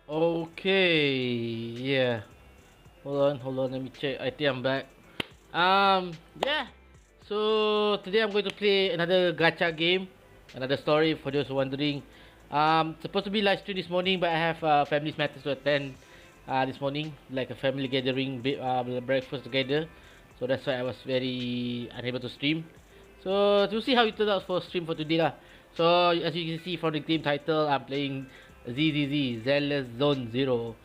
Okay, yeah. Hold on, let me check. I think I'm back. Yeah. So today I'm going to play another gacha game, another story for those wondering. Supposed to be live stream this morning, but I have family matters to attend. This morning, like a family gathering, breakfast together. So that's why I was very unable to stream. So to see how it turns out for stream for today lah. So as you can see from the game title, I'm playing ZZZ Zenless Zone Zero.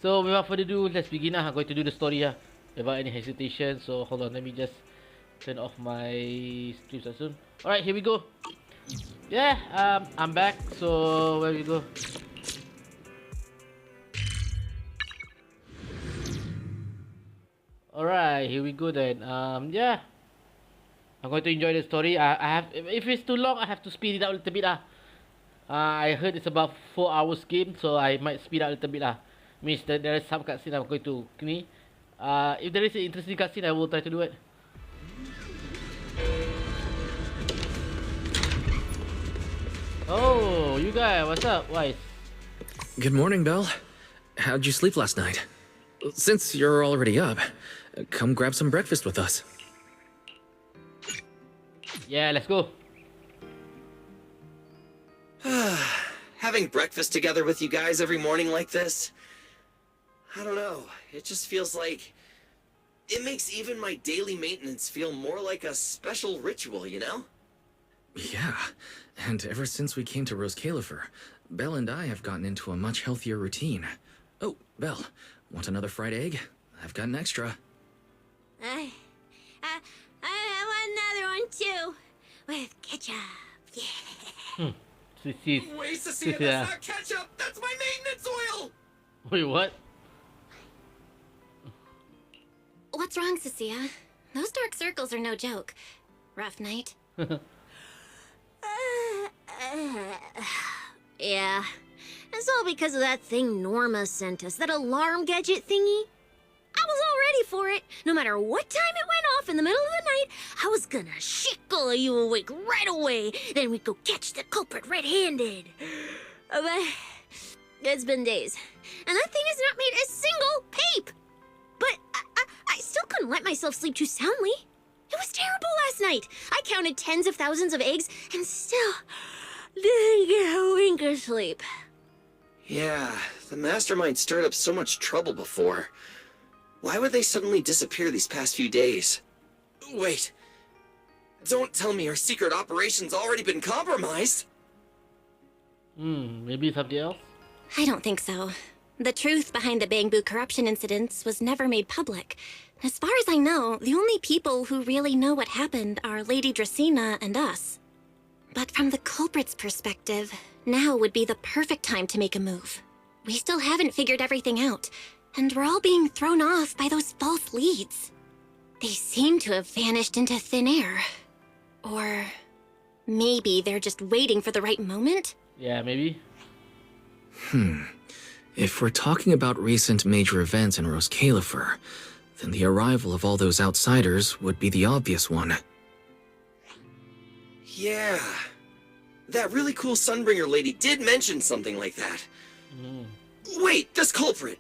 So without further ado, let's begin lah. I'm going to do the story lah, without any hesitation. So hold on, let me just turn off my stream soon. Alright, here we go. Yeah, I'm back. So where we go? Alright, here we go then. Yeah, I'm going to enjoy the story. I have, if it's too long, I have to speed it up a little bit lah. I heard it's about 4 hours game, so I might speed up a little bit lah. Means that there is some cutscene I'm going to ni. If there is an interesting cutscene, I will try to do it. Oh, you guys, what's up? Wise? Good morning, Belle. How'd you sleep last night? Since you're already up, come grab some breakfast with us. Yeah, let's go. Having breakfast together with you guys every morning like this, I don't know, it just feels like it makes even my daily maintenance feel more like a special ritual, you know? Yeah, and ever since we came to Rose Califer, Belle and I have gotten into a much healthier routine. Oh, Belle, want another fried egg? I've got an extra. I want another one too, with ketchup. Yeah. Wait, Cecilia, that's not ketchup! That's my maintenance oil! Wait, what? What's wrong, Cecilia? Those dark circles are no joke. Rough night? Yeah. It's all because of that thing Norma sent us, that alarm gadget thingy. I was all ready for it. No matter what time it went off in the middle of the night, I was gonna shickle you awake right away. Then we'd go catch the culprit red-handed. But it's been days, and that thing has not made a single peep. But I still couldn't let myself sleep too soundly. It was terrible last night. I counted tens of thousands of eggs and still didn't get a wink of sleep. Yeah, the mastermind stirred up so much trouble before. Why would they suddenly disappear these past few days? Wait, don't tell me our secret operation's already been compromised? Maybe something else? I don't think so. The truth behind the Bamboo corruption incidents was never made public. As far as I know, the only people who really know what happened are Lady Dracena and us. But from the culprit's perspective, now would be the perfect time to make a move. We still haven't figured everything out, and we're all being thrown off by those false leads. They seem to have vanished into thin air. Or maybe they're just waiting for the right moment? Yeah, maybe. If we're talking about recent major events in Rose Califer, then the arrival of all those outsiders would be the obvious one. Yeah. That really cool Sunbringer lady did mention something like that. Wait, this culprit!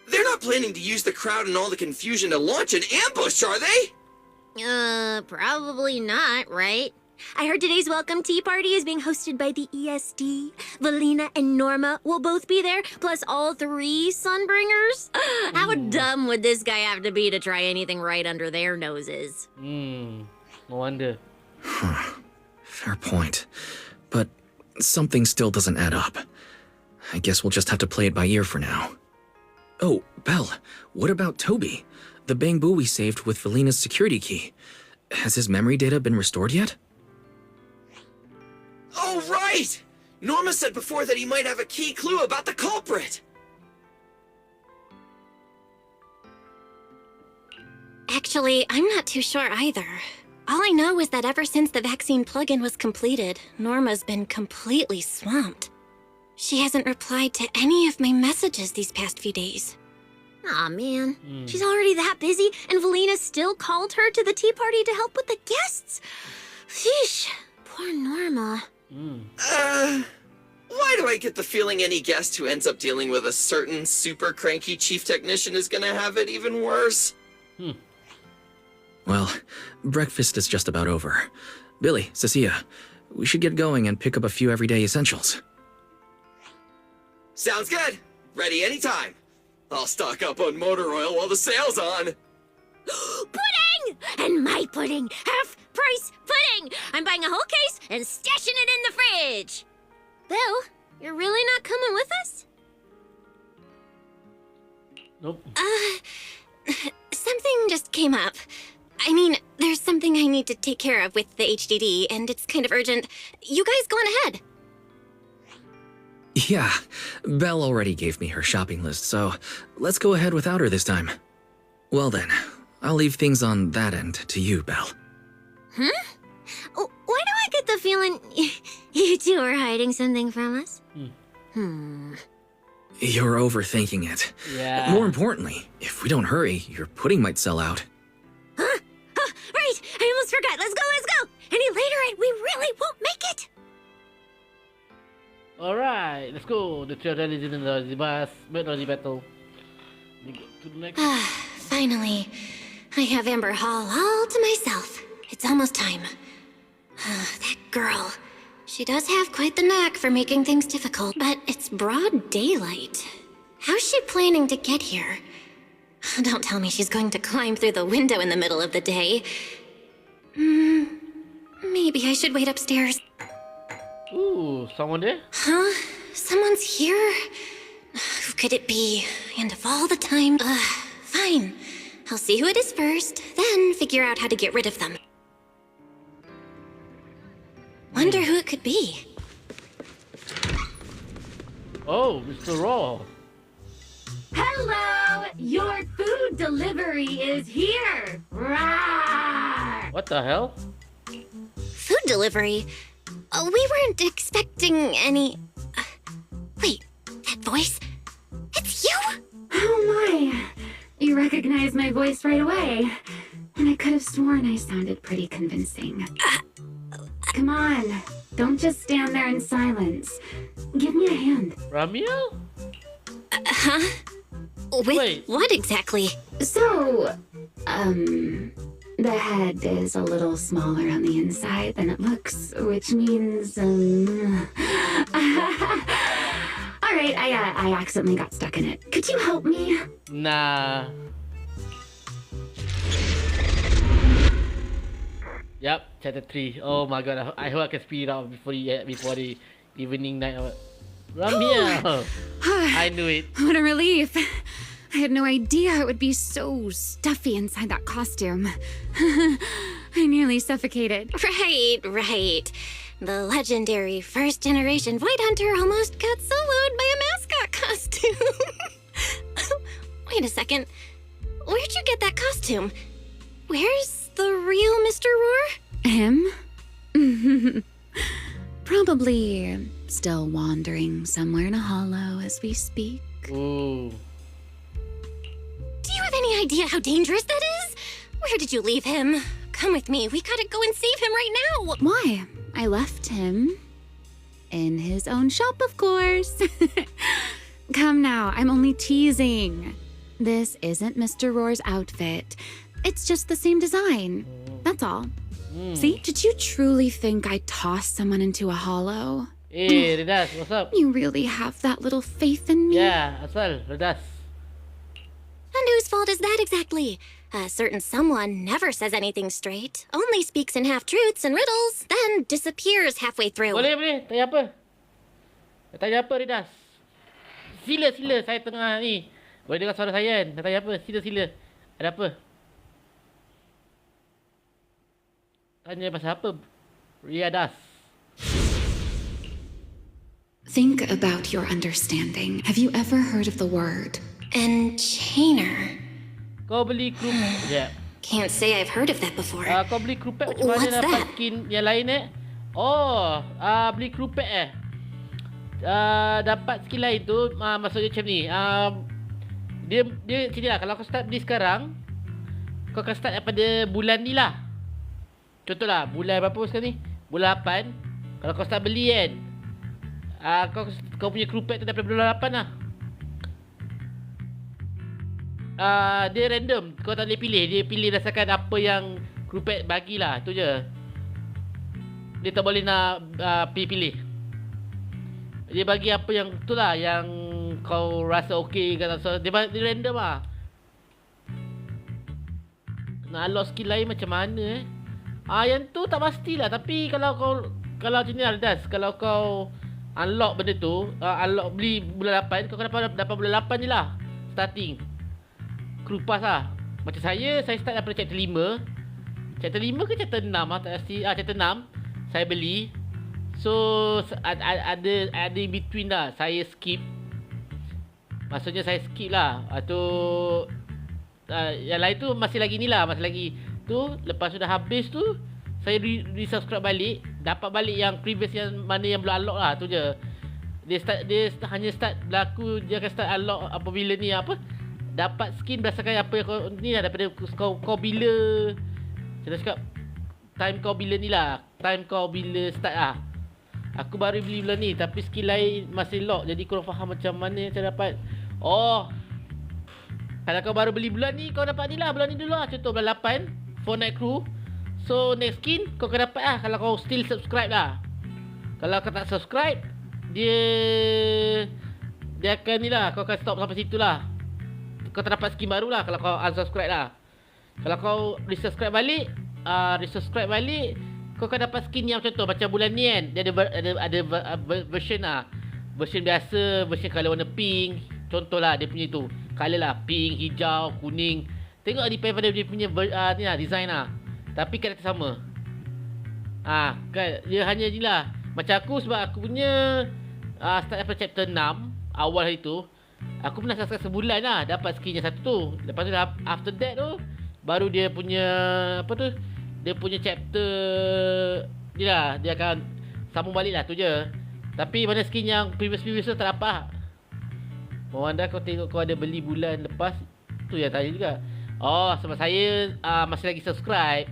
They're not planning to use the crowd and all the confusion to launch an ambush, are they? Probably not, right? I heard today's welcome tea party is being hosted by the ESD. Valina and Norma will both be there, plus all 3 Sunbringers. How dumb would this guy have to be to try anything right under their noses? No wonder. Fair point. But something still doesn't add up. I guess we'll just have to play it by ear for now. Oh, Belle, what about Toby? The Bamboo we saved with Valina's security key. Has his memory data been restored yet? Oh, right! Norma said before that he might have a key clue about the culprit! Actually, I'm not too sure either. All I know is that ever since the vaccine plug-in was completed, Norma's been completely swamped. She hasn't replied to any of my messages these past few days. Aw, man. She's already that busy, and Valina still called her to the tea party to help with the guests. Sheesh. Poor Norma. Why do I get the feeling any guest who ends up dealing with a certain super cranky chief technician is gonna have it even worse? Well, breakfast is just about over. Billy, Cecilia, we should get going and pick up a few everyday essentials. Sounds good. Ready anytime. I'll stock up on motor oil while the sale's on. Pudding! And my pudding! Half-price pudding! I'm buying a whole case and stashing it in the fridge! Bill, you're really not coming with us? Nope. Something just came up. I mean, there's something I need to take care of with the HDD, and it's kind of urgent. You guys go on ahead. Yeah, Belle already gave me her shopping list, so let's go ahead without her this time. Well then, I'll leave things on that end to you, Belle. Why do I get the feeling you two are hiding something from us? You're overthinking it. Yeah. More importantly, if we don't hurry, your pudding might sell out. Right! I almost forgot. Let's go! Any later and we really won't make it! Alright, let's go. The three legends in the battle. We go to the next. Finally, I have Amber Hall all to myself. It's almost time. That girl. She does have quite the knack for making things difficult, but it's broad daylight. How's she planning to get here? Don't tell me she's going to climb through the window in the middle of the day. Maybe I should wait upstairs. Ooh, someone there? Huh? Someone's here? Who could it be? And of all the time... fine. I'll see who it is first, then figure out how to get rid of them. Wonder who it could be. Oh, Mr. Raw. Hello! Your food delivery is here! Rawr! What the hell? Food delivery? We weren't expecting any... wait, that voice? It's you? Oh my! You recognize my voice right away. And I could have sworn I sounded pretty convincing. Come on, don't just stand there in silence. Give me a hand. Ramiel? Huh? With Wait. what exactly? So, the head is a little smaller on the inside than it looks, which means, Alright, I accidentally got stuck in it. Could you help me? Nah. Yep, chapter 3. Oh my god, I hope I can speed it up before the evening night. Ramiel! I knew it. What a relief. I had no idea it would be so stuffy inside that costume. I nearly suffocated. Right. The legendary first-generation White Hunter almost got soloed by a mascot costume. Wait a second. Where'd you get that costume? Where's the real Mr. Roar? Him? Probably still wandering somewhere in a hollow as we speak. Ooh. Do you have any idea how dangerous that is? Where did you leave him? Come with me. We gotta go and save him right now. Why? I left him in his own shop, of course. Come now, I'm only teasing. This isn't Mr. Roar's outfit. It's just the same design. That's all. See, did you truly think I tossed someone into a hollow? Hey, Redas, what's up? You really have that little faith in me? Yeah, asal, Redas. And whose fault is that exactly? A certain someone never says anything straight, only speaks in half-truths and riddles, then disappears halfway through. Boleh. Tanya apa? Tanya apa, Redas? Sila, saya tengah ni. Boleh dengar suara saya kan? Nak tanya apa? Sila. Ada apa? Tanya pasal apa? Riadas. Think about your understanding. Have you ever heard of the word? Enchainer. Kau beli kerupuk. Yeah. Can't say I've heard of that before. Kau beli kerupuk macam mana What's dapat that? skin yang lain Oh, beli kerupuk dapat skin lain tu maksudnya macam ni. Dia sini lah. Kalau kau start beli sekarang, kau akan start daripada bulan ni lah. Contohlah, bulan berapa sekarang ni? Bulan 8. Kalau kau start beli kan, Kau punya crew pack tu daripada bulan 8 lah. Dia random. Kau tak boleh pilih. Dia pilih berdasarkan apa yang crew pack bagilah. Itu je. Dia tak boleh nak pilih-pilih. Dia bagi apa yang tu lah, yang kau rasa okey ke tak. So, dia random lah. Nak unlock skill lain macam mana yang tu tak pastilah. Tapi kalau macam ni lah Das, kalau kau unlock benda tu, unlock beli bulan 8, kau akan dapat bulan 8 je lah starting crew pass lah. Macam saya start daripada chapter 5. Chapter 5 ke chapter 6 lah, tak pasti. Chapter 6 saya beli. So ada in between lah. Saya skip. Maksudnya saya skip lah. Yang lain tu masih lagi ni lah. Masih lagi tu. Lepas sudah habis tu, saya resubscribe balik. Dapat balik yang previous, yang mana yang belum unlock lah. Tu je. Dia hanya start berlaku. Dia akan start unlock apabila ni apa, dapat skin berdasarkan apa yang kau ni lah. Daripada kau bila, saya cakap time kau bila ni lah. Time kau bila start lah. Aku baru beli bulan ni, tapi skill lain masih lock. Jadi korang faham macam mana cara dapat. Kalau kau baru beli bulan ni, kau dapat ni lah. Bulan ni dulu lah. Contoh bulan 8 Fortnite Crew. So next skin kau akan dapat lah kalau kau still subscribe lah. Kalau kau tak subscribe, dia akan ni lah. Kau akan stop sampai situ lah. Kau tak dapat skin baru lah kalau kau unsubscribe lah. Kalau kau resubscribe balik, kau akan dapat skin yang contoh macam bulan ni kan. Dia ada version lah. Version biasa, version colour warna pink. Contoh lah dia punya tu colour lah, pink, hijau, kuning. Tengok depend pada dia punya ni lah, design lah. Tapi karakter sama. Kan dia hanya ni lah. Macam aku, sebab aku punya start daripada chapter 6 awal hari tu, aku pernah subscribe sebulan lah, dapat skin yang satu tu. Lepas tu after that tu, baru dia punya apa tu, dia punya chapter ni lah, dia akan sambung balik lah. Tu je. Tapi mana skin yang previous tu tak dapat. Wanda, kau tengok kau ada beli bulan lepas. Tu yang tanya juga. Sebab saya masih lagi subscribe.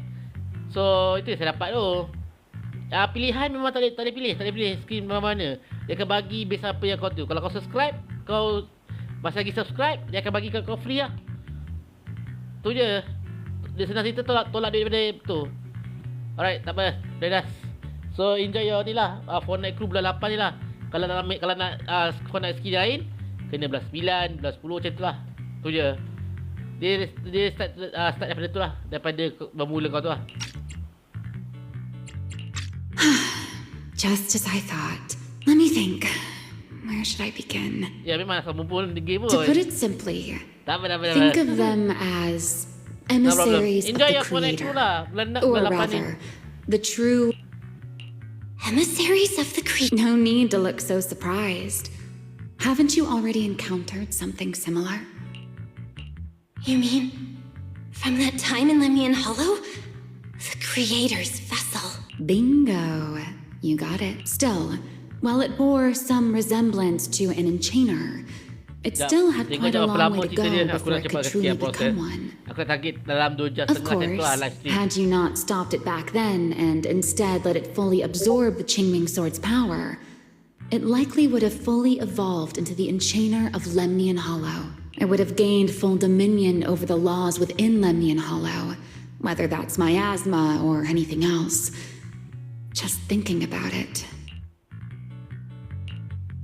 So itu yang saya dapat tu. Pilihan memang tak boleh pilih. Tak boleh pilih skin mana-mana. Dia akan bagi base apa yang kau tu. Kalau kau subscribe, kau masih lagi subscribe, dia akan bagi kau free lah. Tu je. Dia senang cerita, tolak duit daripada tu. Alright, tak apa. Dah. So enjoy your ni lah, Fortnite Crew bulan 8 ni lah. Kalau nak Fortnite skill lain, kena bulan 9, bulan 10 macam tu lah. Tu je. Dia start daripada tu lah. Daripada bermula kau tu lah. Just as I thought. Let me think. Where should I begin? Ya, memang asal mumpul di game pun. To put it simply, Tak apa. think of them as emissaries of Enjoy the your Fortnite Crew Creator. lah. Or Bulan 8 ni. rather, the true Emissaries of the Creator. No need to look so surprised. Haven't you already encountered something similar? You mean from that time in Lemnian Hollow? The Creator's vessel. Bingo. You got it. Still, while it bore some resemblance to an enchainer, it still had quite a long way to go before it could truly become one. Aku target dalam 2 jam Of setengah macam tu lah course, live stream. had you not stopped it back then and instead let it fully absorb the Qingming Sword's power, it likely would have fully evolved into the Enchainer of Lemnian Hollow. It would have gained full dominion over the laws within Lemnian Hollow, whether that's miasma or anything else. Just thinking about it.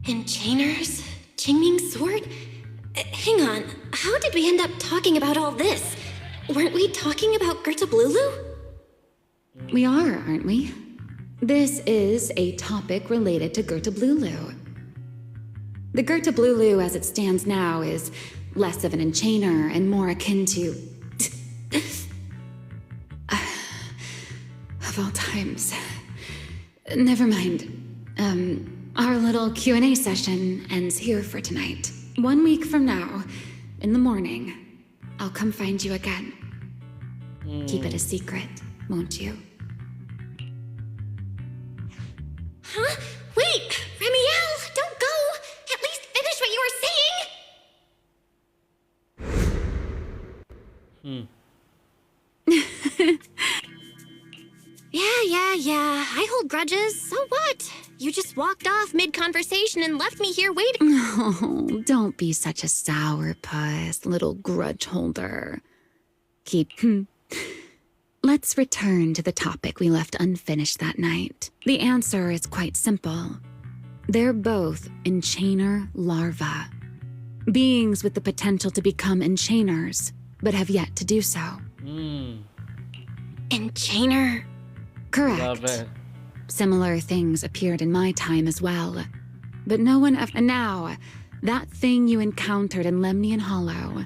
Enchainers? Qingming Sword? Hang on, how did we end up talking about all this? Weren't we talking about Gerta Blulu? We are, aren't we? This is a topic related to Gerta Blulu. The Gerta Blulu as it stands now is less of an enchainer and more akin to... of all times. Never mind. Our little Q&A session ends here for tonight. 1 week from now, in the morning, I'll come find you again. Keep it a secret, won't you? Huh? Wait! Remiel, don't go! At least finish what you were saying! Yeah. I hold grudges, so what? You just walked off mid-conversation and left me here waiting. Oh, don't be such a sourpuss, little grudge holder. Let's return to the topic we left unfinished that night. The answer is quite simple. They're both enchainer larvae. Beings with the potential to become enchainers, but have yet to do so. Enchainer? Correct. Love it. Similar things appeared in my time as well. But no one and now, that thing you encountered in Lemnian Hollow.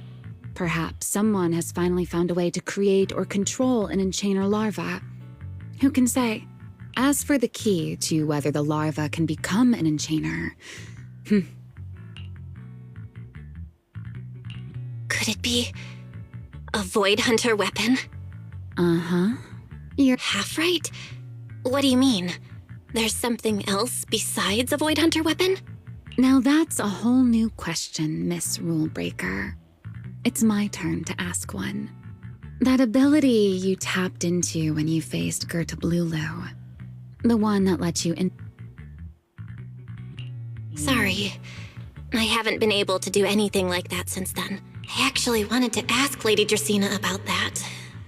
Perhaps someone has finally found a way to create or control an enchainer larva. Who can say? As for the key to whether the larva can become an enchainer, Could it be a Void Hunter weapon? uh-huh. You're Half right? What do you mean? There's something else besides a Void Hunter weapon? Now that's a whole new question, Miss Rulebreaker. It's my turn to ask one. That ability you tapped into when you faced Gertablulu. The one that let you in. Sorry. I haven't been able to do anything like that since then. I actually wanted to ask Lady Dracena about that,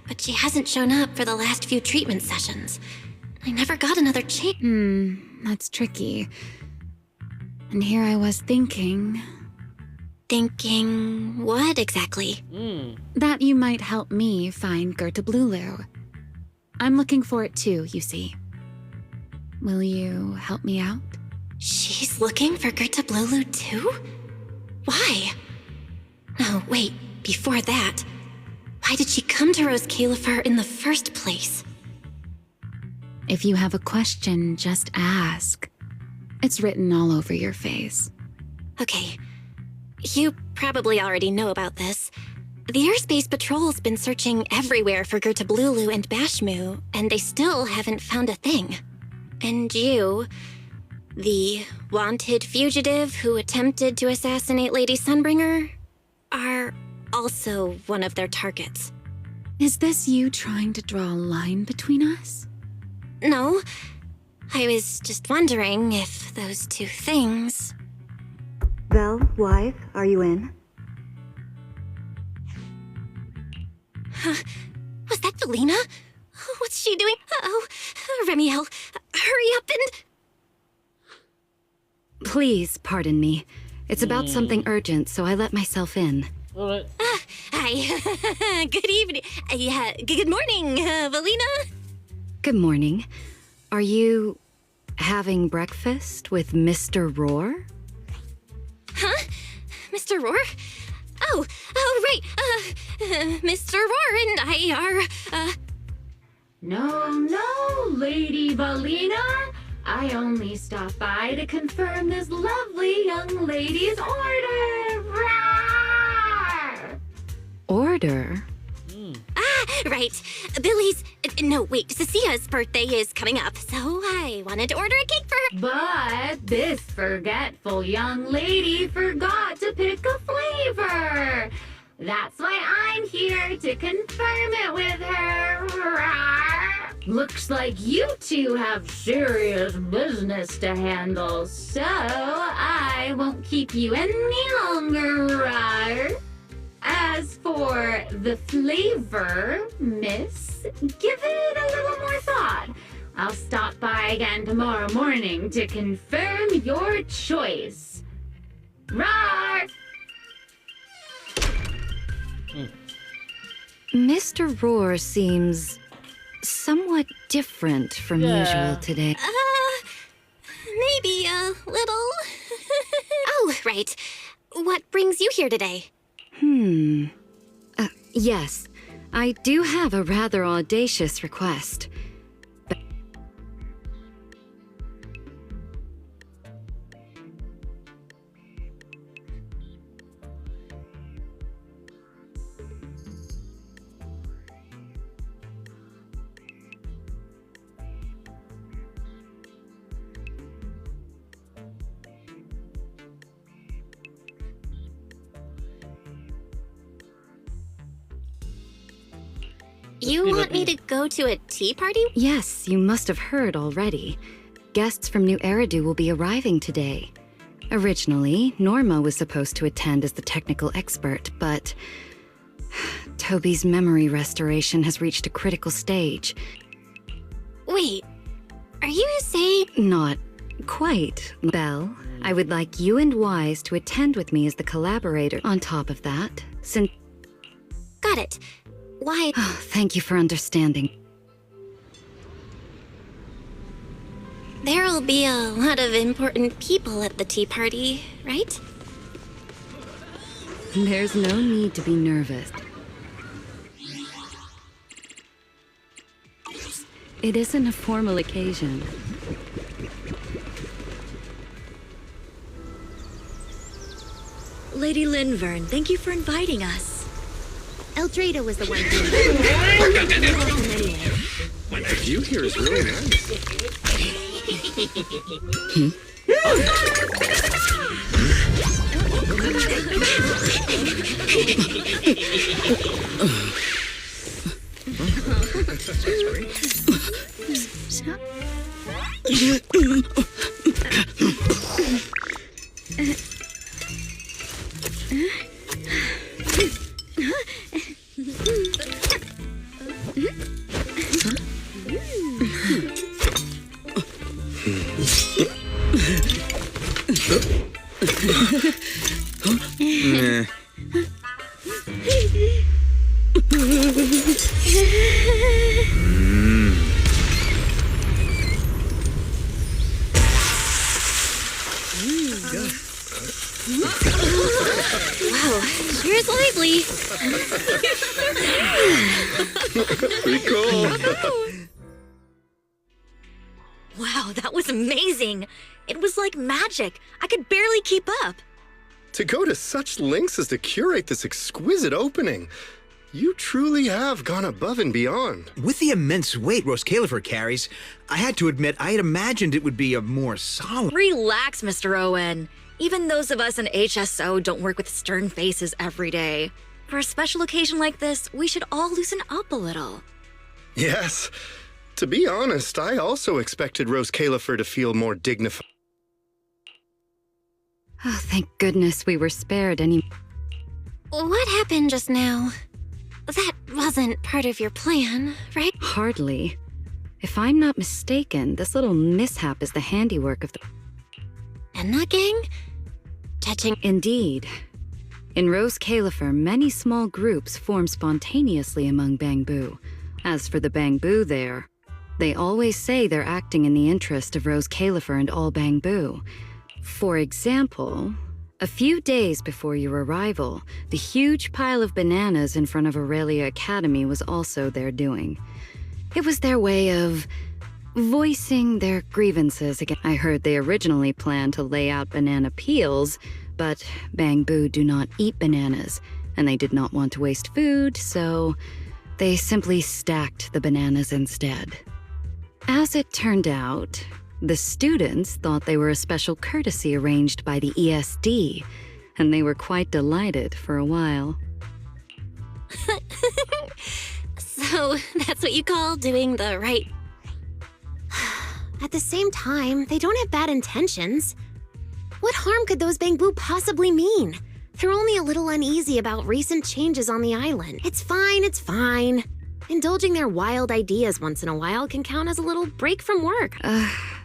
but she hasn't shown up for the last few treatment sessions. I never got another chance. That's tricky. And here I was thinking Thinking what exactly? that you might help me find Gertablulu. I'm looking for it too, you see. Will you help me out? She's looking for Gertablulu too? Why? No, wait, before that. Why did she come to Rose Califer in the first place? If you have a question, just ask. It's written all over your face. Okay, you probably already know about this. The Airspace Patrol's been searching everywhere for Gertablulu and Bashmu, and they still haven't found a thing. And you, the wanted fugitive who attempted to assassinate Lady Sunbringer, are also one of their targets. Is this you trying to draw a line between us? No, I was just wondering if those two things... Belle, wife, are you in? Was that Felina? What's she doing? Uh-oh, Remiel, hurry up and... Please pardon me. It's about something urgent, so I let myself in. All right. Hi, good evening. Good morning, Felina. Good morning. Are you having breakfast with Mr. Roar? Huh? Mr. Roar? Oh, right. Mr. Roar and I are, No, Lady Valina. I only stopped by to confirm this lovely young lady's order. Rawr! Order? right. Billy's, no, wait, Cecia's birthday is coming up, so I wanted to order a cake for her. But this forgetful young lady forgot to pick a flavor. That's why I'm here to confirm it with her. Rawr. Looks like you two have serious business to handle, so I won't keep you any longer. Rawr. As for the flavor, miss, give it a little more thought. I'll stop by again tomorrow morning to confirm your choice. Rawr! Mr. Roar seems somewhat different from usual today. Maybe a little. Oh, right. What brings you here today? Yes, I do have a rather audacious request. You want me to go to a tea party? Yes, you must have heard already. Guests from New Eridu will be arriving today. Originally, Norma was supposed to attend as the technical expert, but Toby's memory restoration has reached a critical stage. Wait, are you saying... Not quite. Belle, I would like you and Wise to attend with me as the collaborator. On top of that, since... Got it. Why... Oh, thank you for understanding. There'll be a lot of important people at the tea party, right? There's no need to be nervous. It isn't a formal occasion. Lady Linvern, thank you for inviting us. Eldrada was the one who... The view here is really nice. Wow, cheers lively. Pretty cool. Wow, that was amazing. It was like magic. I could barely keep up. To go to such lengths as to curate this exquisite opening. You truly have gone above and beyond. With the immense weight Roscalifer carries, I had to admit I had imagined it would be a more solemn... Relax, Mr. Owen. Even those of us in HSO don't work with stern faces every day. For a special occasion like this, we should all loosen up a little. Yes. To be honest, I also expected Roscalifer to feel more dignified. Oh, thank goodness we were spared any... What happened just now? That wasn't part of your plan, right? Hardly. If I'm not mistaken, this little mishap is the handiwork of the... And that gang? Touching... Indeed. In Roscalifer, many small groups form spontaneously among Bangbu. As for the Bangbu there, they always say they're acting in the interest of Roscalifer and all Bangbu. For example, a few days before your arrival, the huge pile of bananas in front of Aurelia Academy was also their doing. It was their way of voicing their grievances again. I heard they originally planned to lay out banana peels, but Bangbu do not eat bananas, and they did not want to waste food, so they simply stacked the bananas instead. As it turned out, the students thought they were a special courtesy arranged by the ESD, and they were quite delighted for a while. So, that's what you call doing the right... At the same time, they don't have bad intentions. What harm could those Bangbu possibly mean? They're only a little uneasy about recent changes on the island. It's fine, it's fine. Indulging their wild ideas once in a while can count as a little break from work.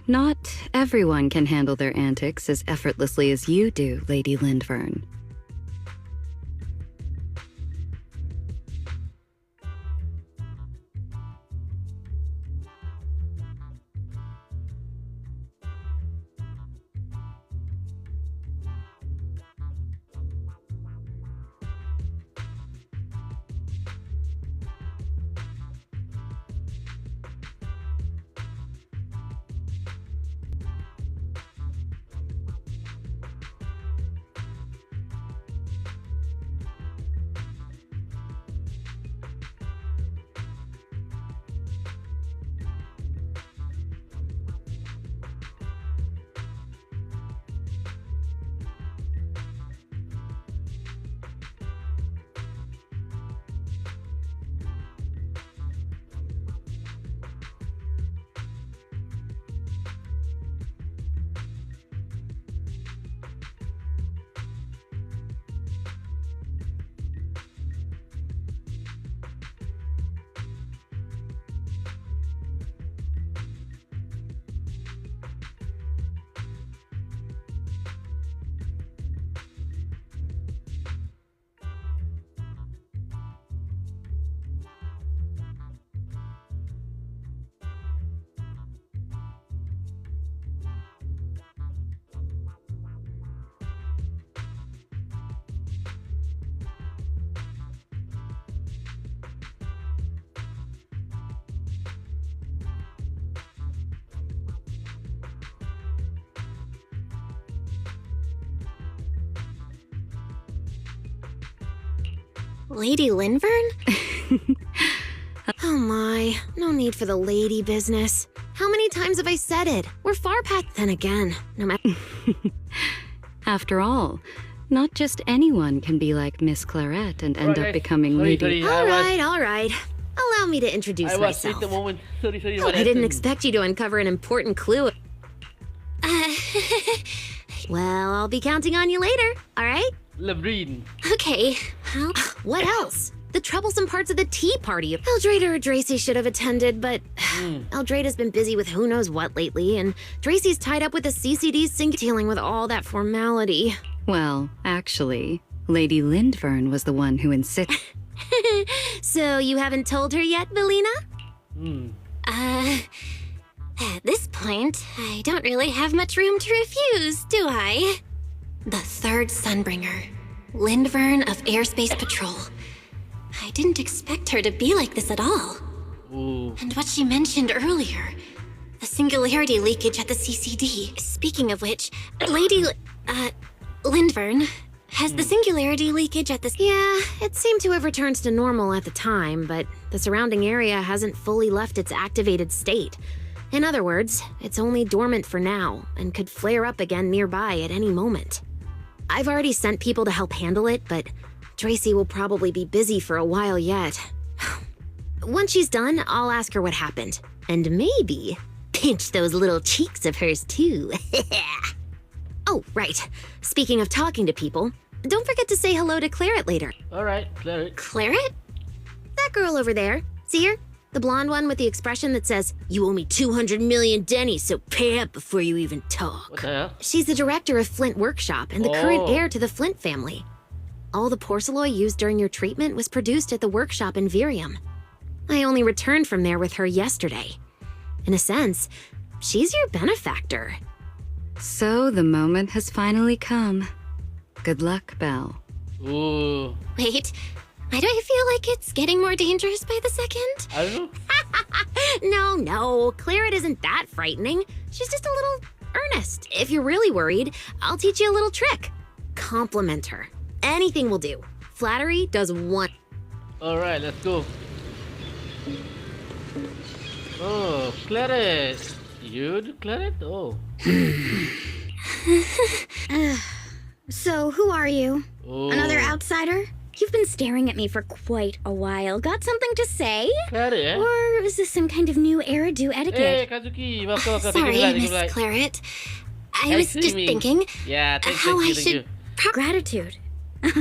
Not everyone can handle their antics as effortlessly as you do, Lady Lindvern. Lady Linvern? Oh my, no need for the lady business. How many times have I said it? We're far past. Then again, no matter. After all, not just anyone can be like Miss Claret and end up Alright. becoming Sorry, Lady. sorry. All right. Allow me to introduce I was myself. at the moment. Sorry, Oh, what I didn't happened? expect you to uncover an important clue. Well, I'll be counting on you later, all right? Labrine. Okay, how? What else? The troublesome parts of the tea party. Eldrade or Dracy should have attended, but Eldrade has been busy with who knows what lately, and Dracy's tied up with the CCD's dealing with all that formality. Well, actually, Lady Lindvern was the one who insisted. So you haven't told her yet, Belina? At this point, I don't really have much room to refuse, do I? The third Sunbringer, Lindvern of Airspace Patrol. I didn't expect her to be like this at all. Ooh. And what she mentioned earlier, the singularity leakage at the CCD. Speaking of which, Lindvern has the singularity leakage at the... Yeah, it seemed to have returned to normal at the time, but the surrounding area hasn't fully left its activated state. In other words, it's only dormant for now and could flare up again nearby at any moment. I've already sent people to help handle it, but Tracy will probably be busy for a while yet. Once she's done, I'll ask her what happened. And maybe pinch those little cheeks of hers too. Oh, right. Speaking of talking to people, don't forget to say hello to Claret later. Alright, Claret. Claret? That girl over there. See her? The blonde one with the expression that says, "You owe me 200 million Denny, so pay up before you even talk." What the hell? She's the director of Flint Workshop and the current Oh. heir to the Flint family. All the porcelain used during your treatment was produced at the workshop in Virium. I only returned from there with her yesterday. In a sense, she's your benefactor. So the moment has finally come. Good luck, Belle. Ooh. Wait, why do I feel like it's getting more dangerous by the second? I don't know. No, Claret isn't that frightening. She's just a little earnest. If you're really worried, I'll teach you a little trick. Compliment her. Anything will do. Flattery does one. Alright, let's go. Oh, Claret. You do Claret? Oh. So, who are you? Oh. Another outsider? You've been staring at me for quite a while. Got something to say? Claret, eh? Or is this some kind of new era-do Hey, etiquette? Kazuki. Welcome. Sorry, Miss Claret. I was just thinking Yeah, thank how I you. should... Gratitude.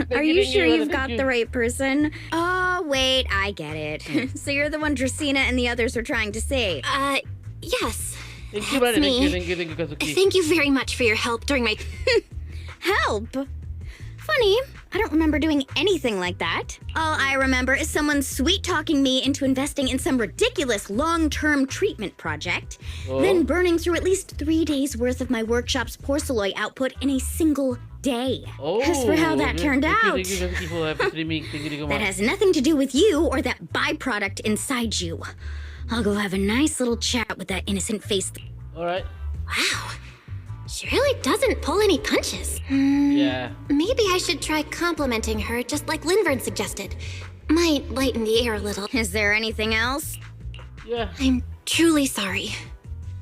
Are you, you thank sure you, you've thank got you. the right person? Oh, wait, I get it. So you're the one Dracena and the others are trying to save. yes. Thank you, That's brother. me. Thank you, Kazuki. Thank you very much for your help during my... Help? Funny, I don't remember doing anything like that. All I remember is someone sweet-talking me into investing in some ridiculous long-term treatment project, then burning through at least 3 days' worth of my workshop's porcelain output in a single day. Oh, As for how that turned out, Thank you, Kazuki, for happy streaming. Thank you, that has nothing to do with you or that byproduct inside you. I'll go have a nice little chat with that innocent face. Alright. Wow. She really doesn't pull any punches. Yeah. Maybe I should try complimenting her just like Linvern suggested. Might lighten the air a little. Is there anything else? Yeah. I'm truly sorry.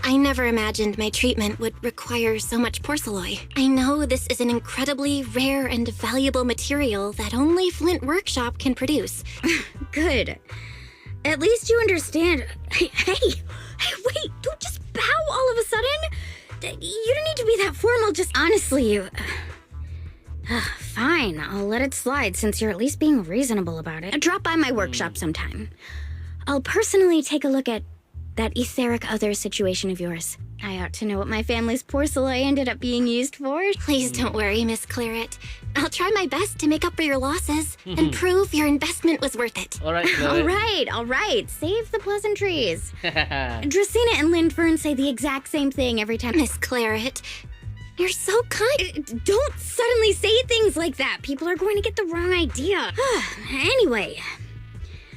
I never imagined my treatment would require so much porcelain. I know this is an incredibly rare and valuable material that only Flint Workshop can produce. Good. At least you understand. Hey, wait, don't just bow all of a sudden. You don't need to be that formal, just honestly, you... Fine, I'll let it slide since you're at least being reasonable about it. Drop by my workshop sometime. I'll personally take a look at that etheric other situation of yours. I ought to know what my family's porcelain ended up being used for. Please don't worry, Miss Claret. I'll try my best to make up for your losses and prove your investment was worth it. Alright, All right. Save the pleasantries. Dracena and Lindvern say the exact same thing every time. Miss Claret, you're so kind. Don't suddenly say things like that. People are going to get the wrong idea. Anyway,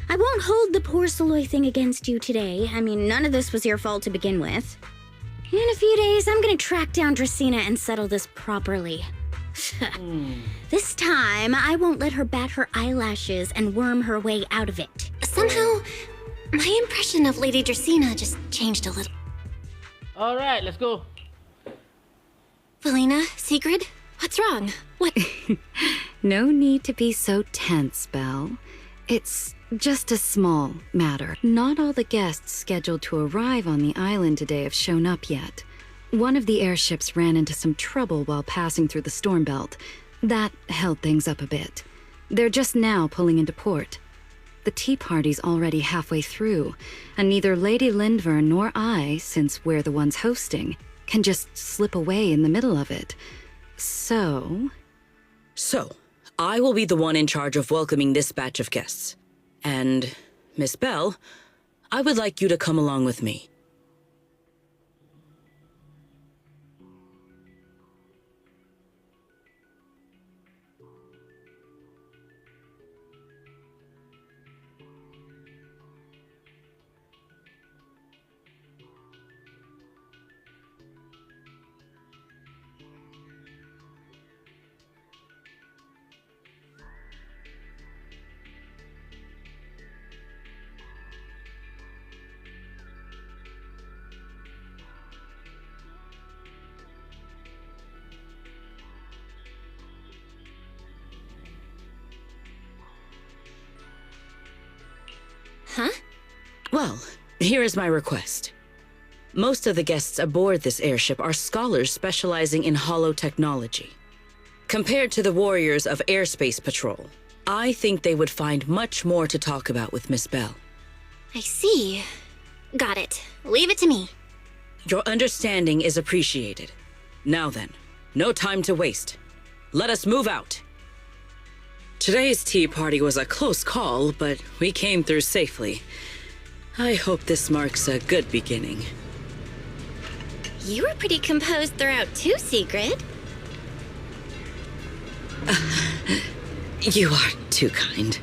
I won't hold the porcelain thing against you today. I mean, none of this was your fault to begin with. In a few days, I'm going to track down Dracena and settle this properly. This time, I won't let her bat her eyelashes and worm her way out of it. Somehow, my impression of Lady Dracaena just changed a little. Alright, let's go. Felina, Sigrid, what's wrong? What? No need to be so tense, Belle. It's just a small matter. Not all the guests scheduled to arrive on the island today have shown up yet. One of the airships ran into some trouble while passing through the storm belt. That held things up a bit. They're just now pulling into port. The tea party's already halfway through, and neither Lady Lindver nor I, since we're the ones hosting, can just slip away in the middle of it. So, I will be the one in charge of welcoming this batch of guests. And, Miss Belle, I would like you to come along with me. Huh? Well, here is my request. Most of the guests aboard this airship are scholars specializing in hollow technology. Compared to the warriors of Airspace Patrol, I think they would find much more to talk about with Miss Belle. I see. Got it. Leave it to me. Your understanding is appreciated. Now then, no time to waste. Let us move out. Today's tea party was a close call, but we came through safely. I hope this marks a good beginning. You were pretty composed throughout too, Sigrid. You are too kind.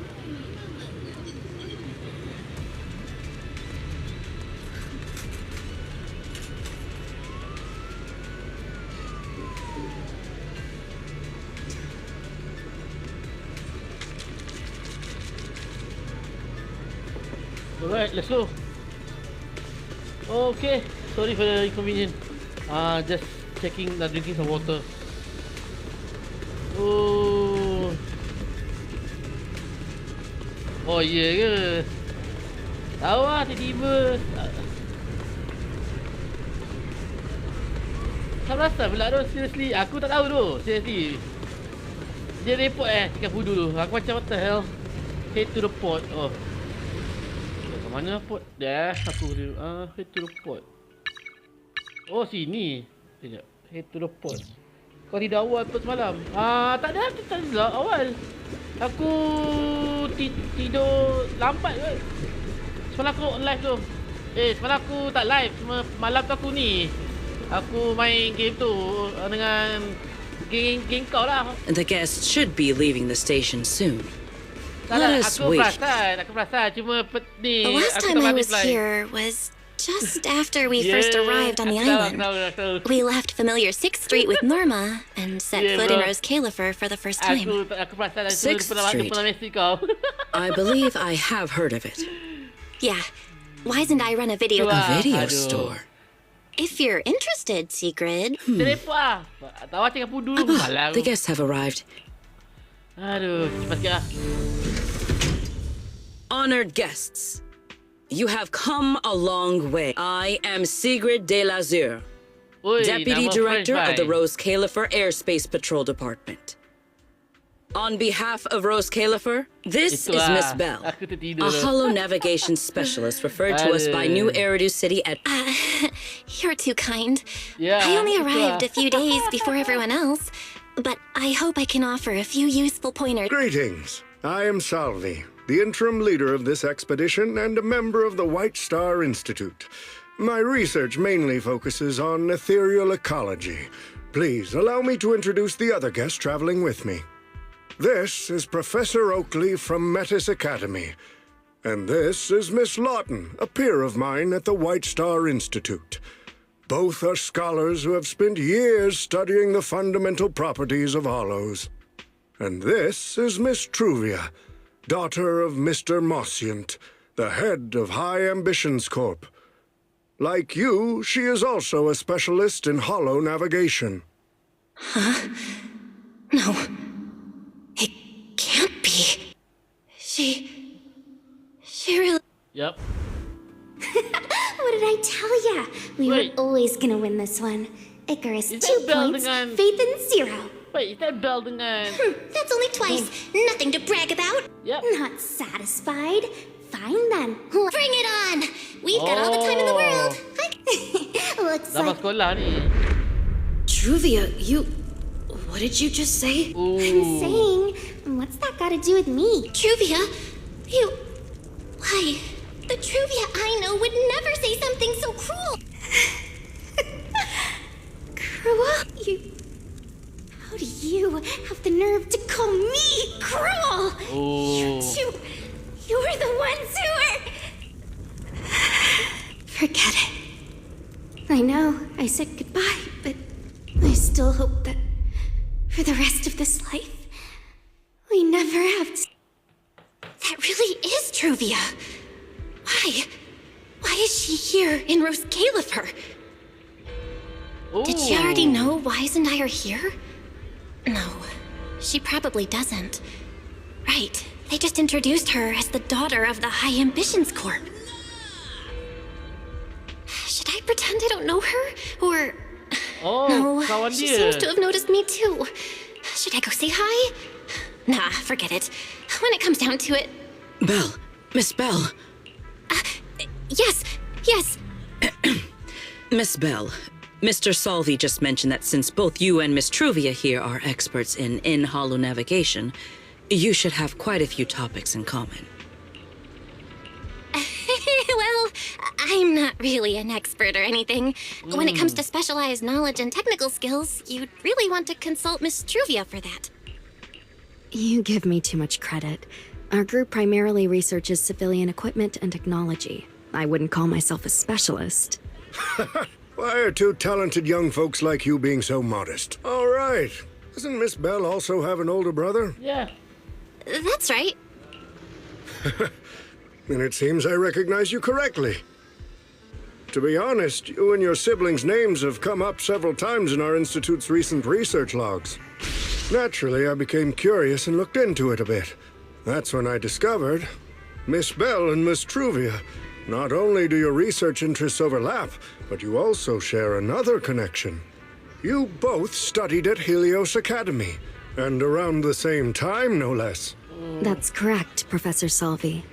Alright, let's go. Okay, sorry for the inconvenience. Just checking, drinking some water. Oh iya ke? Tahu lah tiba-tiba. Tak rasa pula tu, seriously. Aku tak tahu tu, seriously. Dia report tinggal pudu tu. Aku macam what the hell. Head to the port. Oh. Ke mana port? Dah, aku head to the port. Oh, sini. Sekejap. Head to the port. Kau tidur awal tu semalam? Tak ada awal. Aku tidur lambat kot. Semalam aku live tu. Semalam aku tak live. Cuma malam tu aku ni. Aku main game tu dengan geng kau lah. The guests should be leaving the station soon. Tak Let lah, us aku wait. perasan. Cuma ni. The last aku time tak I habis was live. here was just after we first arrived on the island. Aku tahu. We left familiar 6th Street with Norma and set Yeah, foot in bro. Rose Califer for the first time. Aku perasan. Sixth Dia Street. pernah message kau. I believe I have heard of it. Yeah. Wise and I run a video. A video Aduh. store. If you're interested, Sigrid. Dia report lah. Tahu tinggal pudu. Malam. The guests have arrived. Aduh, cepat sikit lah. Honored guests, you have come a long way. I am Sigrid de Lazure, Oi, Deputy nama Director French of the guy. Rose Califer Airspace Patrol Department. On behalf of Rose Califer, this Itu is lah. Miss Belle, Aku tertidur a dah. hollow navigation specialist referred to us by New Eridu City at... You're too kind. Yeah, I only itu arrived lah. a few days before everyone else, but I hope I can offer a few useful pointers. Greetings. I am Salvi, the interim leader of this expedition and a member of the White Star Institute. My research mainly focuses on ethereal ecology. Please allow me to introduce the other guest traveling with me. This is Professor Oakley from Metis Academy. And this is Miss Lawton, a peer of mine at the White Star Institute. Both are scholars who have spent years studying the fundamental properties of hollows. And this is Miss Truvia, daughter of Mr. Mossient, the head of High Ambitions Corp. Like you, she is also a specialist in hollow navigation. Huh? No. It can't be. She really... Yep. What did I tell ya? We Wait. were always gonna win this one. Icarus, Is 2 that bell points, dengan- Faith in 0. Wait, is that bell dengan... That's only twice. Nothing to brag about. Yep. Not satisfied. Fine then. Bring it on. We've got all the time in the world. Looks Dah like masuk sekolah ni. Truvia, you... What did you just say? I'm saying, what's that got to do with me? Truvia, you... Why, the Truvia I know would never say something so cruel. Cruel? How do you have the nerve to call me cruel? Oh. You're the ones who are... Forget it. I know I said goodbye, but I still hope that for the rest of this life, we never have to... that really is Truvia. Why? Why is she here in Rose Califer? Did she already know Wise and I are here? No, she probably doesn't. Right, they just introduced her as the daughter of the High Ambitions Corp. Should I pretend I don't know her? Or... Oh, no, kawan she dia. seems to have noticed me too. Should I go say hi? Nah, forget it. When it comes down to it... Belle, Miss Belle. Yes. Miss Belle, Mr. Salvi just mentioned that since both you and Miss Truvia here are experts in hollow navigation, you should have quite a few topics in common. Well, I'm not really an expert or anything. When it comes to specialized knowledge and technical skills, you'd really want to consult Miss Truvia for that. You give me too much credit. Our group primarily researches civilian equipment and technology. I wouldn't call myself a specialist. Why are 2 talented young folks like you being so modest? All right. Doesn't Miss Bell also have an older brother? Yeah. That's right. Then it seems I recognize you correctly. To be honest, you and your siblings' names have come up several times in our Institute's recent research logs. Naturally, I became curious and looked into it a bit. That's when I discovered Miss Bell and Miss Truvia. Not only do your research interests overlap, but you also share another connection. You both studied at Helios Academy, and around the same time, no less. That's correct, Professor Salvi.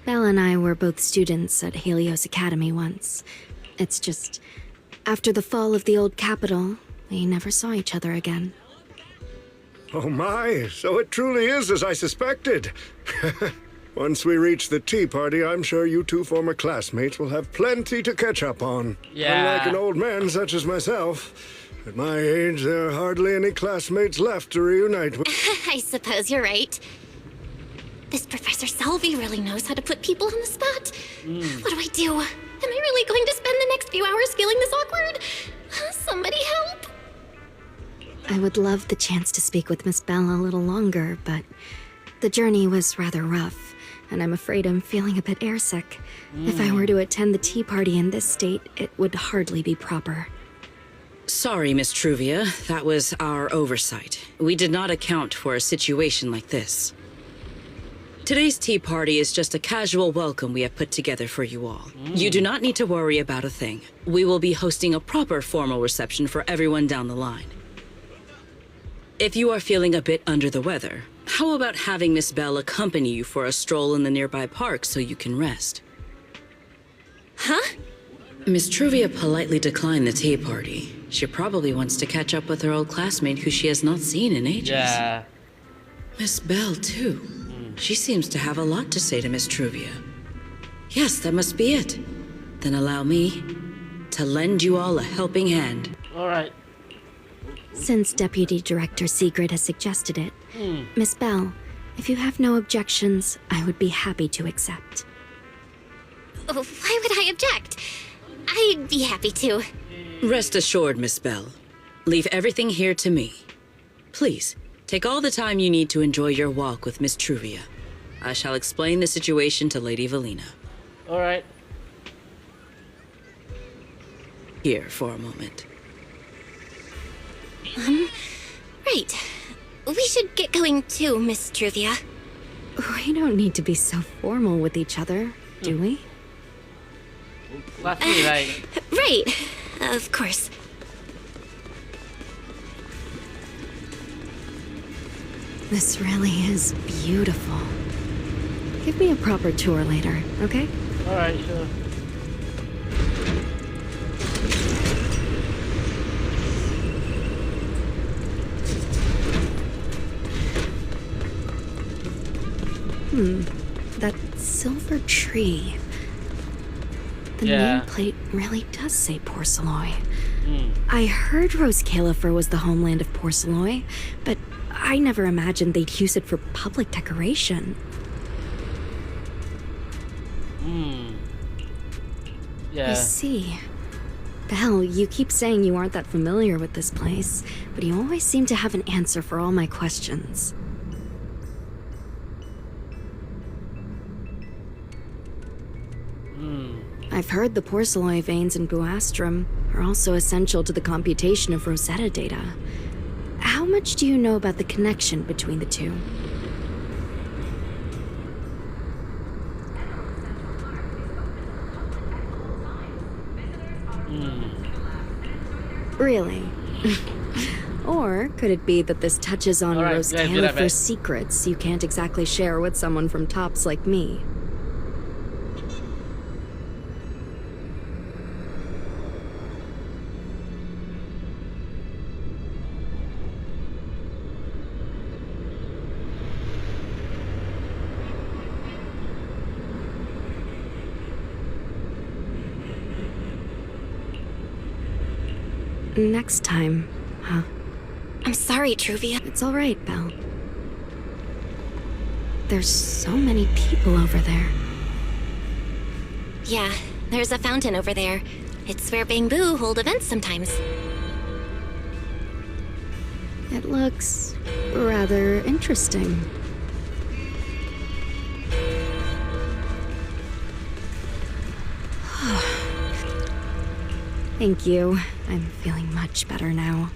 Belle and I were both students at Helios Academy once. It's just, after the fall of the old capital, we never saw each other again. Oh my, so it truly is as I suspected. Once we reach the tea party, I'm sure you 2 former classmates will have plenty to catch up on. Yeah. Unlike an old man such as myself, at my age, there are hardly any classmates left to reunite with. I suppose you're right. This Professor Salvi really knows how to put people on the spot. What do I do? Am I really going to spend the next few hours feeling this awkward? Somebody help! I would love the chance to speak with Miss Bell a little longer, but the journey was rather rough, and I'm afraid I'm feeling a bit airsick. If I were to attend the tea party in this state, it would hardly be proper. Sorry, Miss Truvia. That was our oversight. We did not account for a situation like this. Today's tea party is just a casual welcome we have put together for you all. You do not need to worry about a thing. We will be hosting a proper formal reception for everyone down the line. If you are feeling a bit under the weather, how about having Miss Bell accompany you for a stroll in the nearby park so you can rest? Huh? Miss Truvia politely declined the tea party. She probably wants to catch up with her old classmate who she has not seen in ages. Yeah. Miss Bell, too. She seems to have a lot to say to Miss Truvia. Yes, that must be it. Then allow me to lend you all a helping hand. All right. Since Deputy Director Sigrid has suggested it, Miss Bell, if you have no objections, I would be happy to accept. Why would I object? I'd be happy to. Rest assured, Miss Bell. Leave everything here to me. Please, take all the time you need to enjoy your walk with Miss Truvia. I shall explain the situation to Lady Valina. Alright. Here for a moment. Right. We should get going too, Miss Truvia. We don't need to be so formal with each other, do we? Classy, right? Right. Of course. This really is beautiful. Give me a proper tour later, okay? Alright, sure. That silver tree. The Yeah. nameplate really does say Porceloy. I heard Rose Califer was the homeland of Porceloy, but I never imagined they'd use it for public decoration. I Yeah. see. Belle, you keep saying you aren't that familiar with this place, but you always seem to have an answer for all my questions. I've heard the Porceloy veins in Buastrum are also essential to the computation of Rosetta data. How much do you know about the connection between the two? Really? Or could it be that this touches on Alright, Rose guys, do that back. Califer's secrets you can't exactly share with someone from Tops like me? Next time, huh? I'm sorry, Truvia. It's all right, Belle. There's so many people over there. Yeah, there's a fountain over there. It's where Bangbu hold events sometimes. It looks rather interesting. Thank you. I'm feeling much better now.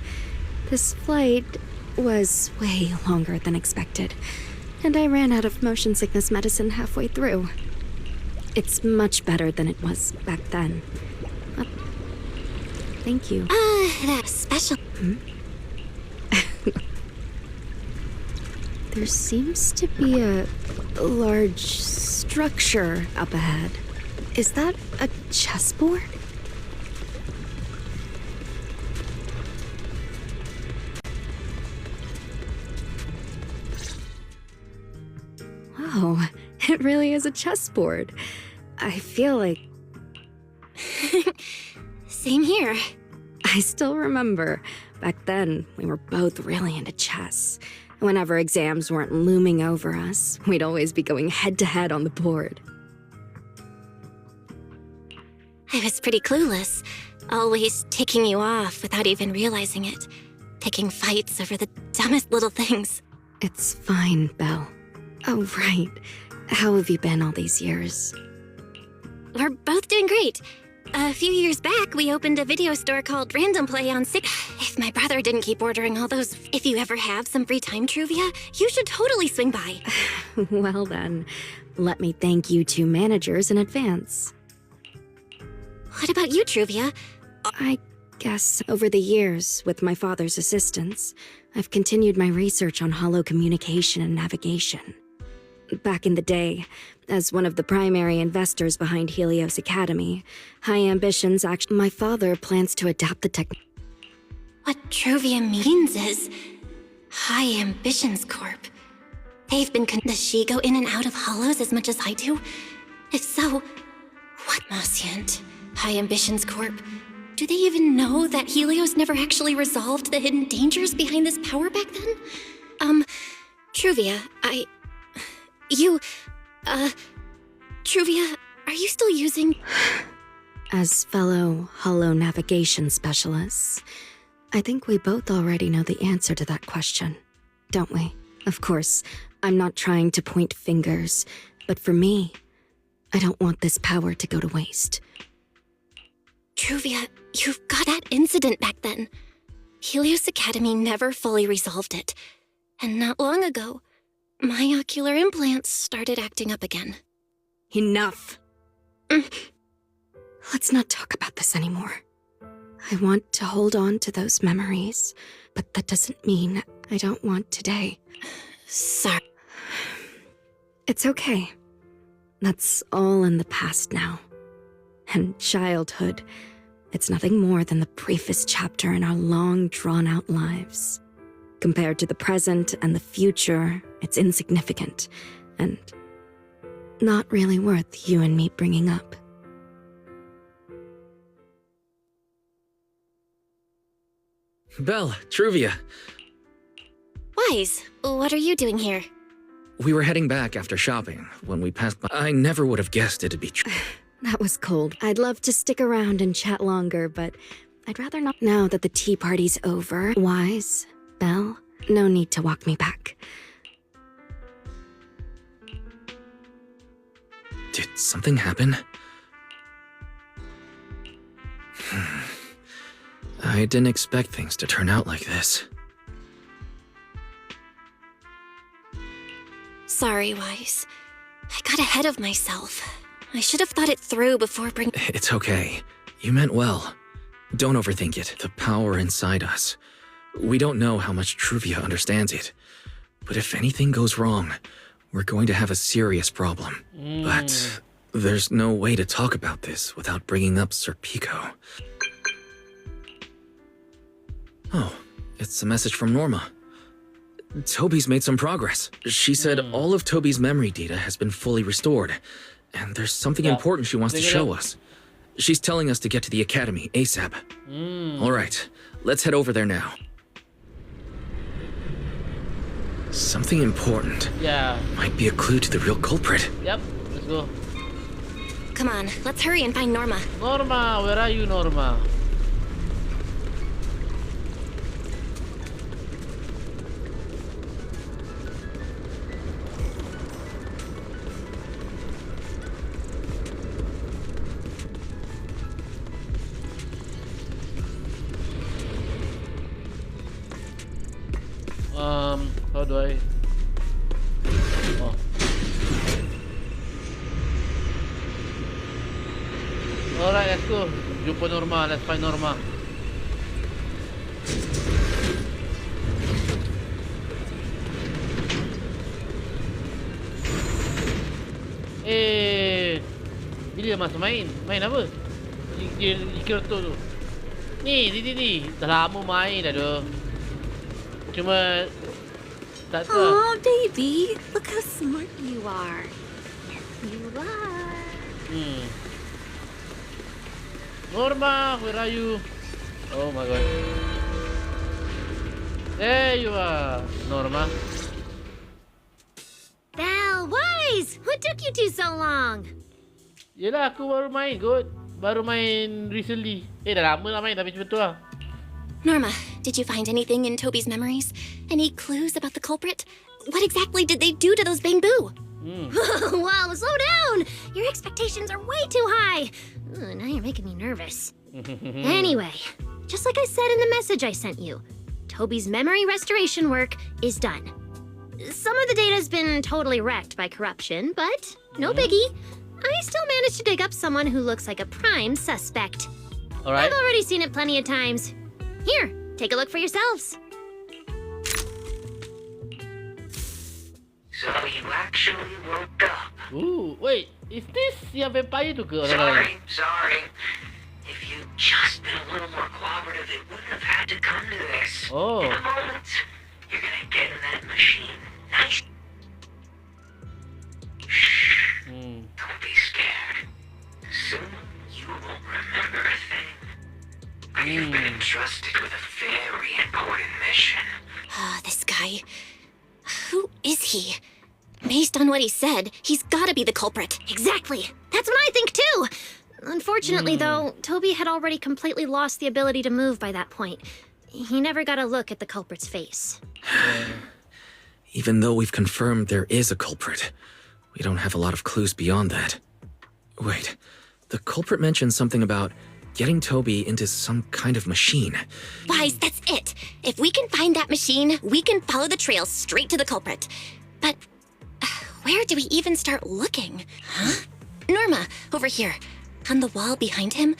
This flight was way longer than expected, and I ran out of motion sickness medicine halfway through. It's much better than it was back then. Thank you. That's special. There seems to be a large structure up ahead. Is that a chessboard? Oh, it really is a chessboard. I feel like Same here. I still remember. Back then, we were both really into chess. Whenever exams weren't looming over us, we'd always be going head to head on the board. I was pretty clueless. Always ticking you off without even realizing it. Picking fights over the dumbest little things. It's fine, Belle. Oh, right. How have you been all these years? We're both doing great. A few years back, we opened a video store called Random Play on Six. If my brother didn't keep ordering all those, if you ever have some free time, Truvia, you should totally swing by. Well then, let me thank you two managers in advance. What about you, Truvia? I guess over the years, with my father's assistance, I've continued my research on holo communication and navigation. Back in the day, as one of the primary investors behind Helios Academy, High Ambitions my father plans to adapt the tech. What Truvia means is High Ambitions Corp. They've been does she go in and out of hollows as much as I do? If so, what Mosient? High Ambitions Corp. Do they even know that Helios never actually resolved the hidden dangers behind this power back then? Truvia, Truvia, are you still using... As fellow holo navigation specialists, I think we both already know the answer to that question, don't we? Of course, I'm not trying to point fingers, but for me, I don't want this power to go to waste. Truvia, you've got that incident back then. Helios Academy never fully resolved it. And not long ago, my ocular implants started acting up again. Enough! Let's not talk about this anymore. I want to hold on to those memories, but that doesn't mean I don't want today. Sorry. It's okay. That's all in the past now. And childhood, it's nothing more than the briefest chapter in our long, drawn-out lives. Compared to the present and the future, it's insignificant, and not really worth you and me bringing up. Belle, Truvia. Wise, what are you doing here? We were heading back after shopping when we passed by. I never would have guessed it'd be true. That was cold. I'd love to stick around and chat longer, but I'd rather not. Now that the tea party's over, Wise, Belle, no need to walk me back. Did something happen? I didn't expect things to turn out like this. Sorry, Wise. I got ahead of myself. I should have thought it through before bringing... It's okay. You meant well. Don't overthink it. The power inside us. We don't know how much Truvia understands it. But if anything goes wrong, we're going to have a serious problem. But there's no way to talk about this without bringing up Sir Pico. Oh, it's a message from Norma. Toby's made some progress. She said all of Toby's memory data has been fully restored, and there's something important she wants to show us. She's telling us to get to the academy ASAP. All right, let's head over there now. Something important. Yeah. Might be a clue to the real culprit. Yep, let's go. Come on, let's hurry and find Norma. Norma, where are you, Norma? How do I? Oh. Alright, let's go. Jumpa Norma, let's find Norma. Bila masa main? Main apa? Kira tu. Ni. Dah lama main dah tu. Cuma tak tahu. Oh, baby, look how smart you are. You are. Norma, where are you? Oh my god. There you are, Norma. Belle, Wise! What took you two so long? Yelah, aku baru main kot. Baru main recently. Dah lama lah main tapi macam tu lah. Norma, did you find anything in Toby's memories? Any clues about the culprit? What exactly did they do to those bamboo? Wow, slow down! Your expectations are way too high. Now you're making me nervous. Anyway, just like I said in the message I sent you, Toby's memory restoration work is done. Some of the data's been totally wrecked by corruption, but no biggie. I still managed to dig up someone who looks like a prime suspect. Alright. I've already seen it plenty of times. Here, take a look for yourselves. So you actually woke up. Ooh, wait, is this yang vampire tu ke? Sorry. If you'd just been a little more cooperative, it wouldn't have had to come to this. Oh. In a moment, you're gonna get in that machine. Nice. Shh. Don't be scared. Soon you won't remember a thing. You've been entrusted with a very important mission. This guy. Who is he? Based on what he said, he's gotta be the culprit. Exactly. That's what I think too. Unfortunately, though, Toby had already completely lost the ability to move by that point. He never got a look at the culprit's face. Even though we've confirmed there is a culprit, we don't have a lot of clues beyond that. Wait, the culprit mentioned something about getting Toby into some kind of machine. Wise, that's it. If we can find that machine, we can follow the trail straight to the culprit. But where do we even start looking? Huh? Norma, over here. On the wall behind him,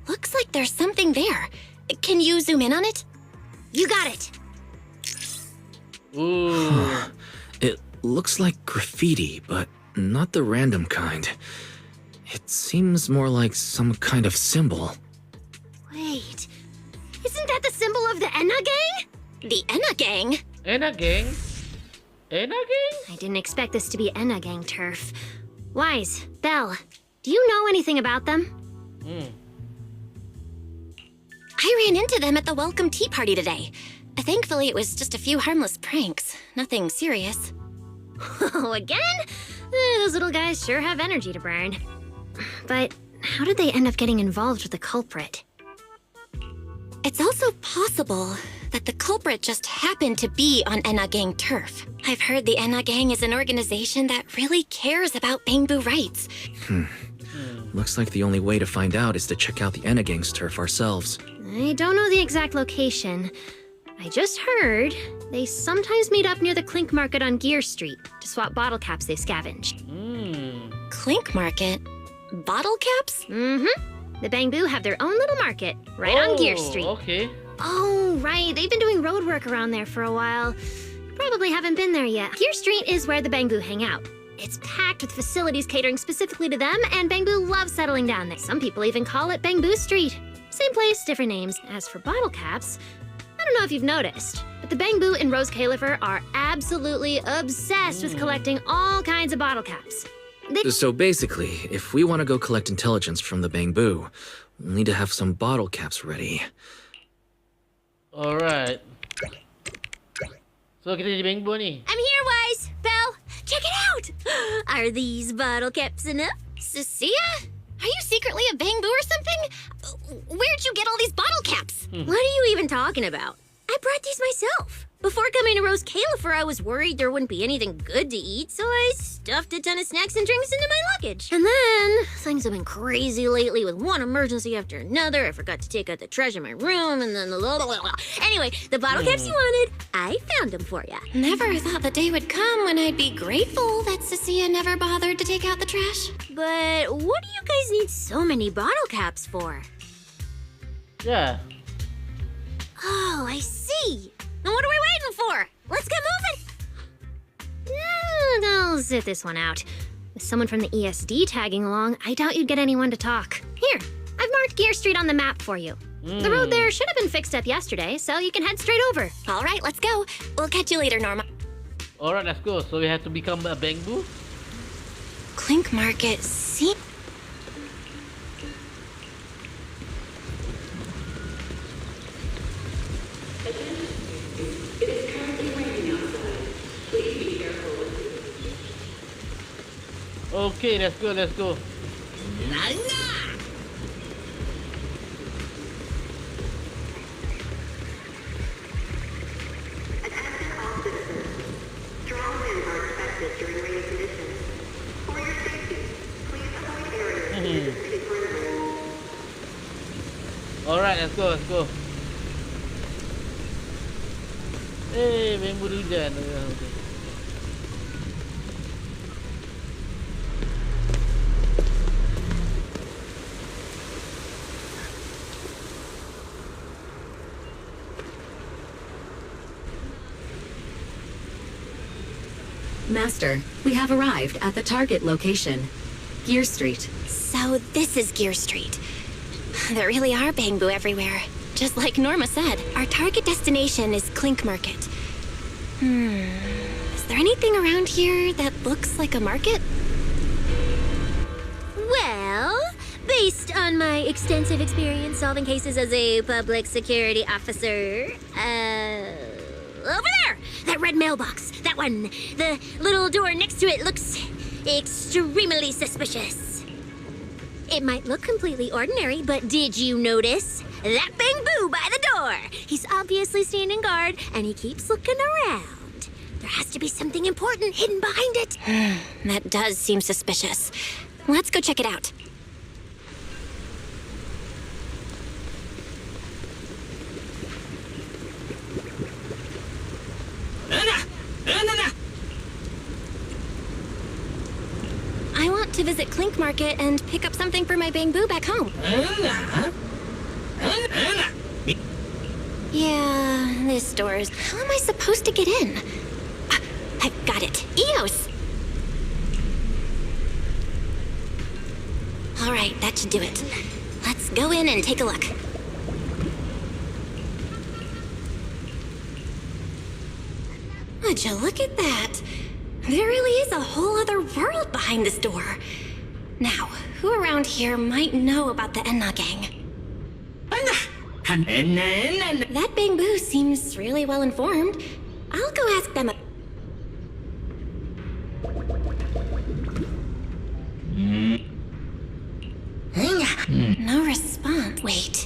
looks like there's something there. Can you zoom in on it? You got it. Ooh. It looks like graffiti, but not the random kind. It seems more like some kind of symbol. Wait, isn't that the symbol of the Enna Gang? The Enna Gang? Enna Gang? Enna Gang? I didn't expect this to be Enna Gang turf. Wise, Belle, do you know anything about them? I ran into them at the welcome tea party today. Thankfully, it was just a few harmless pranks. Nothing serious. Oh, again? Those little guys sure have energy to burn. But how did they end up getting involved with the culprit? It's also possible that the culprit just happened to be on Enna Gang turf. I've heard the Enna Gang is an organization that really cares about Bangbu rights. Looks like the only way to find out is to check out the Enna Gang's turf ourselves. I don't know the exact location. I just heard they sometimes meet up near the Clink Market on Gear Street to swap bottle caps they scavenged. Clink Market? Bottle caps? Mm-hmm. The Bangbu have their own little market right on Gear Street. Okay. Oh, right. They've been doing road work around there for a while. Probably haven't been there yet. Gear Street is where the Bangbu hang out. It's packed with facilities catering specifically to them, and Bangbu loves settling down there. Some people even call it Bangbu Street. Same place, different names. As for bottle caps, I don't know if you've noticed, but the Bangbu in Rose Califer are absolutely obsessed with collecting all kinds of bottle caps. So basically, if we want to go collect intelligence from the Bangbu, we'll need to have some bottle caps ready. Alright. So kita di Bangbu ni. I'm here, Wise. Belle, check it out. Are these bottle caps enough? Cecilia? Are you secretly a Bangbu or something? Where'd you get all these bottle caps? What are you even talking about? I brought these myself. Before coming to Rose Califer, I was worried there wouldn't be anything good to eat, so I stuffed a ton of snacks and drinks into my luggage. And then, things have been crazy lately with one emergency after another. I forgot to take out the trash in my room, and then Anyway, the bottle caps you wanted, I found them for ya. Never thought the day would come when I'd be grateful that Cecilia never bothered to take out the trash. But what do you guys need so many bottle caps for? Yeah. Oh, I see. Now what are we waiting for? Let's get moving! I'll sit this one out. With someone from the ESD tagging along, I doubt you'd get anyone to talk. Here, I've marked Gear Street on the map for you. The road there should have been fixed up yesterday, so you can head straight over. All right, let's go. We'll catch you later, Norma. Alright, let's go. So we have to become a Bangbu? Clink Market, see? Okay, let's go, let's go. Alright, let's go, let's go. Hey, Bangbu hujan. Master, we have arrived at the target location, Gear Street. So this is Gear Street. There really are Bangbu everywhere. Just like Norma said, our target destination is Clink Market. Is there anything around here that looks like a market? Well, based on my extensive experience solving cases as a public security officer, over there! That red mailbox! That one! The little door next to it looks extremely suspicious. It might look completely ordinary, but did you notice? That Bamboo by the door! He's obviously standing guard, and he keeps looking around. There has to be something important hidden behind it. That does seem suspicious. Let's go check it out. I want to visit Clink Market and pick up something for my Bamboo back home. Yeah, this door's... How am I supposed to get in? I've got it. Eos! All right, that should do it. Let's go in and take a look. Would you look at that? There really is a whole other world behind this door. Now, who around here might know about the Enna gang? That Bamboo seems really well informed. I'll go ask them. No response. Wait.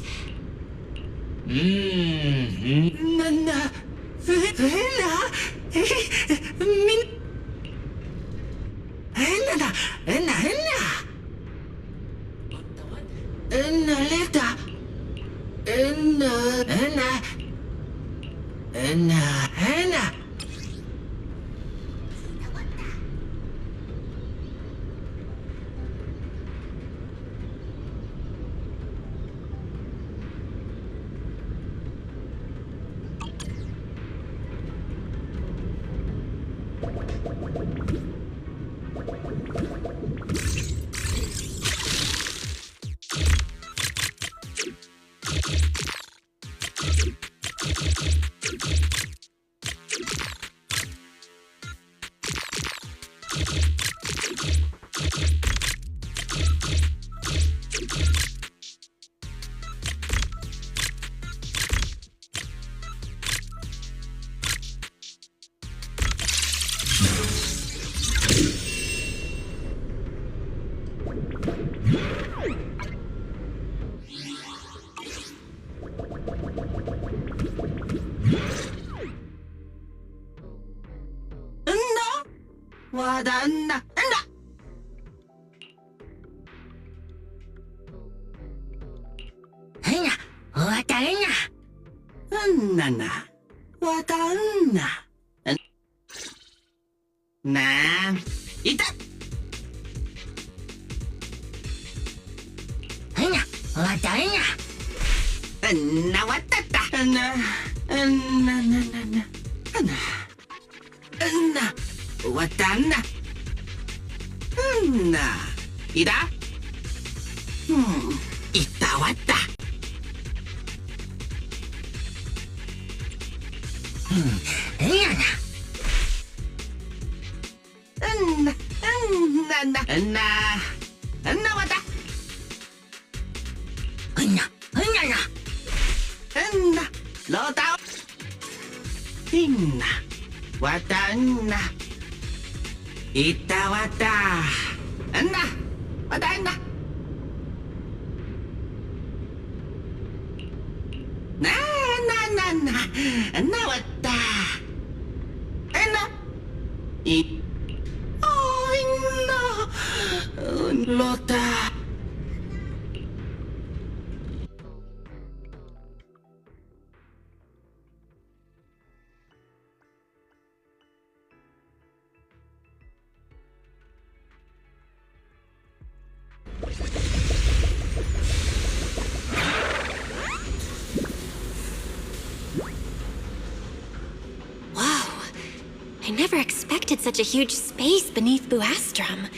I never expected such a huge space beneath Buastrum.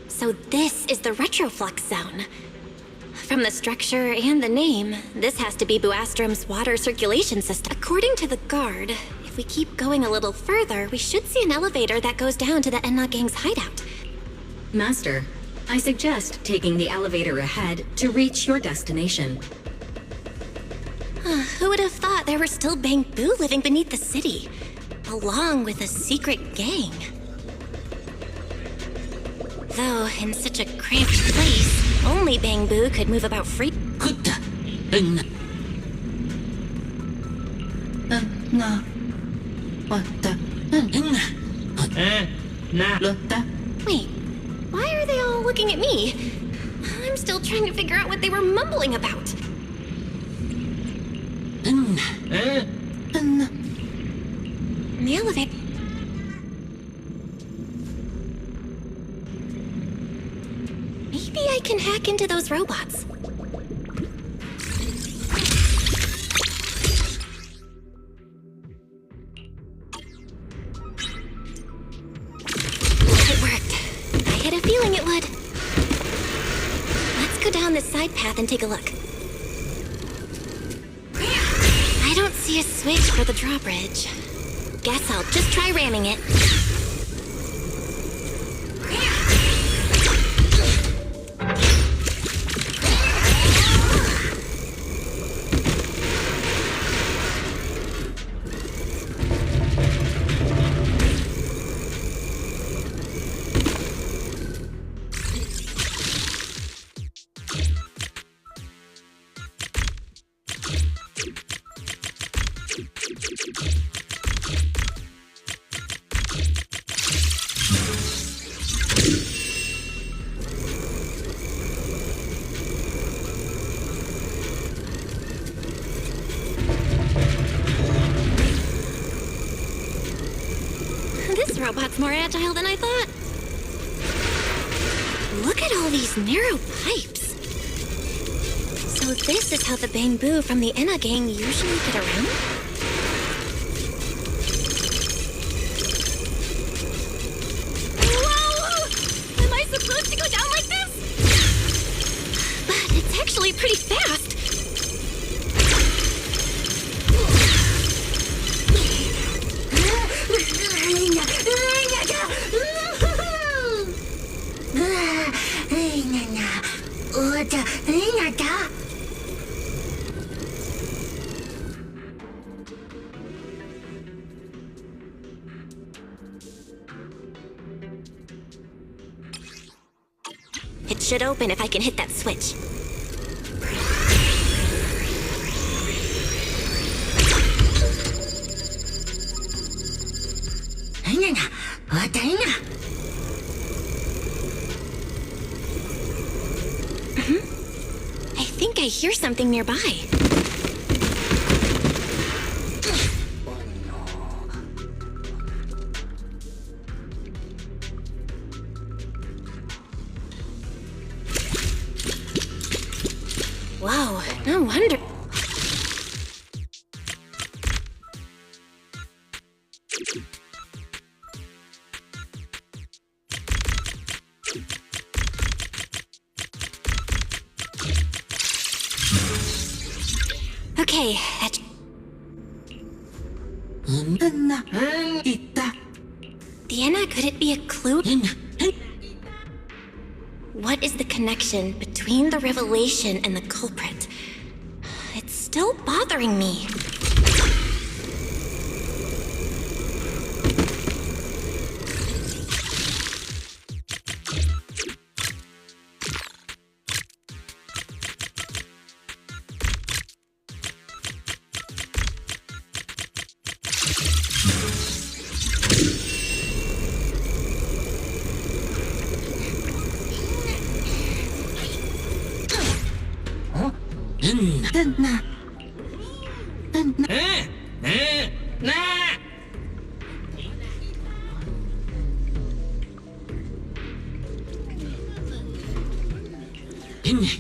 So this is the Retroflux Zone. From the structure and the name, this has to be Buastrum's water circulation system. According to the guard, if we keep going a little further, we should see an elevator that goes down to the Enna Gang's hideout. Master, I suggest taking the elevator ahead to reach your destination. Who would have thought there were still Bamboo living beneath the city, along with a secret gang? Though, in such a cramped place, Only Bangbu could move about free. Wait, why are they all looking at me? I'm still trying to figure out what they were mumbling about. In the elevator. Maybe I can hack into those robots. It worked. I had a feeling it would. Let's go down this side path and take a look. I don't see a switch for the drawbridge. Guess I'll just try ramming it. This robot's more agile than I thought. Look at all these narrow pipes. So this is how the Bangbu from the Enna gang usually get around? Whoa! Am I supposed to go down like this? But it's actually pretty fast. It should open if I can hit that switch. I think I hear something nearby. Whoa, no wonder. Okay, that... Diana, could it be a clue? What is the connection between the revelation and the culprit? It's still bothering me.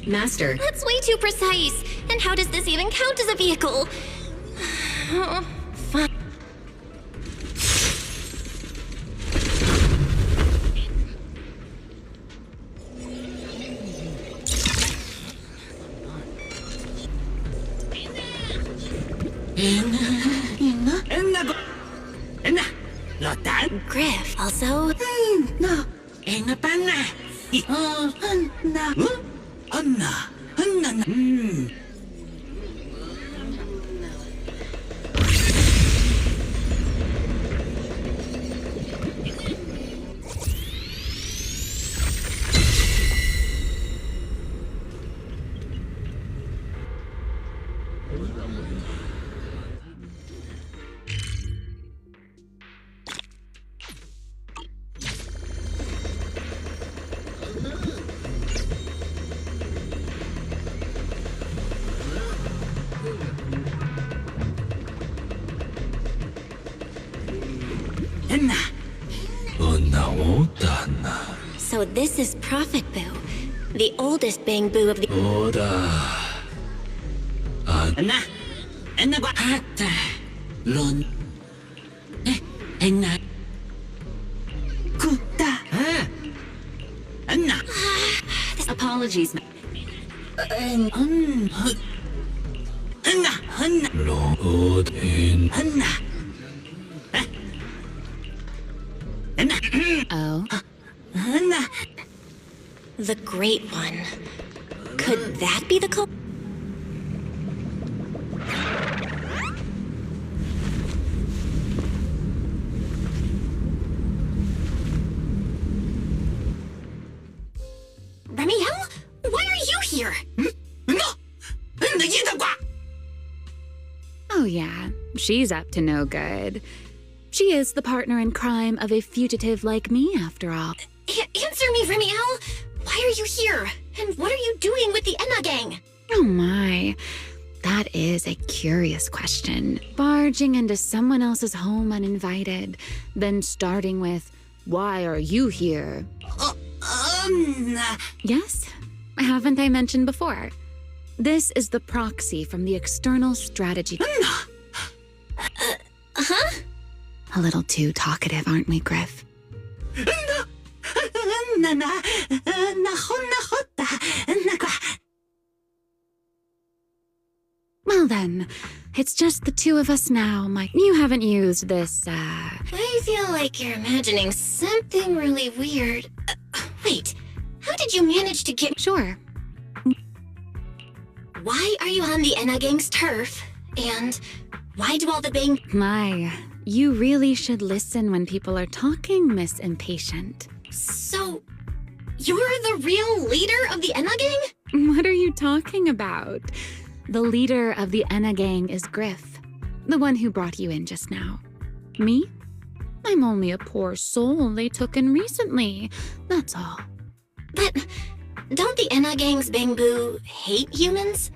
Master. That's way too precise. And how does this even count as a vehicle? Fine. Griff, also. So this is Prophet Boo, the oldest Bang Boo of the... Apologies, Oh? The Great One. Could that be the culprit? Remiel? Why are you here? Oh, yeah. She's up to no good. She is the partner in crime of a fugitive like me, after all. Answer me, Remiel! Why are you here? And what are you doing with the Enna gang? Oh my. That is a curious question. Barging into someone else's home uninvited, then starting with, "Why are you here?" Yes? Haven't I mentioned before? This is the proxy from the external strategy. A little too talkative, aren't we, Griff? Well then, it's just the two of us now, Mike. You haven't used this, I feel like you're imagining something really weird. Wait, how did you manage to get... Sure. Why are you on the Enna gang's turf? And why do all the Bang... My, you really should listen when people are talking, Miss Impatient. So, you're the real leader of the Enna gang? What are you talking about? The leader of the Enna gang is Griff, the one who brought you in just now. Me? I'm only a poor soul they took in recently, that's all. But don't the Enna gang's Bang Boo hate humans?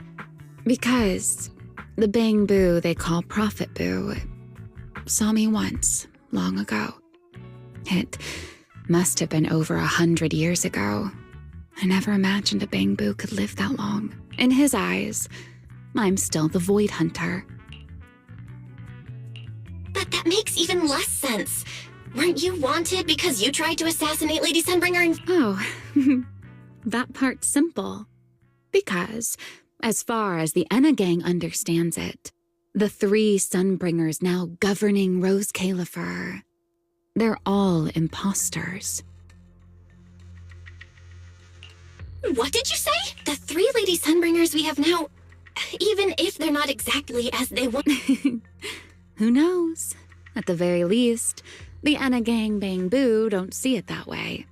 Because the Bang Boo they call Prophet Boo saw me once, long ago. It must have been over 100 years ago. I never imagined a Bang Boo could live that long. In his eyes, I'm still the Void Hunter. But that makes even less sense. Weren't you wanted because you tried to assassinate Lady Sunbringer and... Oh, that part's simple. Because, as far as the Enna gang understands it, the 3 Sunbringers now governing Rose Califer, they're all imposters. What did you say? The 3 Lady Sunbringers we have now, even if they're not exactly as they want... Who knows? At the very least, the Enna gang Bang Boo don't see it that way.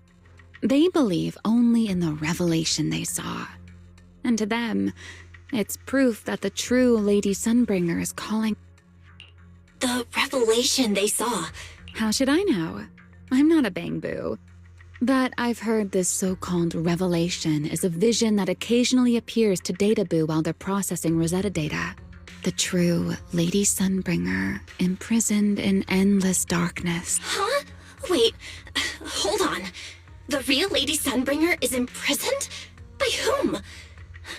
They believe only in the revelation they saw. And to them, it's proof that the true Lady Sunbringer is calling... The revelation they saw. How should I know? I'm not a Bang Boo. But I've heard this so-called revelation is a vision that occasionally appears to Data Boo while they're processing Rosetta data. The true Lady Sunbringer, imprisoned in endless darkness. Huh? Wait, hold on. The real Lady Sunbringer is imprisoned? By whom?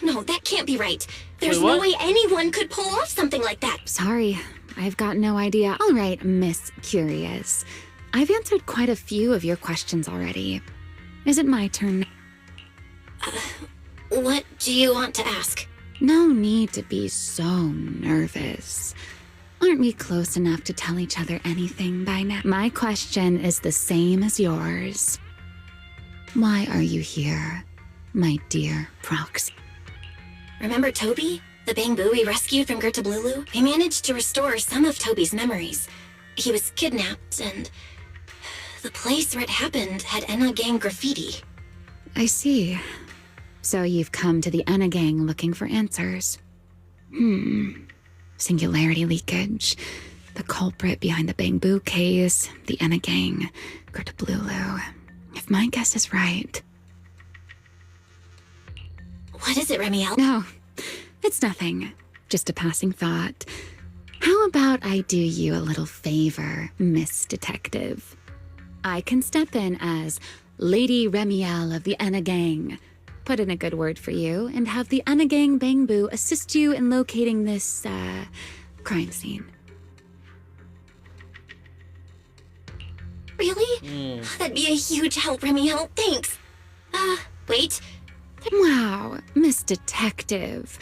No, that can't be right. There's no way anyone could pull off something like that. Sorry, I've got no idea. All right, Miss Curious. I've answered quite a few of your questions already. Is it my turn? What do you want to ask? No need to be so nervous. Aren't we close enough to tell each other anything by now? My question is the same as yours. Why are you here, my dear Proxy? Remember Toby? The Bang Boo we rescued from Gertablulu? We managed to restore some of Toby's memories. He was kidnapped, and the place where it happened had Enna gang graffiti. I see. So you've come to the Enna gang looking for answers. Singularity leakage, the culprit behind the Bang Boo case, the Enna gang, Gertablulu. If my guess is right... What is it, Remiel? No, it's nothing. Just a passing thought. How about I do you a little favor, Miss Detective? I can step in as Lady Remiel of the Enna Gang, put in a good word for you, and have the Enna Gang Bangbu assist you in locating this, crime scene. Really? That'd be a huge help, Remiel. Thanks. Wait. Wow, Miss Detective.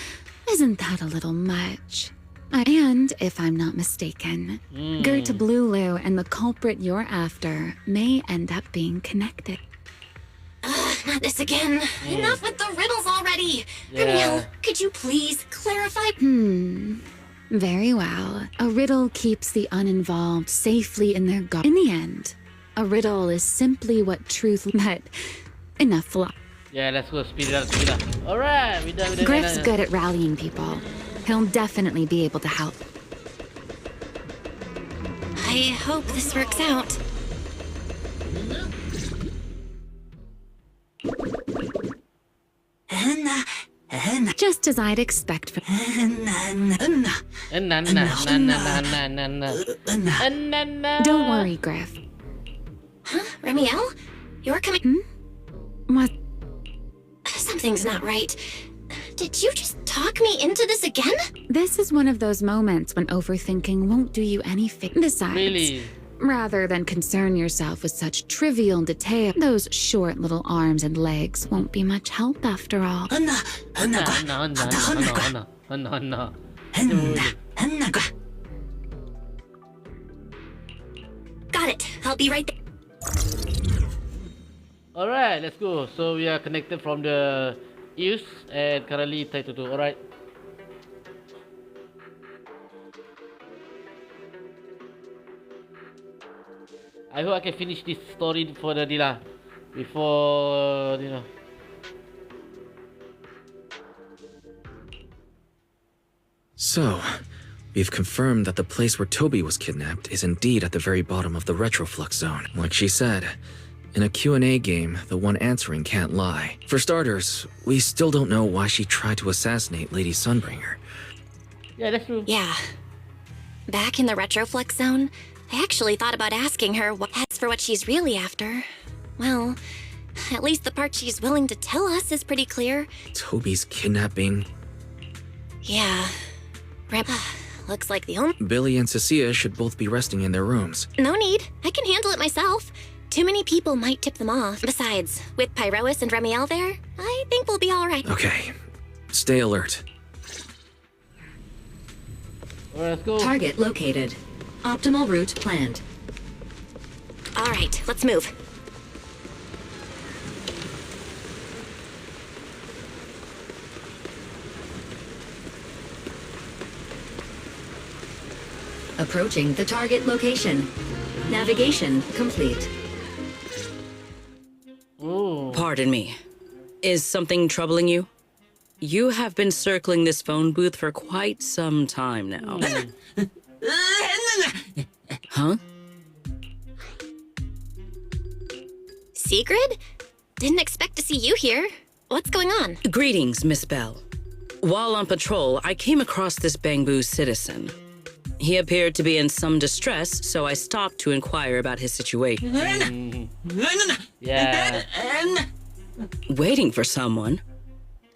Isn't that a little much? And, if I'm not mistaken, Gert Blulu and the culprit you're after may end up being connected. Not this again. Enough with the riddles already. Yeah. Remiel, could you please clarify? Very well. A riddle keeps the uninvolved safely in their guard. In the end, a riddle is simply what truth... But enough fluff. Yeah, let's go. Speed it up. Alright, we done. Griff's good at rallying people. He'll definitely be able to help. I hope this works out. Just as I'd expect from... Don't worry, Griff. Huh? Remiel? You're coming... What? Something's not right. Did you just talk me into this again? This is one of those moments when overthinking won't do you any favor. Besides, Really? rather than concern yourself with such trivial detail, those short little arms and legs won't be much help after all. Got it. I'll be right there. Alright, let's go. So we are connected from the east and currently try to do. Alright. I hope I can finish this story for the Dila before you know. So, we've confirmed that the place where Toby was kidnapped is indeed at the very bottom of the retroflux zone. Like she said, in a Q&A game, the one answering can't lie. For starters, we still don't know why she tried to assassinate Lady Sunbringer. Yeah, that's true. Yeah. Back in the retroflex zone, I actually thought about asking her as for what she's really after. Well, at least the part she's willing to tell us is pretty clear. Toby's kidnapping. Yeah. Looks like the only... Billy and Cecilia should both be resting in their rooms. No need. I can handle it myself. Too many people might tip them off. Besides, with Pyrois and Remiel there, I think we'll be all right. Okay. Stay alert. Alright, let's go. Target located. Optimal route planned. All right, let's move. Approaching the target location. Navigation complete. Ooh. Pardon me. Is something troubling you? You have been circling this phone booth for quite some time now. Huh? Sigrid? Didn't expect to see you here. What's going on? Greetings, Miss Bell. While on patrol, I came across this Bangbu citizen. He appeared to be in some distress, so I stopped to inquire about his situation. Yeah. Waiting for someone?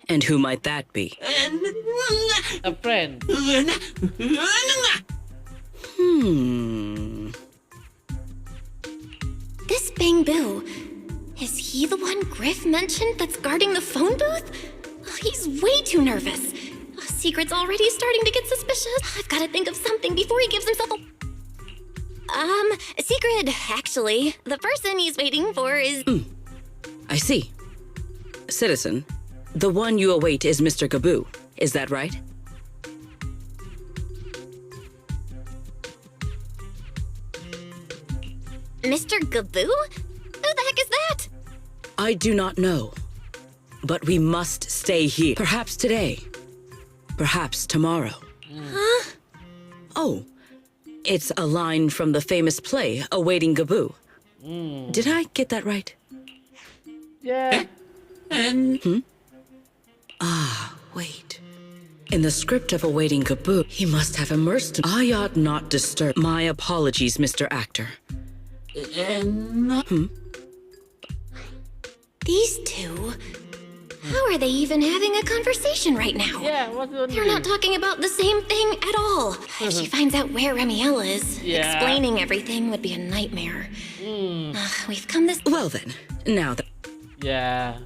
And who might that be? A friend. This Bangbu. Is he the one Griff mentioned that's guarding the phone booth? Oh, he's way too nervous. Oh, Sigrid's already starting to get suspicious. I've got to think of something before he gives himself a... Sigrid, actually. The person he's waiting for is... I see. Citizen, the one you await is Mr. Gaboo. Is that right? Mr. Gaboo? Who the heck is that? I do not know. But we must stay here. Perhaps today. Perhaps tomorrow. Huh? Oh, it's a line from the famous play, Awaiting Gaboo. Did I get that right? Yeah. Ah, wait. In the script of Awaiting Kaboo, he must have immersed. I ought not disturb. My apologies, Mr. Actor. These two? How are they even having a conversation right now? Yeah, what's the They're not talking about the same thing at all. If she finds out where Remiel is, Yeah. explaining everything would be a nightmare. We've come this. Well then, now that. Yeah.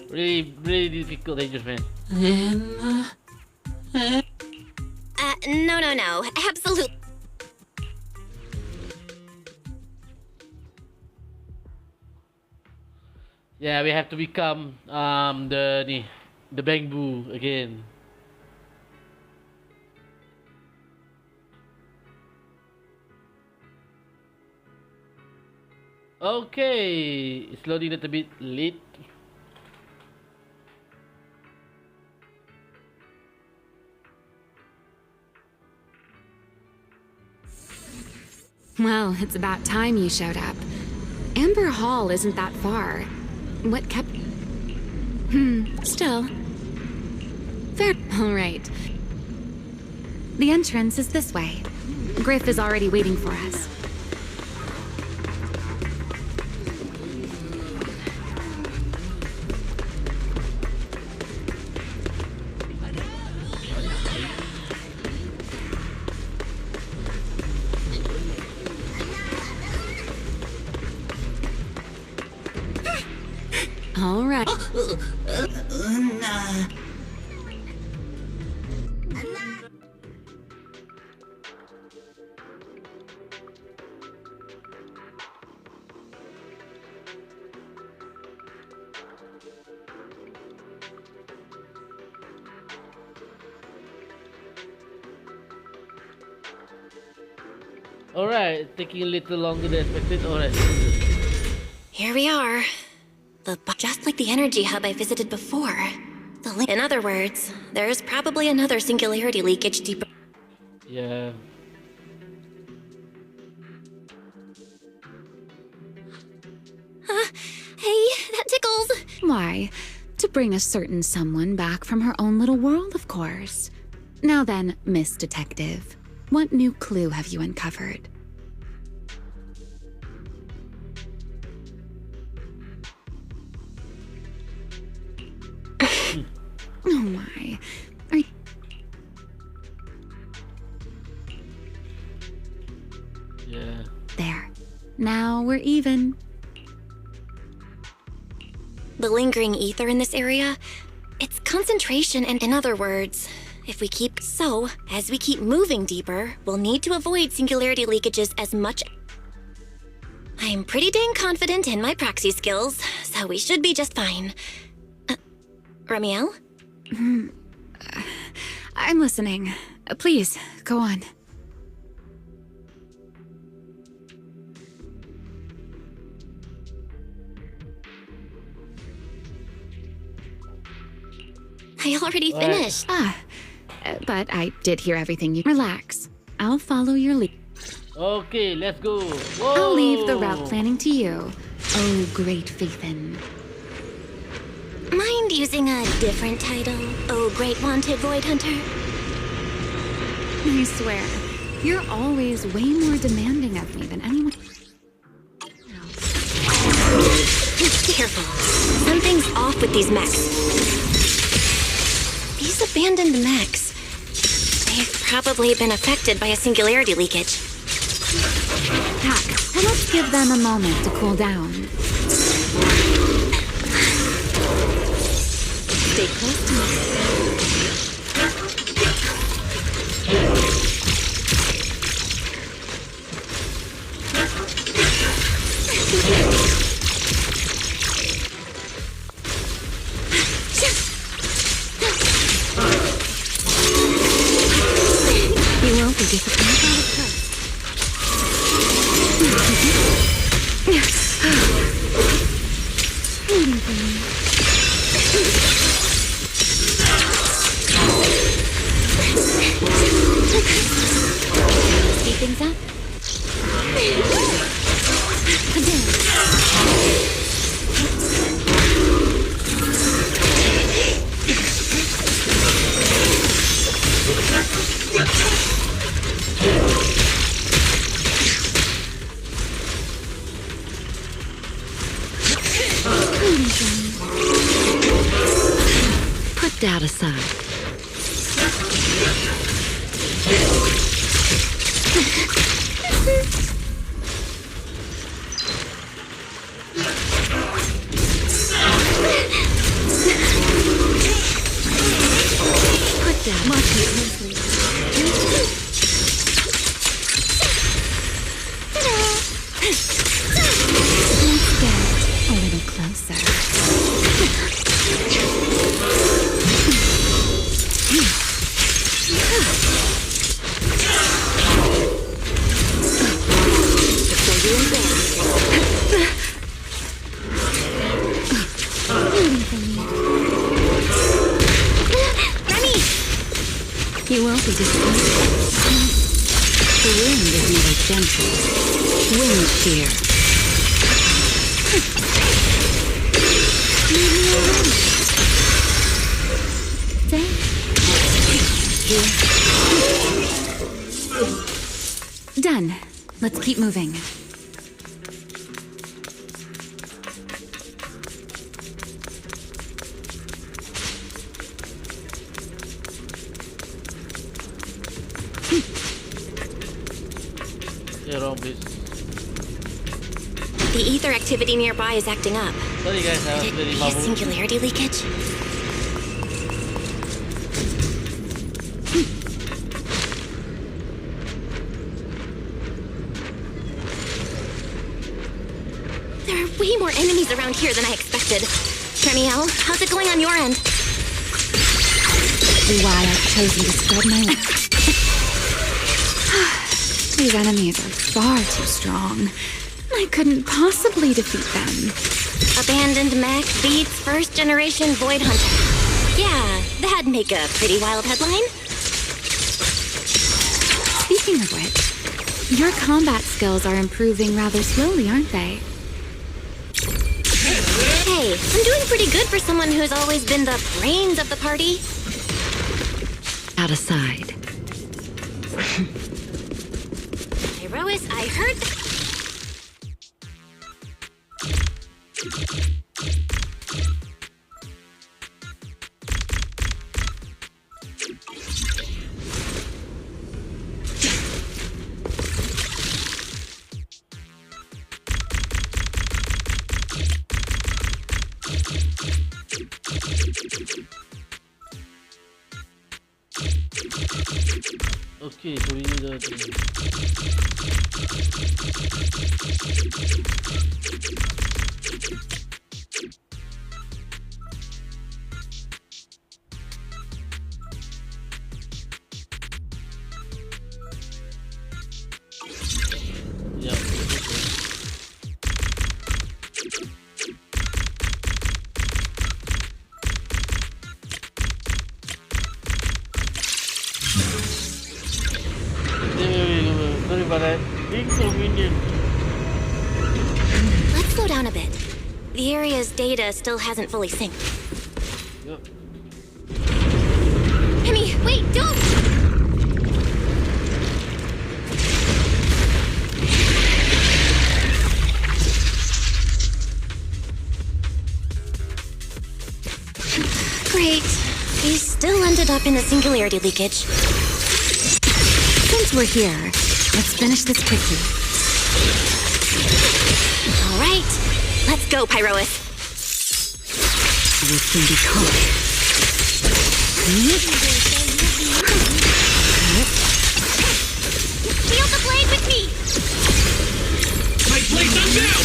Really, really difficult, Dangerous Man. No. Absolutely. Yeah, we have to become the Bangbu again. Okay, it's loading a little bit late. Well, it's about time you showed up. Amber Hall isn't that far. What kept... still. Fair... All right. The entrance is this way. Griff is already waiting for us. All right. Alright, taking a little longer than expected. Alright. Here we are. Just like the energy hub I visited before. In other words, there's probably another singularity leakage deeper. Yeah. Hey, that tickles. Why? To bring a certain someone back from her own little world, of course. Now then, Miss Detective, what new clue have you uncovered? Oh my. Are you... Yeah. There. Now we're even. The lingering ether in this area, it's concentration, and in other words, if we keep... So, as we keep moving deeper, we'll need to avoid singularity leakages as much... I'm pretty dang confident in my proxy skills, so we should be just fine. Ramiel? I'm listening. Please, go on. I already finished. But I did hear everything you... Relax. I'll follow your lead. Okay, let's go. Whoa. I'll leave the route planning to you. Oh, great Faithin. Mind using a different title? Oh, great wanted void hunter? I swear, you're always way more demanding of me than anyone... Careful. Something's off with these mechs. These abandoned mechs. They've probably been affected by a singularity leakage. Hack, and let's give them a moment to cool down. Stay close to me. You won't be disappointed. Speed things up? Put that aside. Put that Let's get a little closer. You won't be disappointed. The wind is neither gentle, wind shear. Stay. Done. Let's keep moving. The ether activity nearby is acting up. Sorry guys, I was Could it very be a mabuk. singularity leakage? There are way more enemies around here than I expected. Remiel, how's it going on your end? Why I've chosen to spread my wings. These enemies are far too strong. I couldn't possibly defeat them. Abandoned mech beats first generation Void Hunter. Yeah, that'd make a pretty wild headline. Speaking of which, your combat skills are improving rather slowly, aren't they? Hey, I'm doing pretty good for someone who's always been the brains of the party. Out aside. Herois, I heard Okay, so we need a... Yeah, sorry about that. Inconvenient. Let's slow down a bit. The area's data still hasn't fully synced. Yep. Emmy, wait, don't! Great. We still ended up in the singularity leakage. Since we're here, let's finish this quickly. All right, let's go, Pyrois. This can be caught. Feel the blade with me! My blade's on down!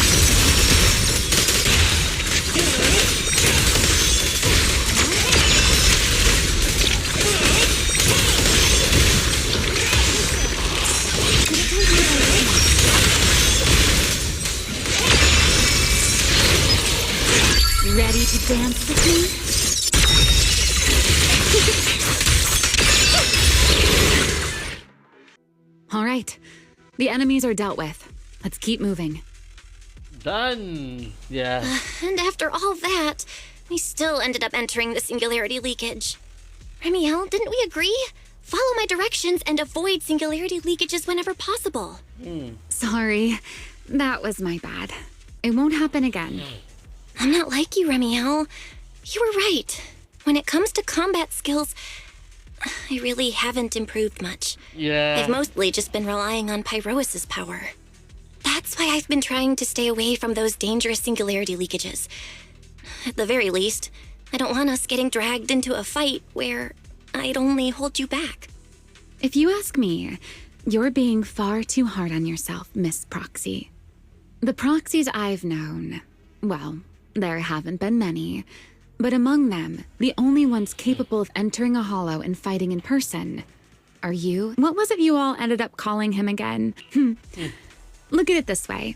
Ready to dance with me? All right. The enemies are dealt with. Let's keep moving. Done. Yeah. And after all that, we still ended up entering the singularity leakage. Remiel, didn't we agree? Follow my directions and avoid singularity leakages whenever possible. Sorry. That was my bad. It won't happen again. I'm not like you, Remiel. You were right. When it comes to combat skills, I really haven't improved much. Yeah. I've mostly just been relying on Pyrois's power. That's why I've been trying to stay away from those dangerous singularity leakages. At the very least, I don't want us getting dragged into a fight where I'd only hold you back. If you ask me, you're being far too hard on yourself, Miss Proxy. The Proxies I've known, well, there haven't been many, but among them, the only ones capable of entering a hollow and fighting in person are you. What was it you all ended up calling him again? Look at it this way.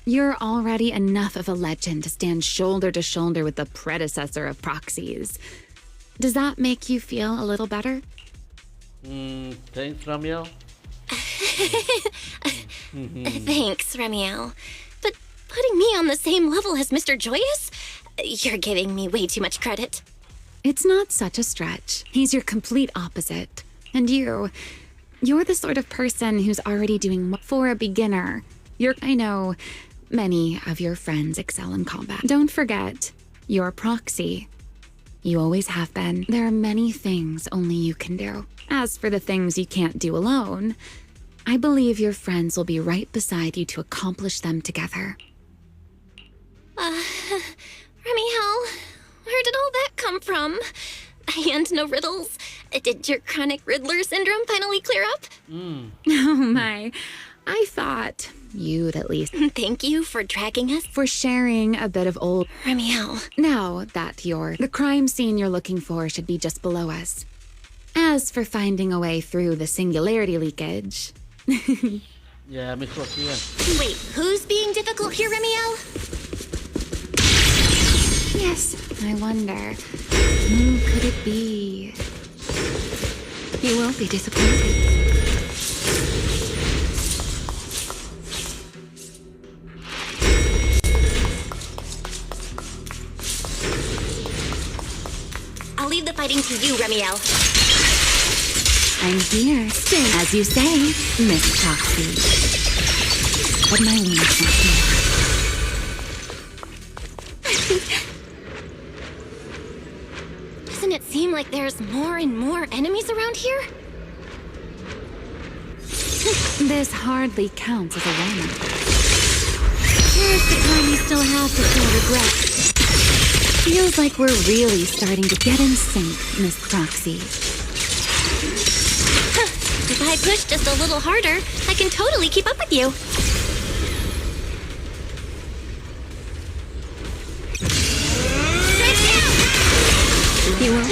You're already enough of a legend to stand shoulder to shoulder with the predecessor of Proxies. Does that make you feel a little better? Thanks, Ramiel. Thanks, Remiel. But putting me on the same level as Mr. Joyous? You're giving me way too much credit. It's not such a stretch. He's your complete opposite. And you're the sort of person who's already doing well for a beginner. I know many of your friends excel in combat. Don't forget, you're Proxy. You always have been. There are many things only you can do. As for the things you can't do alone, I believe your friends will be right beside you to accomplish them together. Remiel, where did all that come from? And no riddles? Did your chronic Riddler syndrome finally clear up? Oh my, I thought you'd at least... Thank you for dragging us. For sharing a bit of old... Remiel. Now that the crime scene you're looking for should be just below us. As for finding a way through the singularity leakage... Yeah, Miss Proxy, yeah. Wait, who's being difficult here, Remiel? Yes, I wonder, who could it be? You won't be disappointed. I'll leave the fighting to you, Remiel. I'm here, as you say, Miss Proxy. But my wings not here. Doesn't it seem like there's more and more enemies around here? This hardly counts as a warm-up. Here's the time you still have to feel regret. Feels like we're really starting to get in sync, Miss Proxy. If I push just a little harder, I can totally keep up with you. You won't.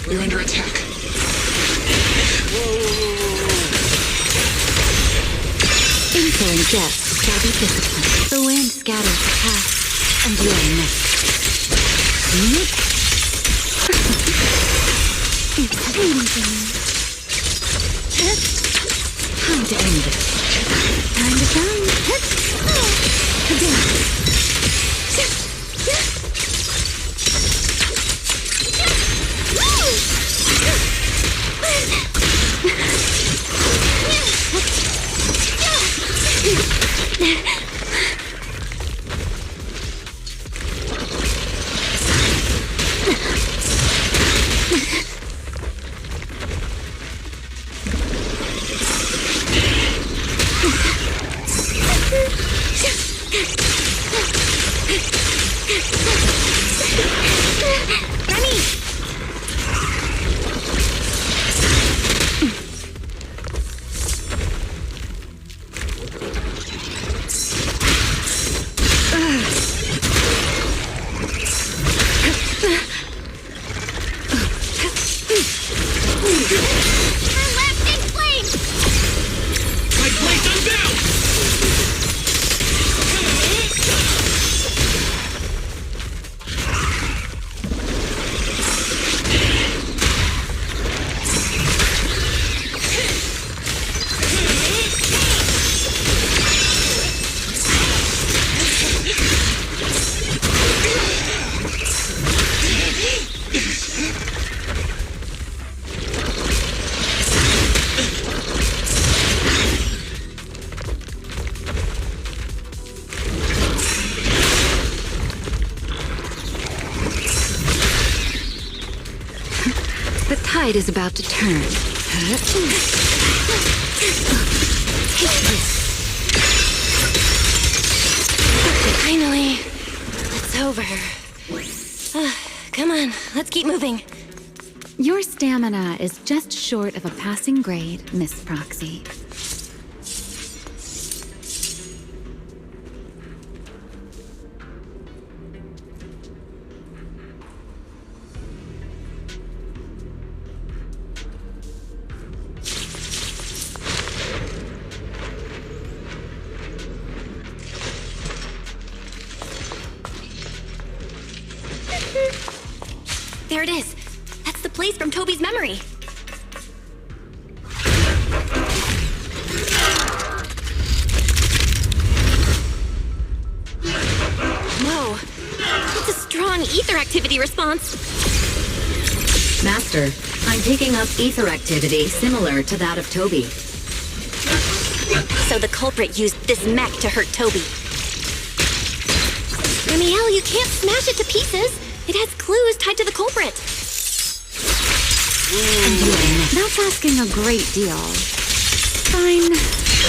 We're under attack. Insolent guests shall be disciplined. The wind scatters the path, and you are next. It's amazing. Time to end it. Time to shine. tide is about to turn. Finally, it's over. Come on, let's keep moving. Your stamina is just short of a passing grade, Miss Proxy. There it is. That's the place from Toby's memory. Whoa. It's a strong ether activity response. Master, I'm picking up ether activity similar to that of Toby. So the culprit used this mech to hurt Toby. Ramiel, you can't smash it to pieces. It has clues tied to the culprit. That's asking a great deal. Fine.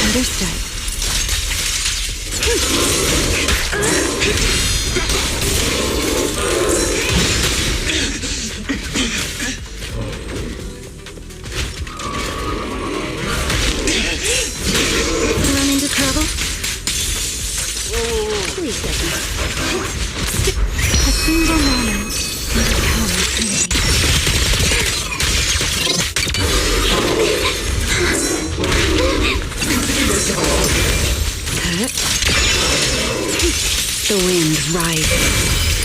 Understood. Run into trouble? Please don't. A single moment. The wind rises.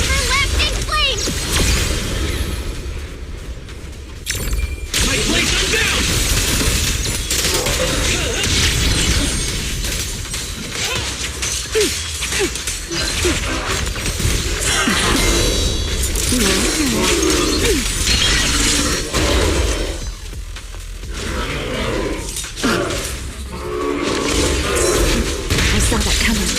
Her lasting flame! My place on down! I saw that coming.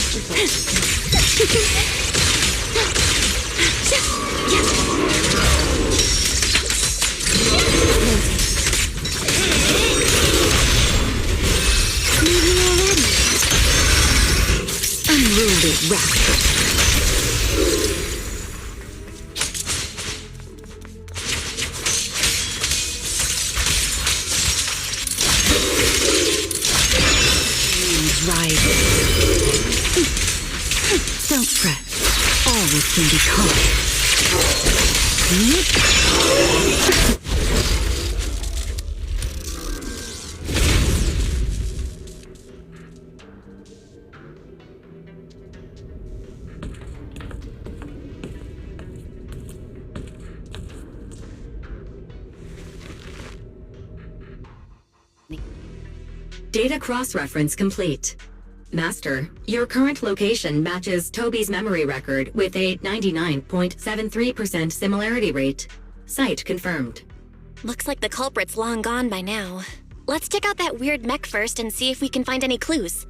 Unruly rascal. Rises. Don't fret. All will soon be calm. Data cross-reference complete. Master, your current location matches Toby's memory record with a 99.73% similarity rate. Site confirmed. Looks like the culprit's long gone by now. Let's check out that weird mech first and see if we can find any clues.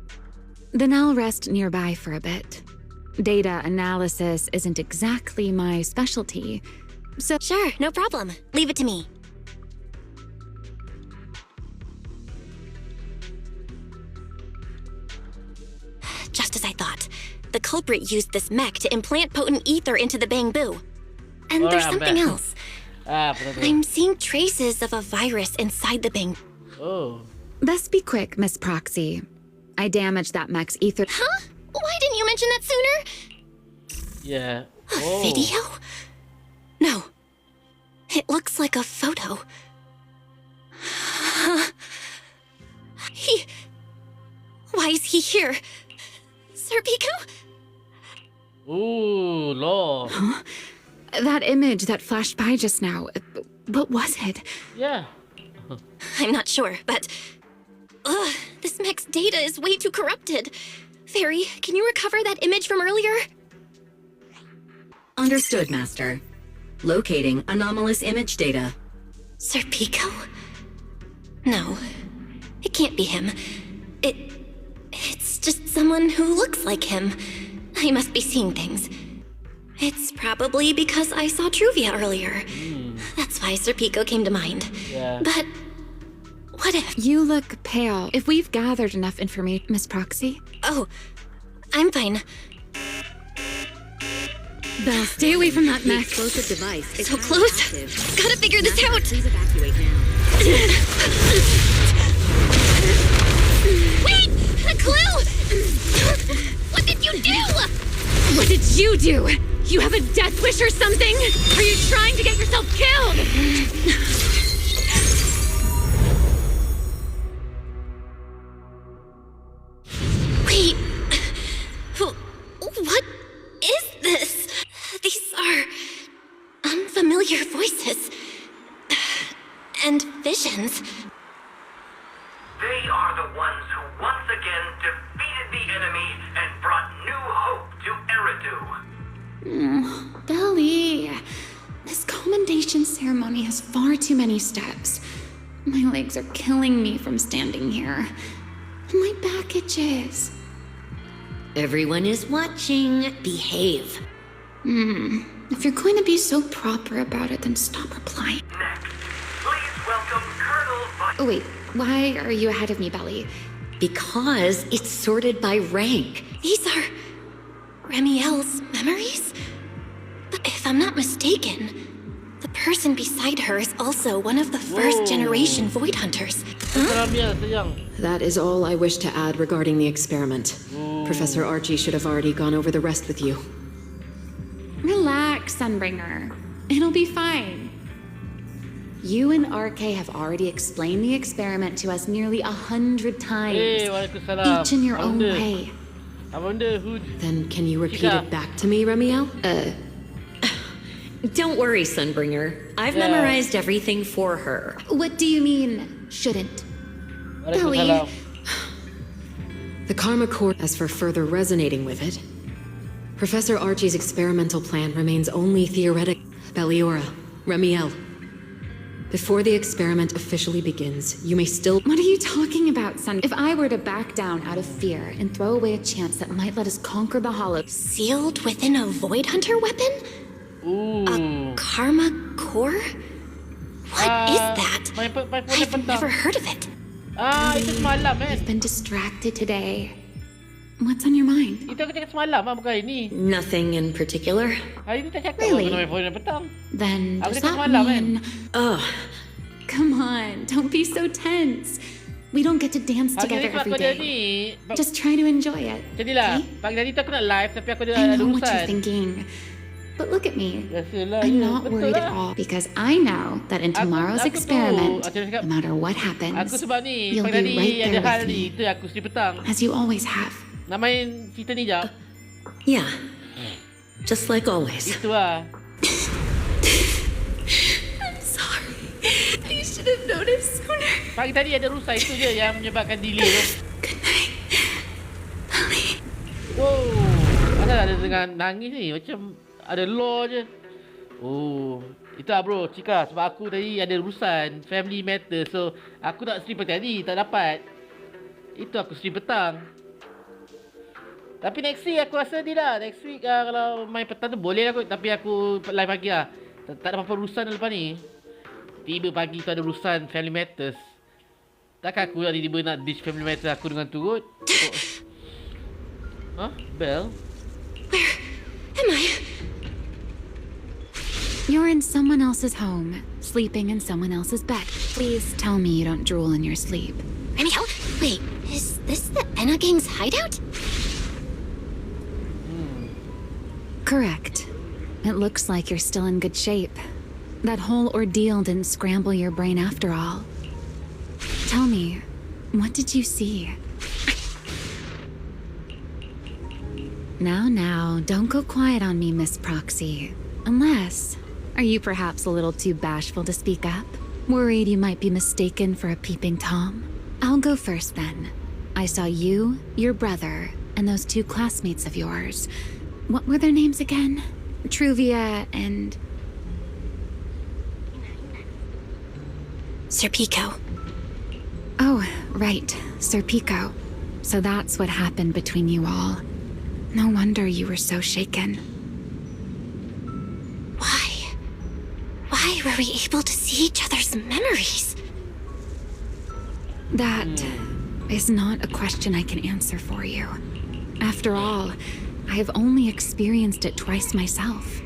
Then I'll rest nearby for a bit. Data analysis isn't exactly my specialty, so... Sure, no problem. Leave it to me. Just as I thought. The culprit used this mech to implant potent ether into the bamboo. And there's something else. I'm seeing traces of a virus inside the bamboo. Oh. Best be quick, Miss Proxy. I damaged that mech's ether. Huh? Why didn't you mention that sooner? Yeah. A video? No. It looks like a photo. Why is he here? Sir Pico? Ooh, Lord. Huh? That image that flashed by just now, what was it? Yeah. I'm not sure, but... this mech's data is way too corrupted. Fairy, can you recover that image from earlier? Understood, Master. Locating anomalous image data. Sir Pico? No. It can't be him. It's just someone who looks like him. I must be seeing things. It's probably because I saw Truvia earlier. That's why Sir Pico came to mind. Yeah. But what if... You look pale. If we've gathered enough information, Miss Proxy. Oh, I'm fine. Belle, stay away from that The mess. explosive device is So highly close. active. Gotta figure this Master, out. Please evacuate now. Wait! A clue! What did you do? What did you do? You have a death wish or something? Are you trying to get yourself killed? Wait. What is this? These are unfamiliar voices. And visions. They are the ones who once again defeated the enemy and brought new hope to Eridu. Belly. This commendation ceremony has far too many steps. My legs are killing me from standing here. And my back itches. Everyone is watching. Behave. If you're going to be so proper about it, then stop replying. Next, please welcome Colonel Oh wait, why are you ahead of me, Belly? Because it's sorted by rank. These are Remiel's memories? But if I'm not mistaken, the person beside her is also one of the first generation Void Hunters. That is all I wish to add regarding the experiment. Professor Archie should have already gone over the rest with you. Relax, Sunbringer. It'll be fine. You and RK have already explained the experiment to us nearly 100 times. Hey, Waalaikumsalam. Each in your own Wonder. way. I wonder who... Then can you repeat Chica. it back to me, Remiel? Don't worry, Sunbringer. I've Yeah. memorized everything for her. What do you mean, shouldn't? Waalaikumsalam. The Karma Core, as for further resonating with it, Professor Archie's experimental plan remains only theoretic. Belliora, Remiel. Before the experiment officially begins, you may still— What are you talking about, Sun? If I were to back down out of fear and throw away a chance that might let us conquer the Hollow— Sealed within a Void Hunter weapon? A Karma Core? What is that? I've never heard of it. Itu semalam You've been distracted today. What's on your mind? Itu aku cakap semalam bukan hari ni. Nothing in particular. Hari ni tak cakap Really? aku nak main phone petang. Then Aku does cakap that semalam mean— Ugh. Come on, don't be so tense. We don't get to dance Hari together ni sebab every aku ada day. ni. Just try to enjoy it. Jadilah, pagi tadi tu aku nak live tapi aku I ada know what you're urusan. thinking. But look at me. Biasalah, I'm ya, not betul worried at lah. all because I know that in tomorrow's aku experiment, tu, macam cakap, no matter what happens, Aku sebab ni, you'll pagi tadi be right ada there hal with ni, me, tu aku sedih petang. as you always have. Nak main cerita ni jap. Yeah. Just like always. Itu lah. I'm sorry. I should have noticed sooner. Pagi tadi ada rusa itu je yang menyebabkan delay tu. Good night, Polly. Wow. Asal ada dengan nangis ni? Macam ada law je. Oh. Itu lah bro, Cika. Sebab aku tadi ada urusan family matter. So, aku tak stream pagi tadi. Tak dapat. Itu aku stream petang. Tapi next week aku rasa dia lah. Next week kalau main petang tu boleh lah kot. Tapi aku live pagi lah. Tak ada apa-apa urusan lepas ni. Tiba pagi tu ada urusan family matters. Takkan aku nak tiba-tiba nak ditch family matters aku dengan tu kot. Huh? Belle? Am I? You're in someone else's home, sleeping in someone else's bed. Please tell me you don't drool in your sleep. Remiel? Wait, is this the Enna Gang's hideout? Correct. It looks like you're still in good shape. That whole ordeal didn't scramble your brain after all. Tell me, what did you see? Now, don't go quiet on me, Miss Proxy. Unless, are you perhaps a little too bashful to speak up? Worried you might be mistaken for a peeping Tom? I'll go first then. I saw you, your brother, and those two classmates of yours. What were their names again? Truvia and... Sir Pico. Oh, right, Sir Pico. So that's what happened between you all. No wonder you were so shaken. Why were we able to see each other's memories? That is not a question I can answer for you. After all, I have only experienced it twice myself.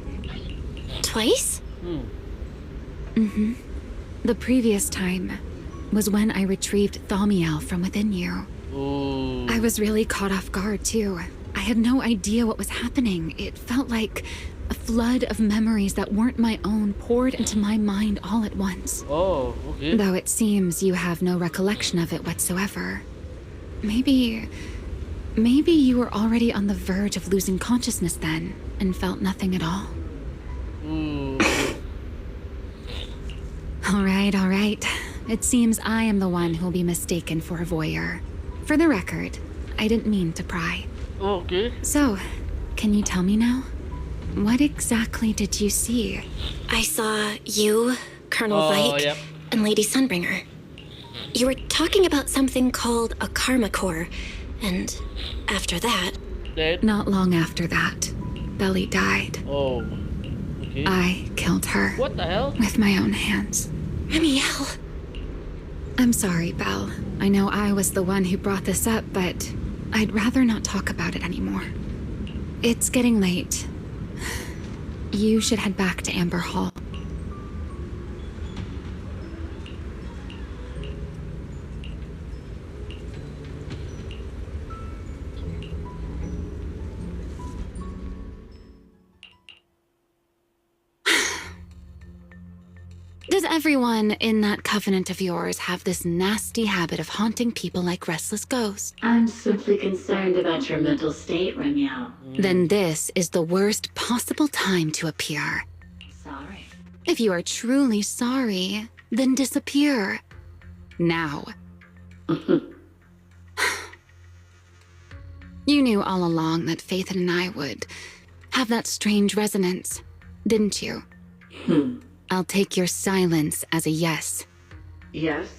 Twice? Mm-hmm. The previous time was when I retrieved Thaumiel from within you. Ooh. I was really caught off guard, too. I had no idea what was happening. It felt like a flood of memories that weren't my own poured into my mind all at once. Oh, okay. Though it seems you have no recollection of it whatsoever. Maybe you were already on the verge of losing consciousness then, and felt nothing at all. Ooh. All right. It seems I am the one who will be mistaken for a voyeur. For the record, I didn't mean to pry. Okay. So, can you tell me now? What exactly did you see? I saw you, Colonel Vike, yep. and Lady Sunbringer. You were talking about something called a karma core, and after that... Dead? Not long after that, Belly died. Oh. Okay. I killed her. What the hell? With my own hands. Remiel. I'm sorry, Belle. I know I was the one who brought this up, but I'd rather not talk about it anymore. It's getting late. You should head back to Amber Hall. Does everyone in that covenant of yours have this nasty habit of haunting people like restless ghosts? I'm simply concerned about your mental state, Remiel. Then this is the worst possible time to appear. Sorry. If you are truly sorry, then disappear. Now. You knew all along that Faith and I would have that strange resonance, didn't you? I'll take your silence as a yes. Yes.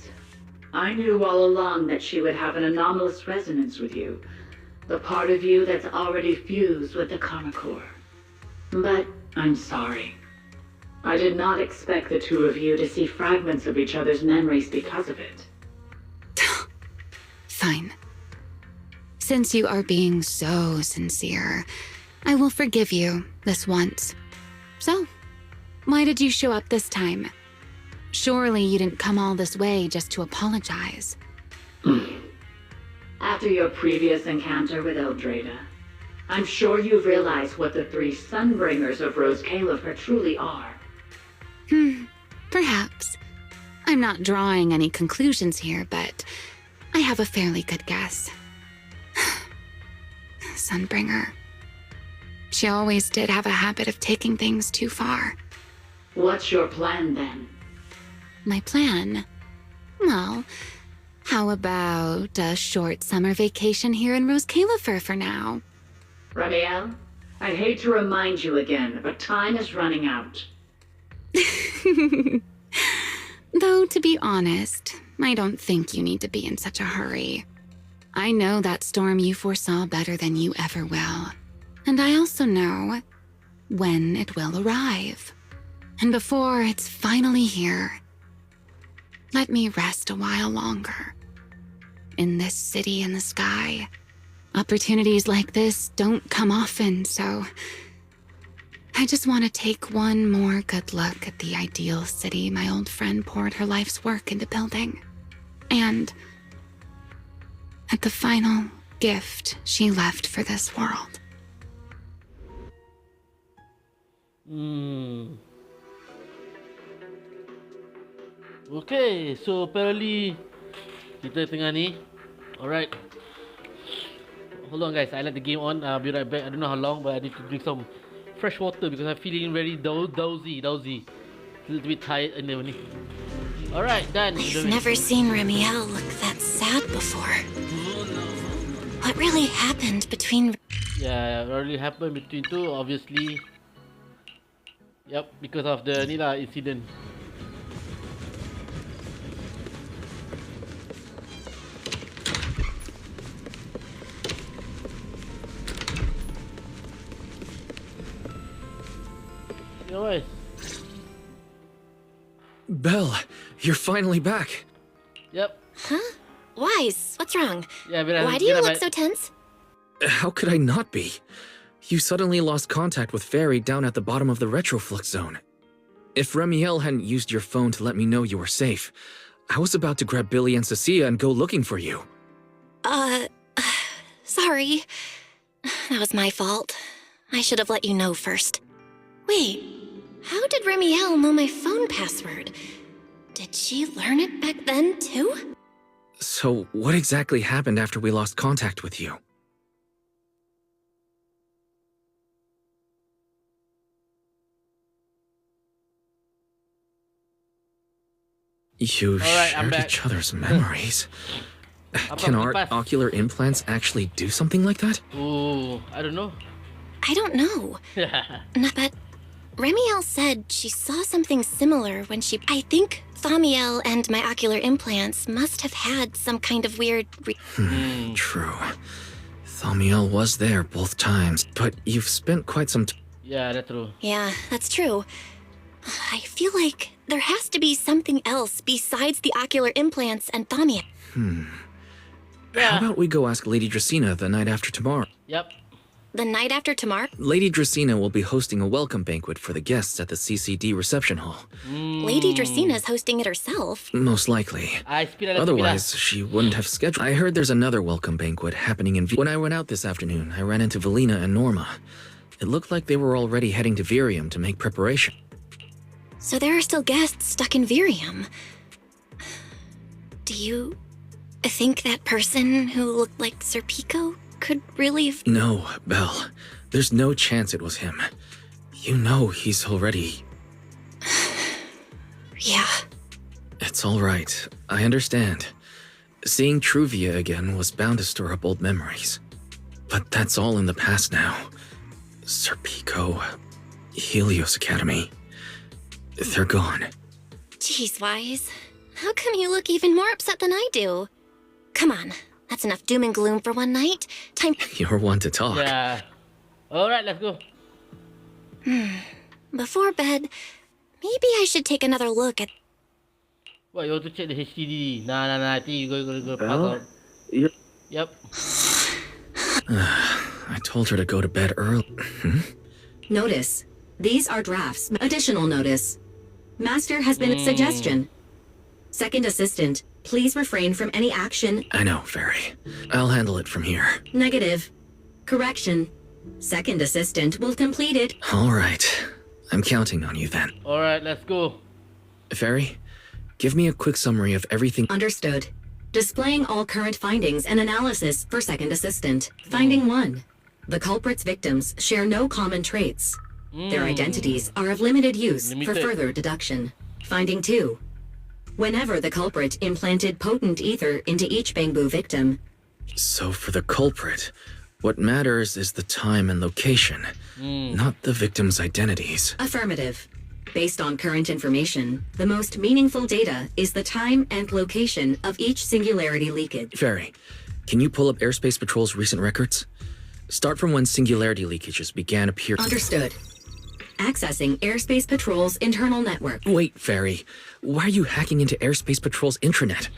I knew all along that she would have an anomalous resonance with you. The part of you that's already fused with the karma core. But I'm sorry. I did not expect the two of you to see fragments of each other's memories because of it. Fine. Since you are being so sincere, I will forgive you this once. So, why did you show up this time? Surely you didn't come all this way just to apologize. After your previous encounter with Eldrada, I'm sure you've realized what the three Sunbringers of Rose Califer truly are. Perhaps. I'm not drawing any conclusions here, but I have a fairly good guess. Sunbringer. She always did have a habit of taking things too far. What's your plan, then? My plan? Well, how about a short summer vacation here in Rose Califer for now? Ramiel, I hate to remind you again, but time is running out. Though, to be honest, I don't think you need to be in such a hurry. I know that storm you foresaw better than you ever will. And I also know when it will arrive. And before it's finally here, let me rest a while longer. In this city in the sky, opportunities like this don't come often, so I just want to take one more good look at the ideal city my old friend poured her life's work into building. And at the final gift she left for this world. Okay, so apparently kita tengah ni. Alright. Hold on guys, I let the game on. I'll be right back. I don't know how long, but I need to drink some fresh water because I'm feeling very dozy. A little bit tired in the morning. Alright, done. I've never seen Remiel look that sad before. What really happened between... Yeah, what really happened between two, obviously. Yep, because of the Nila incident. Alright. Belle, you're finally back. Yep. Huh? Wise, what's wrong? Yeah, Why do you look so tense? How could I not be? You suddenly lost contact with Fairy down at the bottom of the retroflux zone. If Remiel hadn't used your phone to let me know you were safe, I was about to grab Billy and Cecilia and go looking for you. Sorry. That was my fault. I should have let you know first. Wait, how did Remiel know my phone password? Did she learn it back then, too? So, what exactly happened after we lost contact with you? You shared each other's memories. Can our ocular implants actually do something like that? Ooh, I don't know. I don't know. But Remiel said she saw something similar when she... I think Thamiel and my ocular implants must have had some kind of weird... True. Thamiel was there both times, but you've spent quite some time... Yeah, that's true. Yeah, that's true. I feel like there has to be something else besides the ocular implants and Thamiel. How about we go ask Lady Dracena the night after tomorrow? Yep. The night after tomorrow? Lady Dracena will be hosting a welcome banquet for the guests at the CCD reception hall. Lady Dracena's hosting it herself. Most likely. Otherwise, she wouldn't have scheduled. I heard there's another welcome banquet happening in... When I went out this afternoon, I ran into Valina and Norma. It looked like they were already heading to Virium to make preparation. So there are still guests stuck in Virium. Do you think that person who looked like Sir Pico could really have... No, Belle. There's no chance it was him. You know he's already... Yeah. It's all right. I understand. Seeing Truvia again was bound to stir up old memories. But that's all in the past now. Sir Pico, Helios Academy... They're gone. Jeez, Wise. How come you look even more upset than I do? Come on, that's enough doom and gloom for one night. Time... You're one to talk. Yeah. Alright, let's go. Before bed, maybe I should take another look at... What, you want to check the HDD? Nah, I think you go pass Well, out. Yep. I told her to go to bed early. Notice. These are drafts. Additional notice. Master has been its suggestion. Second assistant, please refrain from any action. I know, Fairy. I'll handle it from here. Negative. Correction. Second assistant will complete it. All right. I'm counting on you then. Alright, let's go. Fairy, give me a quick summary of everything. Understood. Displaying all current findings and analysis for second assistant. Finding 1. The culprit's victims share no common traits. Their identities are of limited use for further deduction. Finding 2. Whenever the culprit implanted potent ether into each Bangbu victim. So for the culprit, what matters is the time and location, not the victims' identities. Affirmative. Based on current information, the most meaningful data is the time and location of each singularity leakage. Fairy, can you pull up Airspace Patrol's recent records? Start from when singularity leakages began appearing. Understood. Accessing Airspace Patrol's internal network. Wait, Fairy. Why are you hacking into Airspace Patrol's intranet?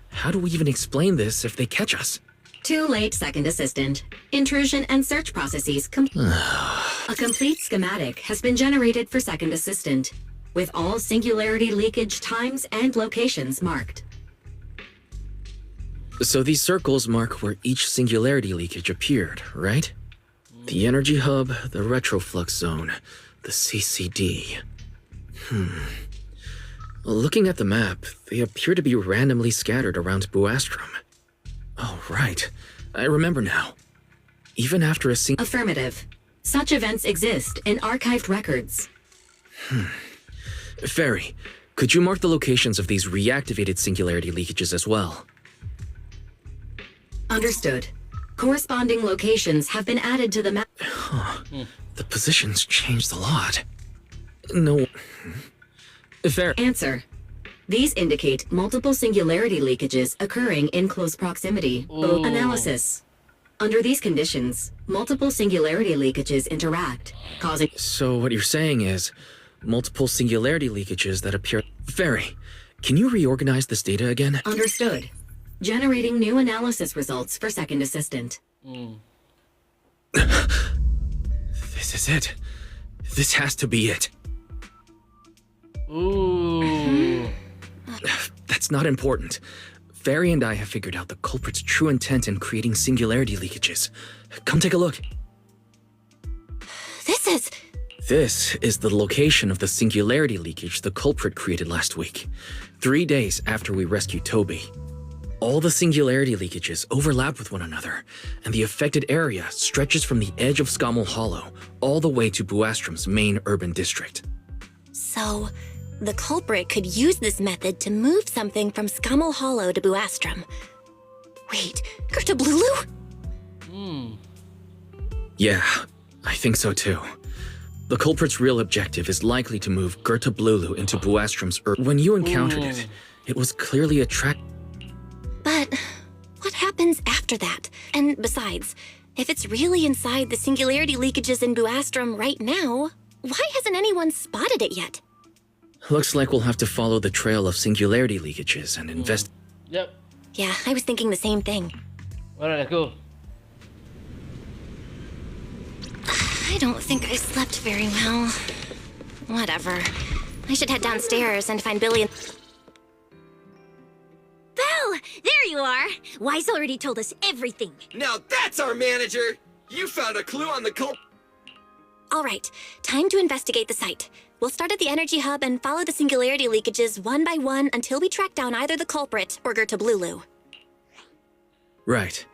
How do we even explain this if they catch us? Too late, second assistant. Intrusion and search processes A complete schematic has been generated for second assistant, with all singularity leakage times and locations marked. So these circles mark where each singularity leakage appeared, right? The energy hub, the retroflux zone, the CCD. Looking at the map, they appear to be randomly scattered around Buastrum. Oh, right. I remember now. Even after a Affirmative. Such events exist in archived records. Fairy, could you mark the locations of these reactivated singularity leakages as well? Understood. Corresponding locations have been added to the map. The positions changed a lot. No. Fair. Answer. These indicate multiple singularity leakages occurring in close proximity. Analysis. Under these conditions, multiple singularity leakages interact, causing... So what you're saying is, multiple singularity leakages that appear. Fairy, can you reorganize this data again? Understood. Generating new analysis results for second assistant. This is it. This has to be it. Ooh. That's not important. Fairy and I have figured out the culprit's true intent in creating singularity leakages. Come take a look. This is the location of the singularity leakage the culprit created last week, 3 days after we rescued Toby. All the singularity leakages overlap with one another, and the affected area stretches from the edge of Scommel Hollow all the way to Buastrom's main urban district. So, the culprit could use this method to move something from Scommel Hollow to Buastrom. Wait, Gertablulu? Yeah, I think so too. The culprit's real objective is likely to move Gertablulu into Buastrom's When you encountered it, it was clearly But what happens after that? And besides, if it's really inside the singularity leakages in Buastrom right now, why hasn't anyone spotted it yet? Looks like we'll have to follow the trail of singularity leakages and invest. Yep. Yeah, I was thinking the same thing. Alright, let's go. I don't think I slept very well. Whatever. I should head downstairs and find Billy and... Belle! There you are! Wise already told us everything. Now that's our manager! You found a clue on the cult. All right, time to investigate the site. We'll start at the energy hub and follow the singularity leakages one by one until we track down either the culprit or Gertablulu. Right.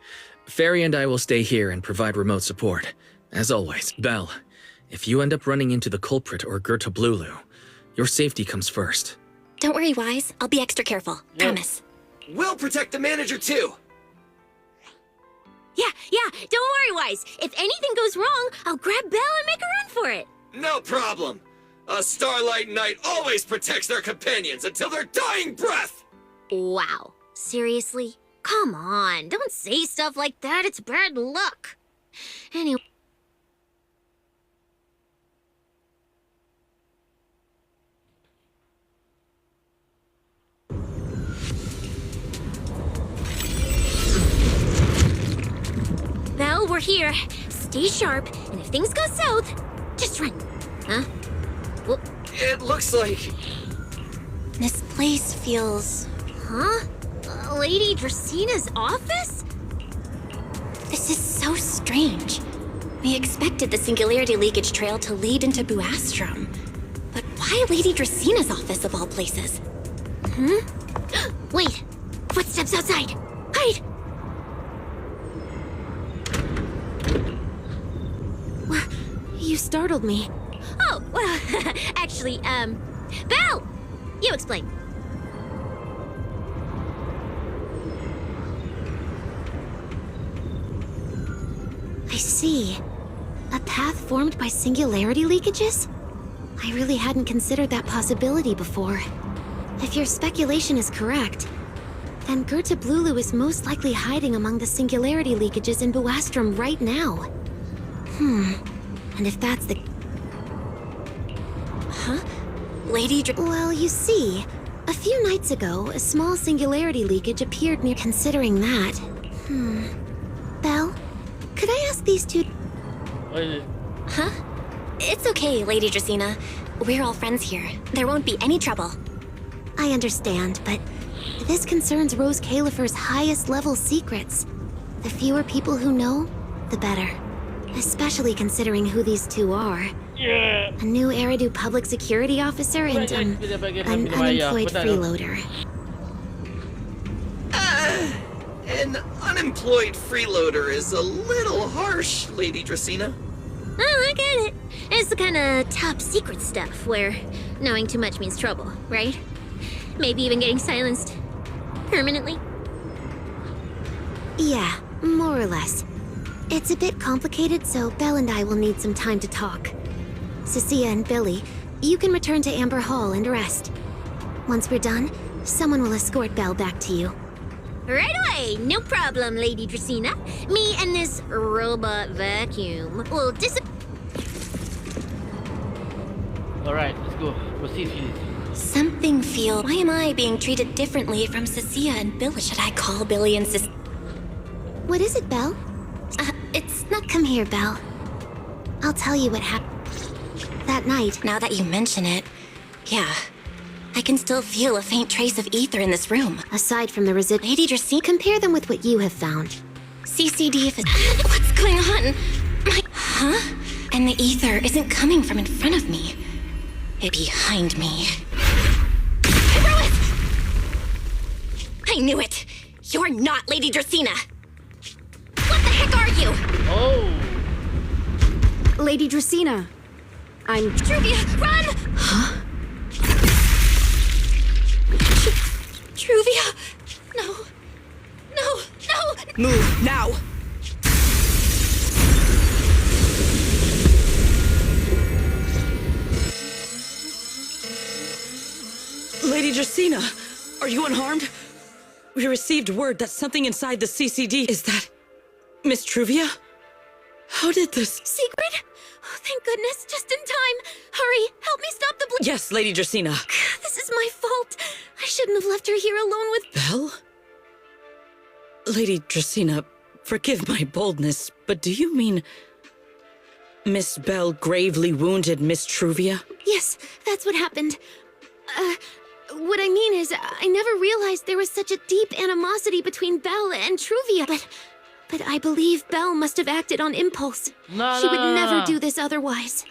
Fairy and I will stay here and provide remote support. As always, Belle, if you end up running into the culprit or Gertablulu, your safety comes first. Don't worry, Wise. I'll be extra careful. Promise. We'll protect the manager too! Yeah, don't worry, Wise. If anything goes wrong, I'll grab Belle and make a run for it. No problem! A Starlight Knight always protects their companions until their dying breath! Wow. Seriously? Come on, don't say stuff like that. It's bad luck. Anyway... Belle, we're here. Stay sharp, and if things go south, just run. Huh? Well, it looks like... This place feels... Huh? Lady Dracina's office? This is so strange. We expected the singularity leakage trail to lead into Buastrom. But why Lady Dracina's office of all places? Wait! Footsteps outside! Hide! You startled me. Oh, well, actually, Belle! You explain. I see. A path formed by singularity leakages? I really hadn't considered that possibility before. If your speculation is correct, then Gertablulu is most likely hiding among the singularity leakages in Buastrom right now. And if that's the... Huh? Well, you see, a few nights ago, a small singularity leakage appeared near... Considering that... Belle, could I ask these two... What is it? Huh? It's okay, Lady Dracina. We're all friends here. There won't be any trouble. I understand, but this concerns Rose Califer's highest level secrets. The fewer people who know, the better. Especially considering who these two are. Yeah. A new Eridu public security officer and an unemployed freeloader. An unemployed freeloader is a little harsh, Lady Dracina. Oh, I get it. It's the kind of top secret stuff where knowing too much means trouble, right? Maybe even getting silenced permanently? Yeah, more or less. It's a bit complicated, so Belle and I will need some time to talk. Cecilia and Billy, you can return to Amber Hall and rest. Once we're done, someone will escort Belle back to you. Right away! No problem, Lady Dracina. Me and this robot vacuum will Alright, let's go. Proceed, please. Something feel. Why am I being treated differently from Cecilia and Bill? Should I call Billy and Cis? What is it, Belle? It's not. Come here, Belle. I'll tell you what happened that night. Now that you mention it, yeah, I can still feel a faint trace of ether in this room. Aside from the Lady Dracine, compare them with what you have found. CCD. What's going on? Huh? And the ether isn't coming from in front of me. It's behind me. I knew it! You're not Lady Dracina! What the heck are you? Oh! Lady Dracina. I'm... Truvia, run! Huh? Truvia! No. No, no! Move, now! Lady Dracina, are you unharmed? We received word that something inside the CCD. Is that Miss Truvia? How did this... Secret? Oh, thank goodness, just in time. Hurry, help me stop the Yes, Lady Dracina. This is my fault. I shouldn't have left her here alone with... Belle? Lady Dracina, forgive my boldness, but do you mean... Miss Belle gravely wounded Miss Truvia? Yes, that's what happened. What I mean is, I never realized there was such a deep animosity between Belle and Truvia, but I believe Belle must have acted on impulse. She would never do this otherwise.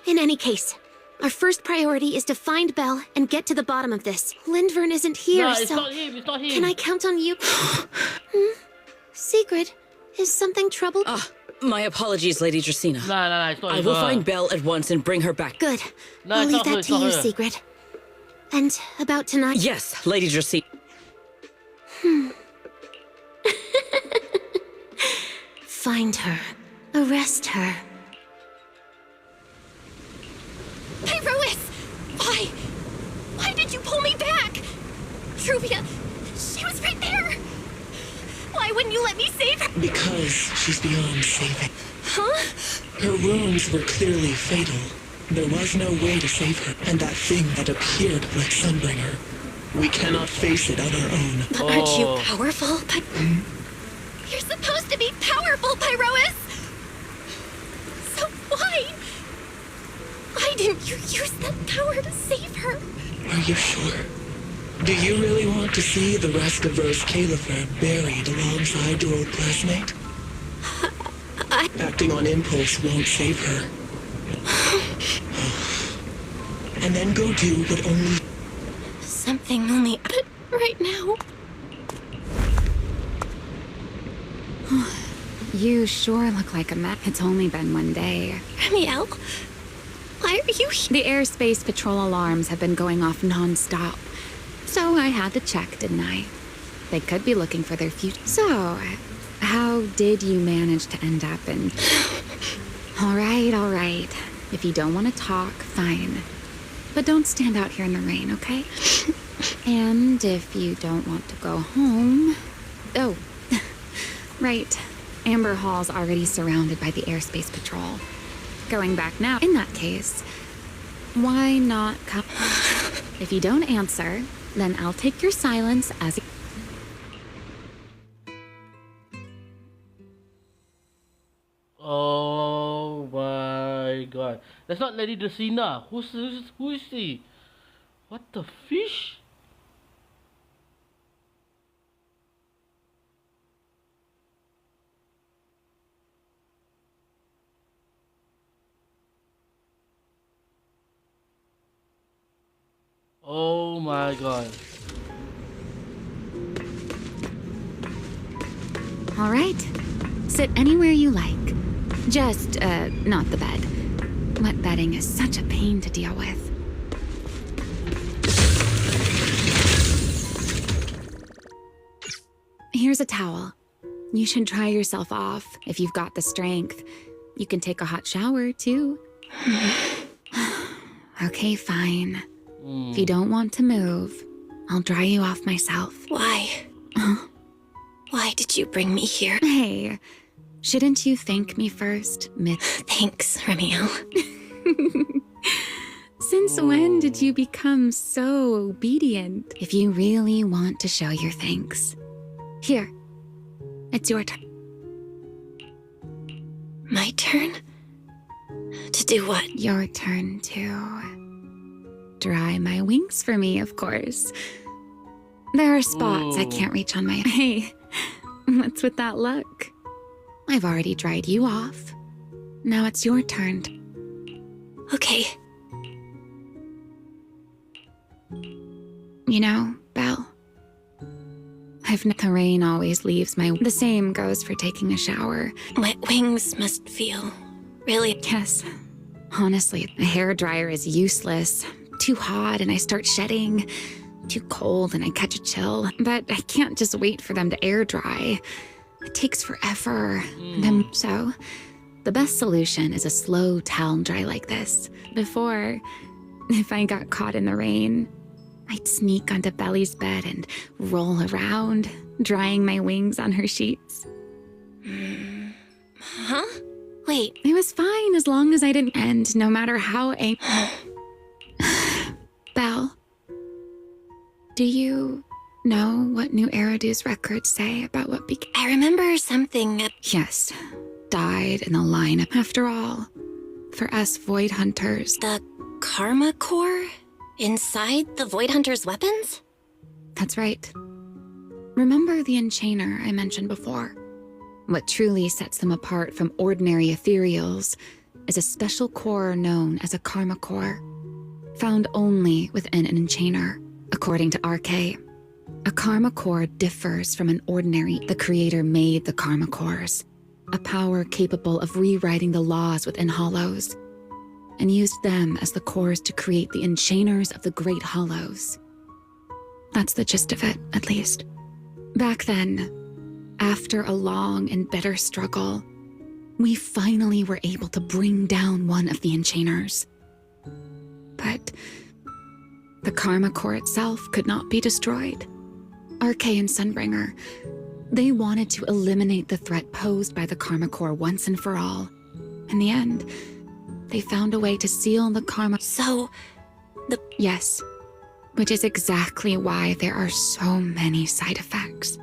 In any case, our first priority is to find Belle and get to the bottom of this. Lindvern isn't here, No, it's so... not him, it's not him. Can I count on you? Secret, is something trouble? My apologies, Lady Dracina. No, it's not I him. will find Belle at once and bring her back. Good. No, I'll it's leave not her, that it's to not you, her. Secret. And about tonight? Yes, Lady Dracina. Find her. Arrest her. Pyrois! Why? Why did you pull me back? Truvia, she was right there. Why wouldn't you let me save her? Because she's beyond saving. Huh? Her wounds were clearly fatal. There was no way to save her, and that thing that appeared like Sunbringer. We cannot face it on our own. But aren't you powerful? You're supposed to be powerful, Pyrois! So why? Why didn't you use that power to save her? Are you sure? Do you really want to see the rest of Rose Califer buried alongside your old classmate? Acting on impulse won't save her. And then go do what only... Something only... right now. You sure look like a mess. It's only been one day. Ramiel, why are you here? The airspace patrol alarms have been going off non-stop. So I had to check, didn't I? They could be looking for their future. So, how did you manage to end up in... All right. If you don't want to talk, fine. But don't stand out here in the rain, okay? And if you don't want to go home... Oh, right. Amber Hall's already surrounded by the airspace patrol. Going back now, in that case, why not come? If you don't answer, then I'll take your silence as... Oh my god. That's not Lady Dracina. Who is she? What the fish? Oh my god. All right. Sit anywhere you like. Just, not the bed. Wet bedding is such a pain to deal with. Here's a towel. You should dry yourself off if you've got the strength. You can take a hot shower, too. Okay, fine. If you don't want to move, I'll dry you off myself. Why? Why did you bring me here? Hey, shouldn't you thank me first, Thanks, Ramiel. Since when did you become so obedient? If you really want to show your thanks, here, it's your turn. My turn? To do what? Your turn to dry my wings for me, of course. There are spots I can't reach on my... Hey, what's with that look? I've already dried you off. Now it's your turn. Okay. You know, Belle, the rain always leaves my... The same goes for taking a shower. Wet wings must feel really... Yes. Honestly, a hairdryer is useless. Too hot and I start shedding. Too cold and I catch a chill. But I can't just wait for them to air dry. It takes forever. So, the best solution is a slow towel dry like this. Before, if I got caught in the rain, I'd sneak onto Belly's bed and roll around, drying my wings on her sheets. Huh? Wait. It was fine as long as I didn't end, no matter how angry. Belle, do you know what New Eridu's records say about what became? I remember something. Yes, died in the lineup. After all, for us Void Hunters. The Karma Core? Inside the Void Hunter's weapons? That's right. Remember the Enchainer I mentioned before? What truly sets them apart from ordinary ethereals is a special core known as a Karma Core, found only within an Enchainer, according to RK. A Karma Core differs from an ordinary. The Creator made the Karma Cores, a power capable of rewriting the laws within Hollows, and used them as the cores to create the Enchainers of the Great Hollows. That's the gist of it, at least. Back then, after a long and bitter struggle, we finally were able to bring down one of the Enchainers. But the Karma Core itself could not be destroyed. RK and Sunbringer, they wanted to eliminate the threat posed by the Karma Core once and for all. In the end, they found a way to seal the Karma... So, Yes, which is exactly why there are so many side effects.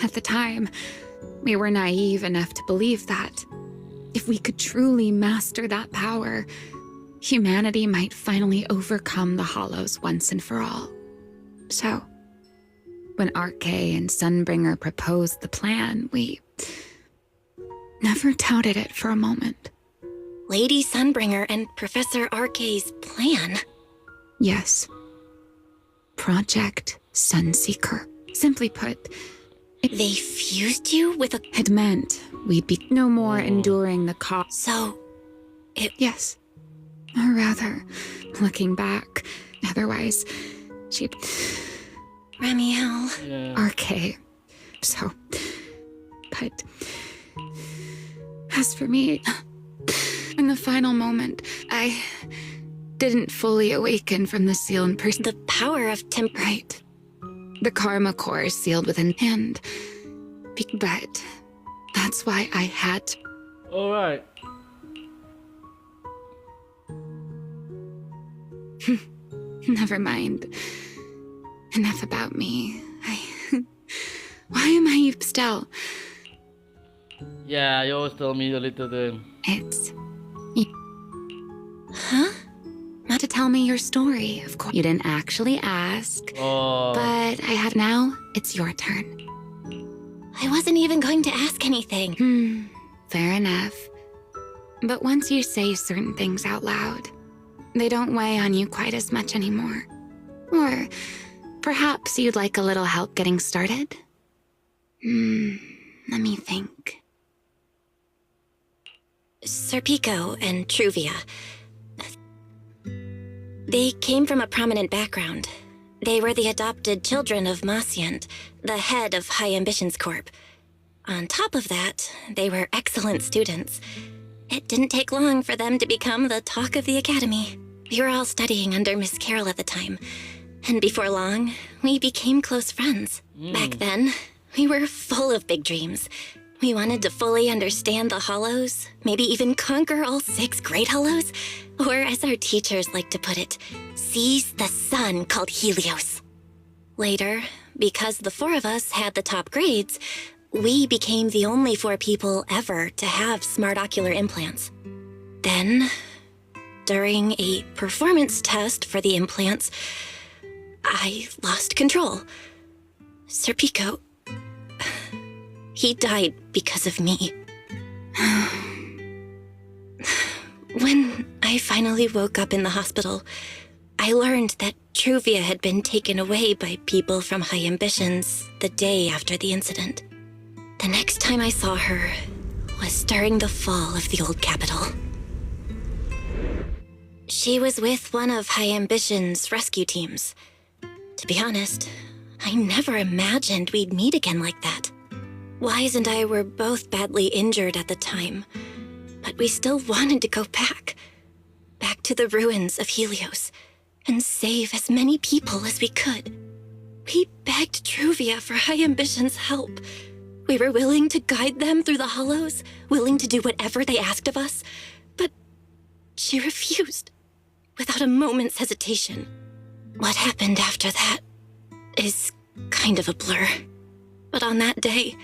At the time, we were naive enough to believe that if we could truly master that power, humanity might finally overcome the Hollows once and for all. So, when RK and Sunbringer proposed the plan, we never doubted it for a moment. Lady Sunbringer and Professor RK's plan? Yes. Project Sunseeker. Simply put, They fused you with a... It meant we'd be no more enduring the cost. So, Yes. Or rather, looking back, otherwise, she'd... Ramiel. RK. So, but... As for me, in the final moment, I didn't fully awaken from the seal in person. The power of Right. The Karma Core is sealed within hand. But that's why I had to... Alright. Never mind. Enough about me. Why am I still? Yeah, you always tell me a little then. It's... Huh? Not to tell me your story, of course. You didn't actually ask. Oh. But I have now. It's your turn. I wasn't even going to ask anything. Fair enough. But once you say certain things out loud, they don't weigh on you quite as much anymore. Or perhaps you'd like a little help getting started? Let me think. Serpico and Truvia. They came from a prominent background. They were the adopted children of Maciant, the head of High Ambitions Corp. On top of that, they were excellent students. It didn't take long for them to become the talk of the academy. We were all studying under Miss Carroll at the time, and before long, we became close friends. Back then, we were full of big dreams. We wanted to fully understand the hollows, maybe even conquer all 6 great hollows, or as our teachers like to put it, seize the sun called Helios. Later, because the 4 of us had the top grades, we became the only 4 people ever to have smart ocular implants. Then, during a performance test for the implants, I lost control. Sir Pico, he died because of me. When I finally woke up in the hospital, I learned that Truvia had been taken away by people from High Ambitions the day after the incident. The next time I saw her was during the fall of the old capital. She was with one of High Ambition's rescue teams. To be honest, I never imagined we'd meet again like that. Wise and I were both badly injured at the time, but we still wanted to go back to the ruins of Helios, and save as many people as we could. We begged Truvia for High Ambition's help. We were willing to guide them through the hollows, willing to do whatever they asked of us, but she refused, without a moment's hesitation. What happened after that is kind of a blur. But on that day,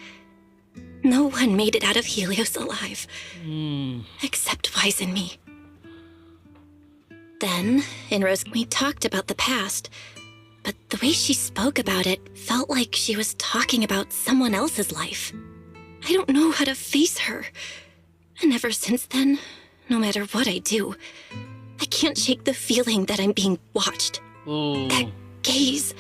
no one made it out of Helios alive, except Wise and me. Then, in Rose, we talked about the past, but the way she spoke about it felt like she was talking about someone else's life. I don't know how to face her. And ever since then, no matter what I do, I can't shake the feeling that I'm being watched. Ooh. That gaze.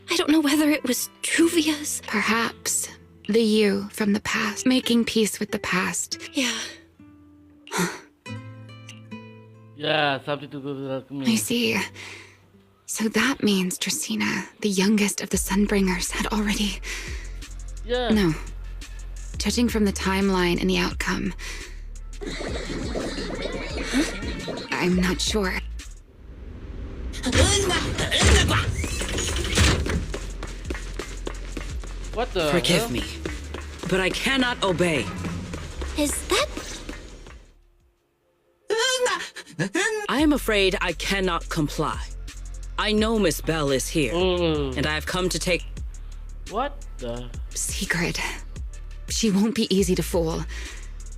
I don't know whether it was Truvia's. Perhaps the you from the past, making peace with the past. Yeah. Yeah, something to do with me. I see. So that means Dracena, the youngest of the Sunbringers, had already... Yeah. No. Judging from the timeline and the outcome, I'm not sure. What the Forgive hell? me, but I cannot obey. Is that... I am afraid I cannot comply. I know Miss Bell is here, and I have come to take... What the... Secret. She won't be easy to fool.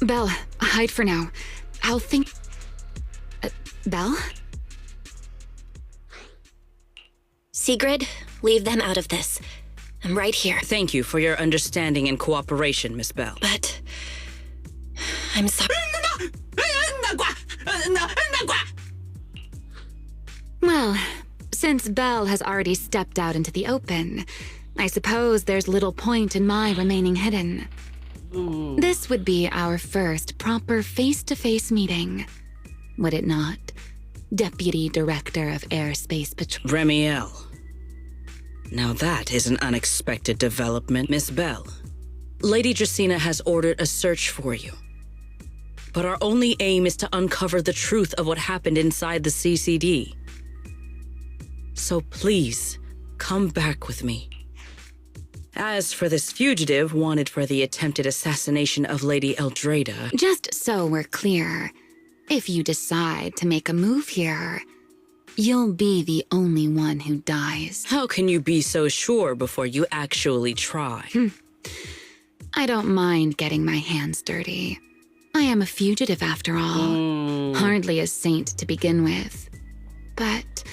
Belle, hide for now. I'll think... Belle? Sigrid, leave them out of this. I'm right here. Thank you for your understanding and cooperation, Miss Bell. But... I'm sorry. Well, since Belle has already stepped out into the open, I suppose there's little point in my remaining hidden. This would be our first proper face-to-face meeting, would it not? Deputy Director of Airspace Patrol. Remiel. Now that is an unexpected development, Miss Bell. Lady Dracena has ordered a search for you. But our only aim is to uncover the truth of what happened inside the CCD. So please, come back with me. As for this fugitive wanted for the attempted assassination of Lady Eldrada... Just so we're clear, if you decide to make a move here, you'll be the only one who dies. How can you be so sure before you actually try? I don't mind getting my hands dirty. I am a fugitive after all. Hardly a saint to begin with. But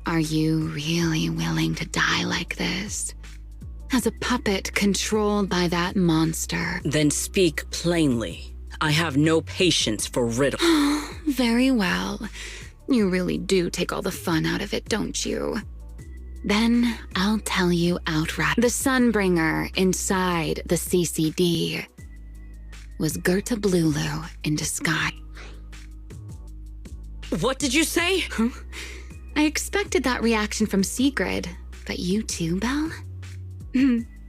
are you really willing to die like this? As a puppet controlled by that monster? Then speak plainly. I have no patience for riddle. Very well. You really do take all the fun out of it, don't you? Then I'll tell you outright. The Sunbringer inside the CCD was Gerta Blulu in disguise. What did you say? I expected that reaction from Sigrid, but you too, Belle?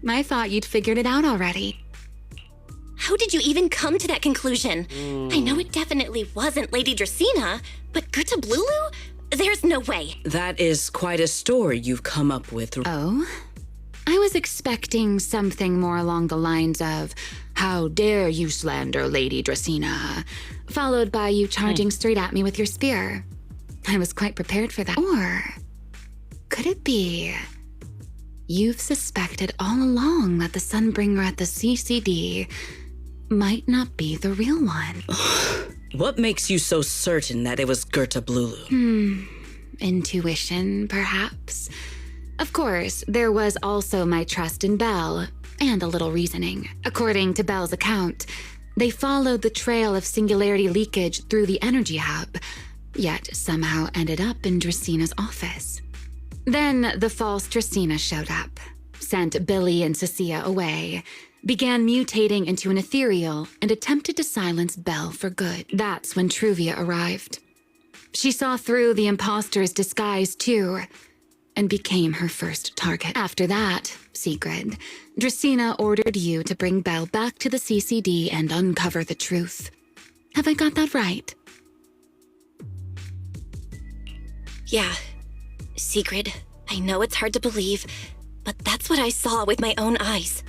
I thought you'd figured it out already. How did you even come to that conclusion? I know it definitely wasn't Lady Dracena, but Gerta Blulu? There's no way. That is quite a story you've come up with. Oh? I was expecting something more along the lines of "How dare you slander Lady Dracena?" followed by you charging straight at me with your spear. I was quite prepared for that. Or could it be you've suspected all along that the Sunbringer at the CCD might not be the real one? What makes you so certain that it was Gerta Blulu? Intuition, perhaps. Of course, there was also my trust in Belle, and a little reasoning. According to Belle's account, they followed the trail of singularity leakage through the energy hub, yet somehow ended up in Dracena's office. Then the false Dracena showed up, sent Billy and Cecilia away, began mutating into an ethereal, and attempted to silence Belle for good. That's when Truvia arrived. She saw through the imposter's disguise too, and became her first target. After that, Sigrid, Dracena ordered you to bring Belle back to the CCD and uncover the truth. Have I got that right? Yeah. Sigrid, I know it's hard to believe, but that's what I saw with my own eyes.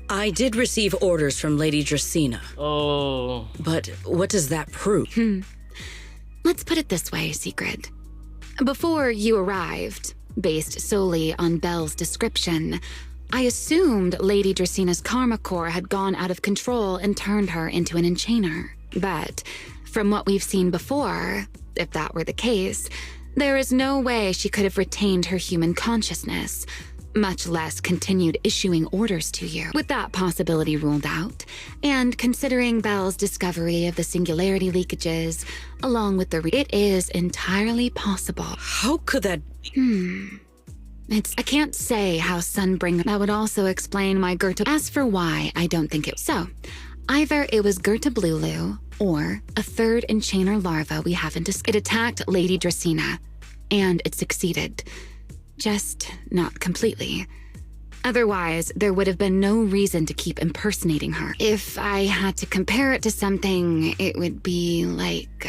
I did receive orders from Lady Dracena. Oh. But what does that prove? Let's put it this way, Sigrid. Before you arrived, based solely on Belle's description, I assumed Lady Dracena's karma core had gone out of control and turned her into an enchainer. But from what we've seen before, if that were the case, there is no way she could have retained her human consciousness, much less continued issuing orders to you. With that possibility ruled out, and considering Belle's discovery of the singularity leakages, along with it is entirely possible. How could that... I can't say how Sunbringer... That would also explain why Gerta... As for why, I don't think it... So, either it was Gerta Blulu, or a third enchainer larva we haven't discussed. It attacked Lady Dracena, and it succeeded. Just not completely. Otherwise, there would have been no reason to keep impersonating her. If I had to compare it to something, it would be like,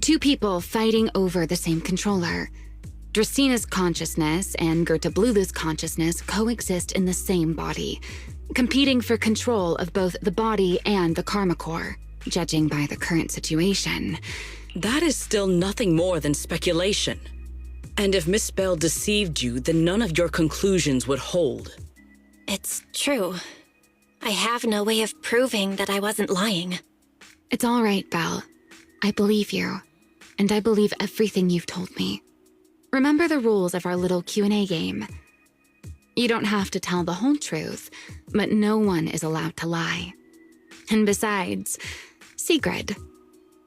two people fighting over the same controller. Dracena's consciousness and Gerta Blulu's consciousness coexist in the same body, competing for control of both the body and the karma core, judging by the current situation. That is still nothing more than speculation. And if Miss Belle deceived you, then none of your conclusions would hold. It's true. I have no way of proving that I wasn't lying. It's all right, Belle. I believe you, and I believe everything you've told me. Remember the rules of our little Q&A game. You don't have to tell the whole truth, but no one is allowed to lie. And besides, Sigrid,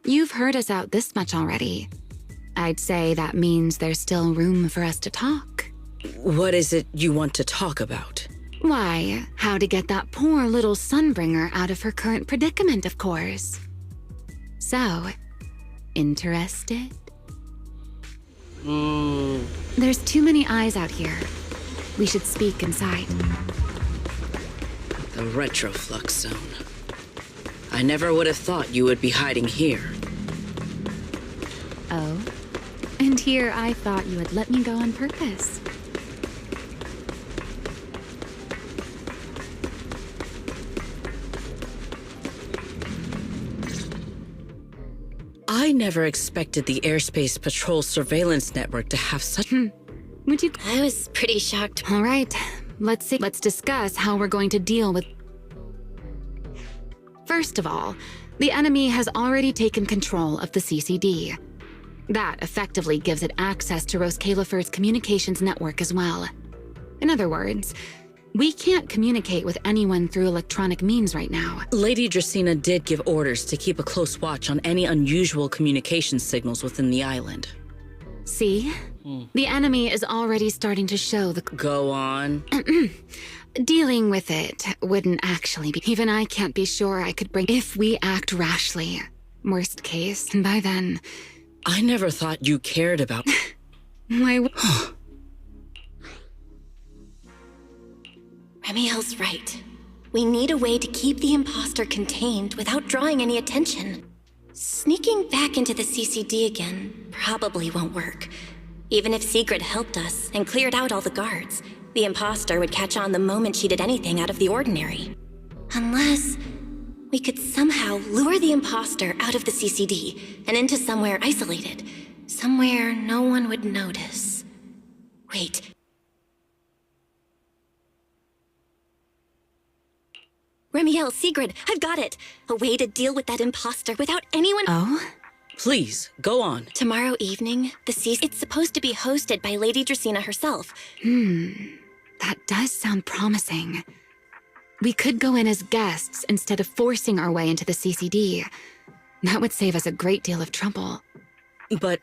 you've heard us out this much already. I'd say that means there's still room for us to talk. What is it you want to talk about? Why, how to get that poor little Sunbringer out of her current predicament, of course. So, interested? There's too many eyes out here. We should speak inside. The Retroflux Zone. I never would have thought you would be hiding here. Oh? And here I thought you had let me go on purpose. I never expected the Airspace Patrol surveillance network to have such... Would you... I was pretty shocked. All right, let's discuss how we're going to deal with... First of all, the enemy has already taken control of the CCD. That effectively gives it access to Rose Califer's communications network as well. In other words, we can't communicate with anyone through electronic means right now. Lady Dracena did give orders to keep a close watch on any unusual communication signals within the island. See? The enemy is already starting to show the... Go on. Dealing with it wouldn't actually be... Even I can't be sure I could bring... If we act rashly. Worst case, and by then... I never thought you cared about... Why... Remiel's right. We need a way to keep the imposter contained without drawing any attention. Sneaking back into the CCD again probably won't work. Even if Sigrid helped us and cleared out all the guards, the imposter would catch on the moment she did anything out of the ordinary. Unless we could somehow lure the imposter out of the CCD and into somewhere isolated. Somewhere no one would notice. Wait. Remiel, Sigrid, I've got it! A way to deal with that imposter without anyone— Oh? Please, go on. Tomorrow evening, the CCD— It's supposed to be hosted by Lady Dracaena herself. That does sound promising. We could go in as guests instead of forcing our way into the CCD. That would save us a great deal of trouble. But,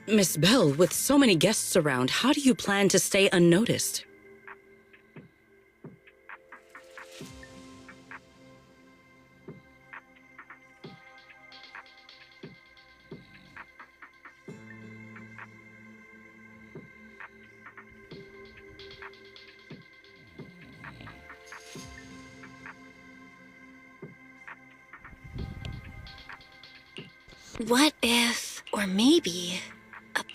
Miss Bell, with so many guests around, how do you plan to stay unnoticed? What if, or maybe,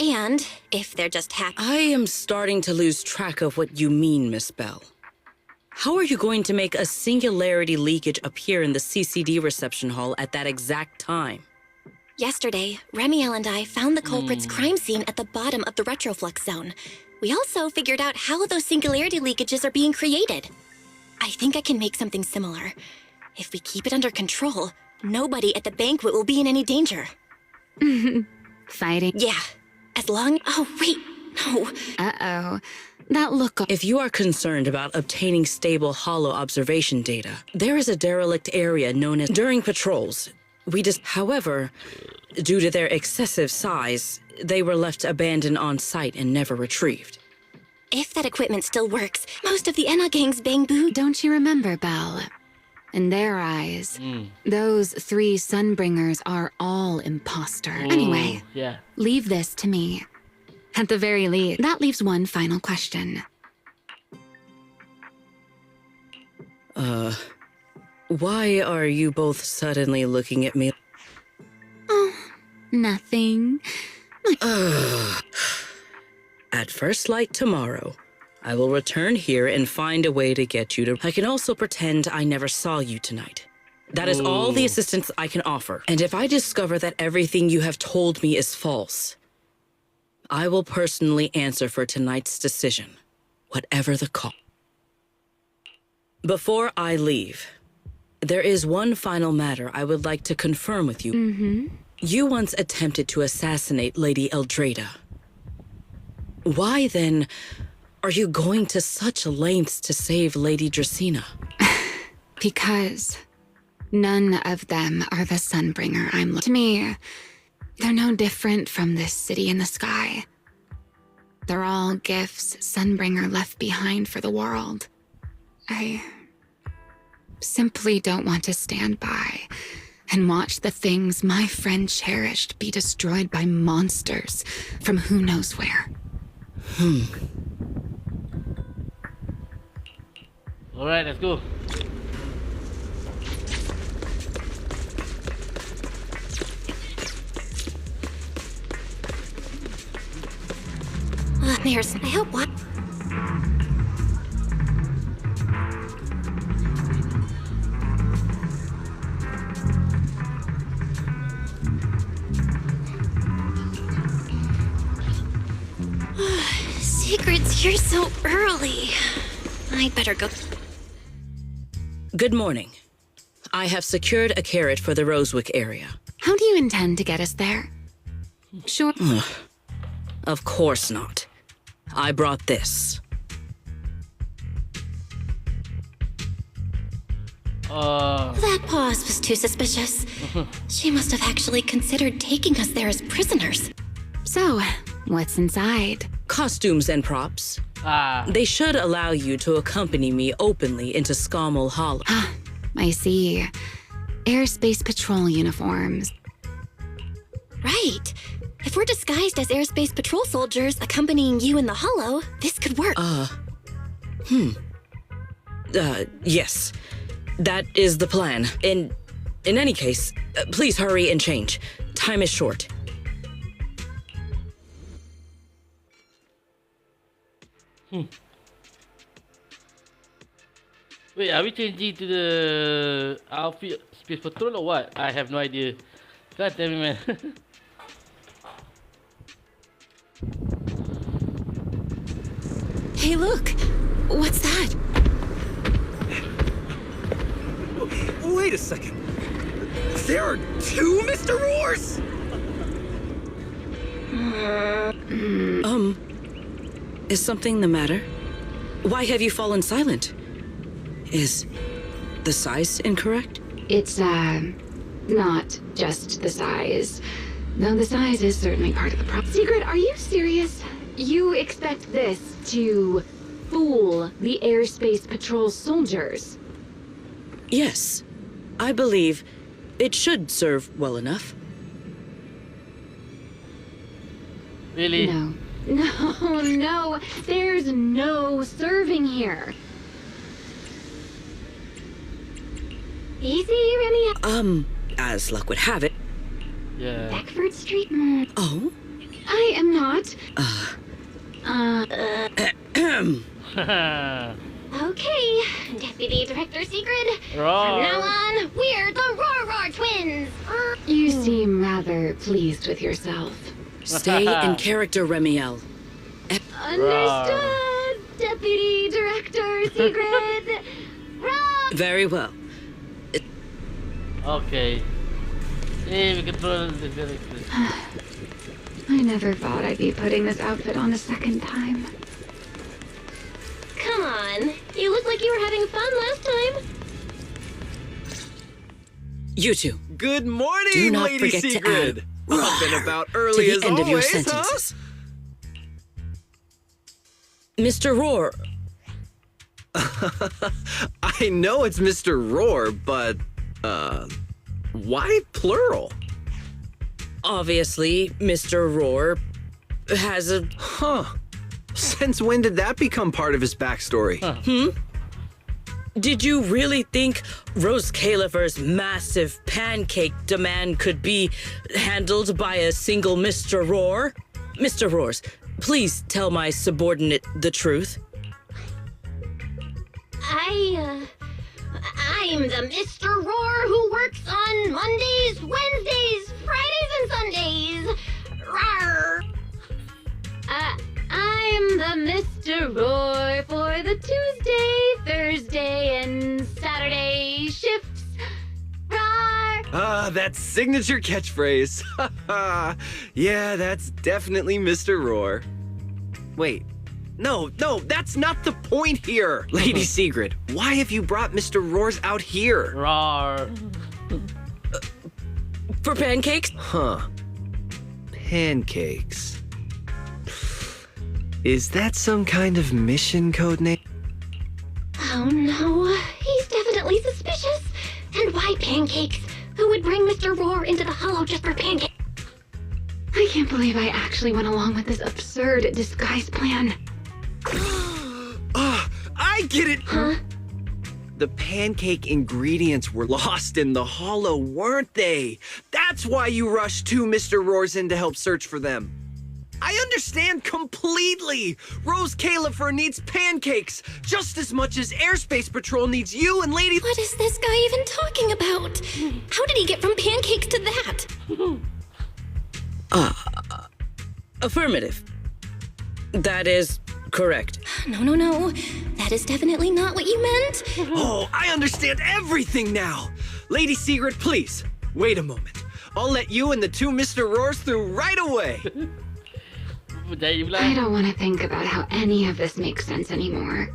and if they're just hacked— I am starting to lose track of what you mean, Miss Bell. How are you going to make a singularity leakage appear in the CCD reception hall at that exact time? Yesterday, Remiel and I found the culprit's crime scene at the bottom of the retroflux zone. We also figured out how those singularity leakages are being created. I think I can make something similar. If we keep it under control, nobody at the banquet will be in any danger. Fighting? Yeah. As long— Oh, wait. No. Uh-oh. That look— If you are concerned about obtaining stable holo observation data, there is a derelict area known as— During patrols, However, due to their excessive size, they were left abandoned on site and never retrieved. If that equipment still works, most of the Enna gang's Bangbu— Don't you remember, Belle? In their eyes, those 3 Sunbringers are all imposter. Anyway, leave this to me. At the very least, that leaves one final question. Why are you both suddenly looking at me? Oh, nothing. At first light tomorrow, I will return here and find a way to get you to— I can also pretend I never saw you tonight. That is all the assistance I can offer. And if I discover that everything you have told me is false, I will personally answer for tonight's decision, whatever the cost. Before I leave, there is one final matter I would like to confirm with you. You once attempted to assassinate Lady Eldrada. Why, then, are you going to such lengths to save Lady Dracaena? Because none of them are the Sunbringer I'm looking— To me, they're no different from this city in the sky. They're all gifts Sunbringer left behind for the world. I simply don't want to stand by and watch the things my friend cherished be destroyed by monsters from who knows where. Alright, let's go. There's— I hope what— Secrets here so early. I'd better go. Good morning. I have secured a carrot for the Rosewick area. How do you intend to get us there? Sure. Of course not. I brought this. That pause was too suspicious. She must have actually considered taking us there as prisoners. So, what's inside? Costumes and props. They should allow you to accompany me openly into Scommel Hollow. I see. Airspace Patrol uniforms. Right. If we're disguised as Airspace Patrol soldiers accompanying you in the Hollow, this could work. Yes. That is the plan. In any case, please hurry and change. Time is short. Wait, are we changing to the outfit Space Patrol or what? I have no idea. God damn it, man. Hey, look! What's that? Wait a second. There are two Mr. Roars? Is something the matter? Why have you fallen silent? Is the size incorrect? It's, not just the size. Though the size is certainly part of the problem. Secret, are you serious? You expect this to fool the Airspace Patrol soldiers? Yes. I believe it should serve well enough. Really? No. No, there's no serving here. Easy, Remy. As luck would have it. Yeah. Beckford Street? Oh? I am not. Okay, Deputy Director Secret. From now on, we're the Roar Twins. You seem rather pleased with yourself. Stay in character, Remiel. Understood, Deputy Director Secret. Very well. Okay. Hey, we control the director. I never thought I'd be putting this outfit on a second time. Come on. You looked like you were having fun last time. You two. Good morning, Do not Lady forget to Sigrid. add I've been about to early the as end of your always, sentences. Mr. Roar. I know it's Mr. Roar, but, why plural? Obviously, Mr. Roar has a... Huh. Since when did that become part of his backstory? Did you really think Rose Califer's massive pancake demand could be handled by a single Mr. Roar? Mr. Roars, please tell my subordinate the truth. I'm the Mr. Roar who works on Mondays, Wednesdays, Fridays, and Sundays. Rawr. I'm the Mr. Roar for the Tuesday, Thursday, and Saturday shifts. Rawr. That signature catchphrase. Yeah, that's definitely Mr. Roar. Wait. No, that's not the point here. Lady Sigrid, why have you brought Mr. Roars out here? Rawr. For pancakes? Huh. Pancakes. Is that some kind of mission code name? Oh no, he's definitely suspicious. And why pancakes? Who would bring Mr. Roar into the hollow just for pancakes? I can't believe I actually went along with this absurd disguise plan. I get it! Huh? The pancake ingredients were lost in the hollow, weren't they? That's why you rushed two Mr. Roars in to help search for them. I understand completely! Rose Califer needs pancakes just as much as Airspace Patrol needs you and Lady... What is this guy even talking about? How did he get from pancakes to that? Affirmative. That is correct. No. That is definitely not what you meant. Oh, I understand everything now! Lady Sigrid, please, wait a moment. I'll let you and the two Mr. Roars through right away. I don't want to think about how any of this makes sense anymore.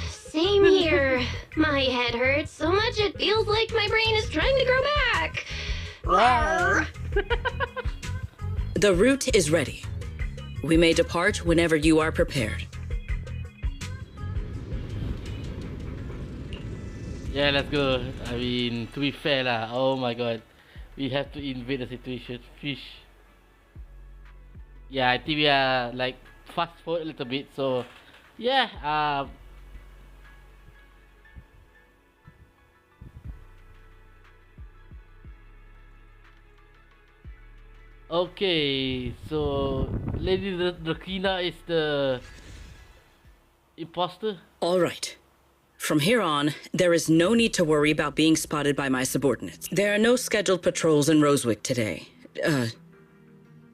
Same here. My head hurts so much it feels like my brain is trying to grow back. Rawr. The route is ready. We may depart whenever you are prepared. Yeah, let's go. I mean, to be fair lah. Oh my god. We have to invade the situation. Fish. Yeah, I think we are like fast forward a little bit. So, yeah. Okay, so Lady Drakina is the imposter. All right. From here on, there is no need to worry about being spotted by my subordinates. There are no scheduled patrols in Rosewick today.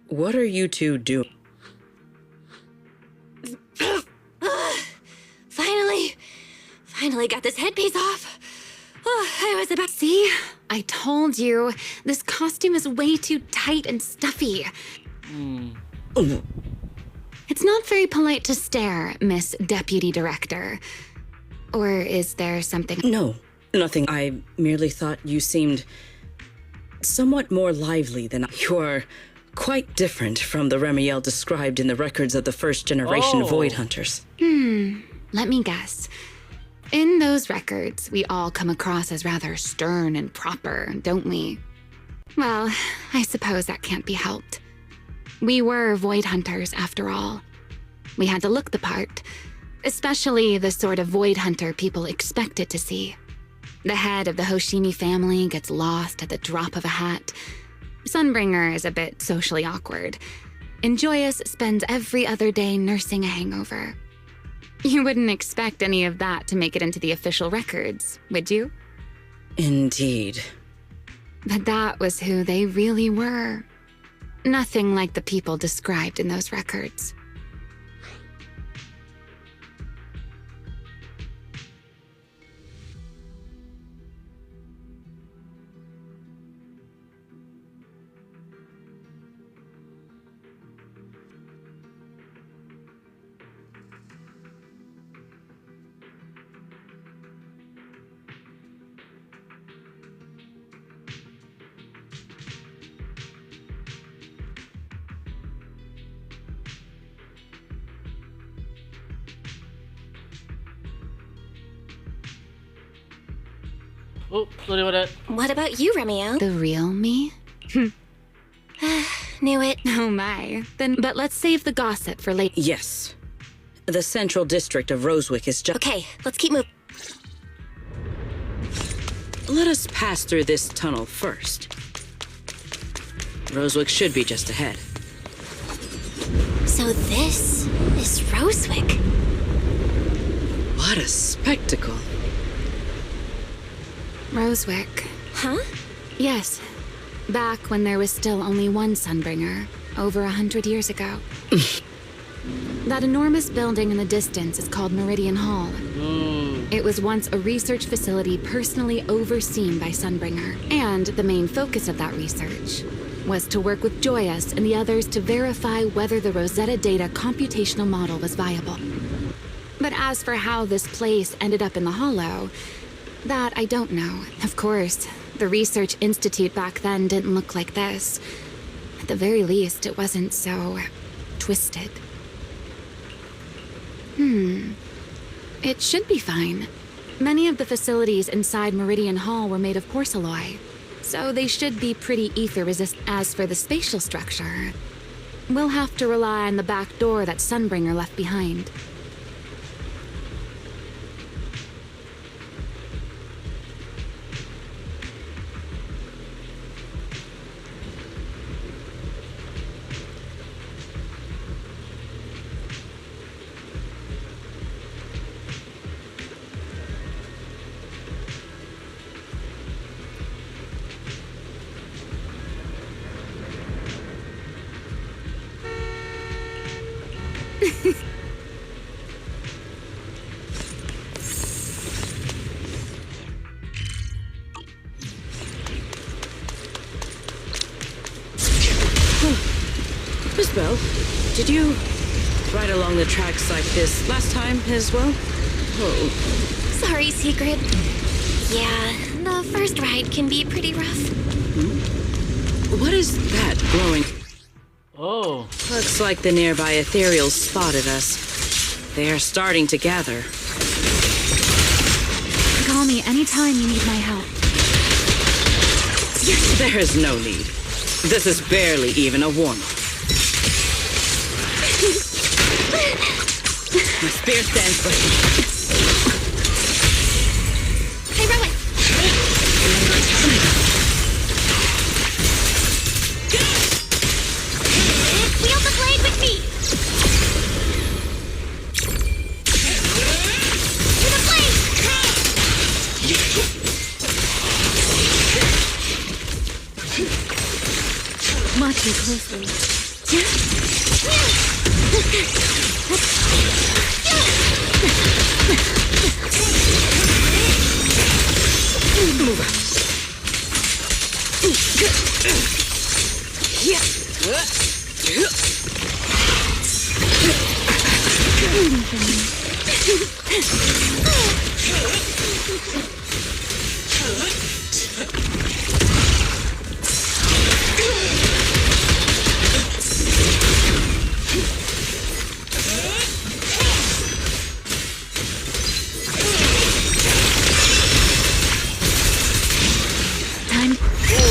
What are you two doing? Finally got this headpiece off. Oh, I was about. See? I told you. This costume is way too tight and stuffy. It's not very polite to stare, Miss Deputy Director. Or is there something? No, nothing. I merely thought you seemed somewhat more lively than you're quite different from the Remiel described in the records of the first generation Void Hunters. Let me guess. In those records, we all come across as rather stern and proper, don't we? Well, I suppose that can't be helped. We were Void Hunters, after all. We had to look the part, especially the sort of Void Hunter people expected to see. The head of the Hoshimi family gets lost at the drop of a hat. Sunbringer is a bit socially awkward, and Joyous spends every other day nursing a hangover. You wouldn't expect any of that to make it into the official records, would you? Indeed. But that was who they really were. Nothing like the people described in those records. Oh, sorry about that. What about you, Remiel? The real me? Knew it. Oh my. But let's save the gossip for later. Yes. The central district of Rosewick is just... Okay, let's keep moving. Let us pass through this tunnel first. Rosewick should be just ahead. So this is Rosewick. What a spectacle. Rosewick. Huh? Yes. Back when there was still only one Sunbringer, over 100 years ago. That enormous building in the distance is called Meridian Hall. It was once a research facility personally overseen by Sunbringer, and the main focus of that research was to work with Joyous and the others to verify whether the Rosetta Data computational model was viable. But as for how this place ended up in the Hollow, that I don't know. Of course, the research institute back then didn't look like this. At the very least, it wasn't so twisted. It should be fine. Many of the facilities inside Meridian Hall were made of porcelain, so they should be pretty ether-resistant. As for the spatial structure, we'll have to rely on the back door that Sunbringer left behind. Miss Bell, did you ride along the tracks like this last time as well? Oh. Sorry, Secret. Yeah, the first ride can be pretty rough. What is that glowing? Oh. Looks like the nearby ethereals spotted us. They are starting to gather. Call me anytime you need my help. There is no need. This is barely even a warm-up. My spear stands ready. Hey, Rowan! Wield the blade with me! To the blade! closely.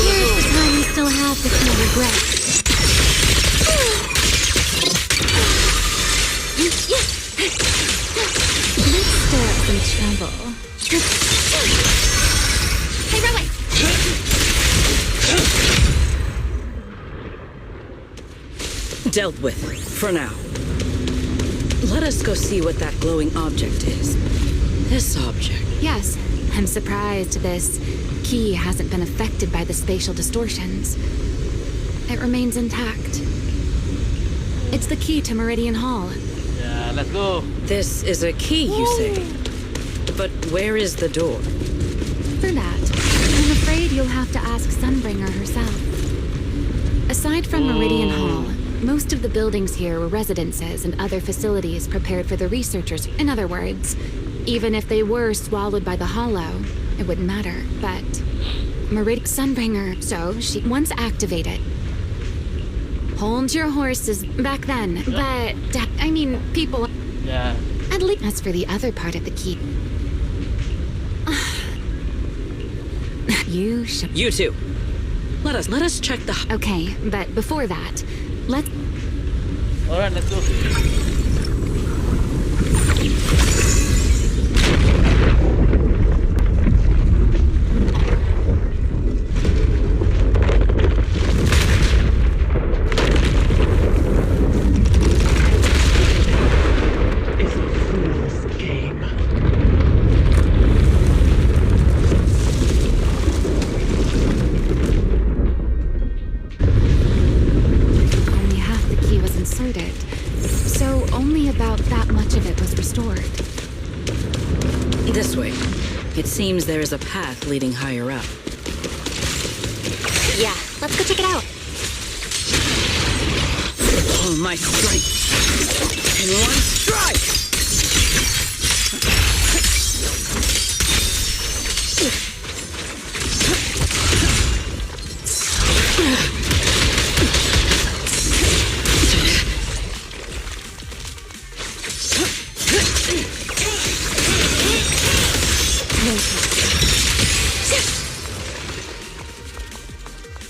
Here's the time we still have to feel regret. Let's stir up some trouble. Hey, Rowan! Dealt with, for now. Let us go see what that glowing object is. This object. Yes, I'm surprised this key hasn't been affected by the spatial distortions. It remains intact. It's the key to Meridian Hall. Yeah, let's go. This is a key, you say? But where is the door? For that, I'm afraid you'll have to ask Sunbringer herself. Aside from Meridian Hall, most of the buildings here were residences and other facilities prepared for the researchers. In other words, even if they were swallowed by the Hollow, it wouldn't matter. But Sunbringer, so she once activated. Hold your horses back then, but I mean, people. Yeah. At least as for the other part of the key. You two. Let us check the. Okay, but before that, let's. All right, let's go. Only half the key was inserted, so only about that much of it was restored. This way. It seems there is a path leading higher up. Yeah, let's go check it out. All my strength in one strike!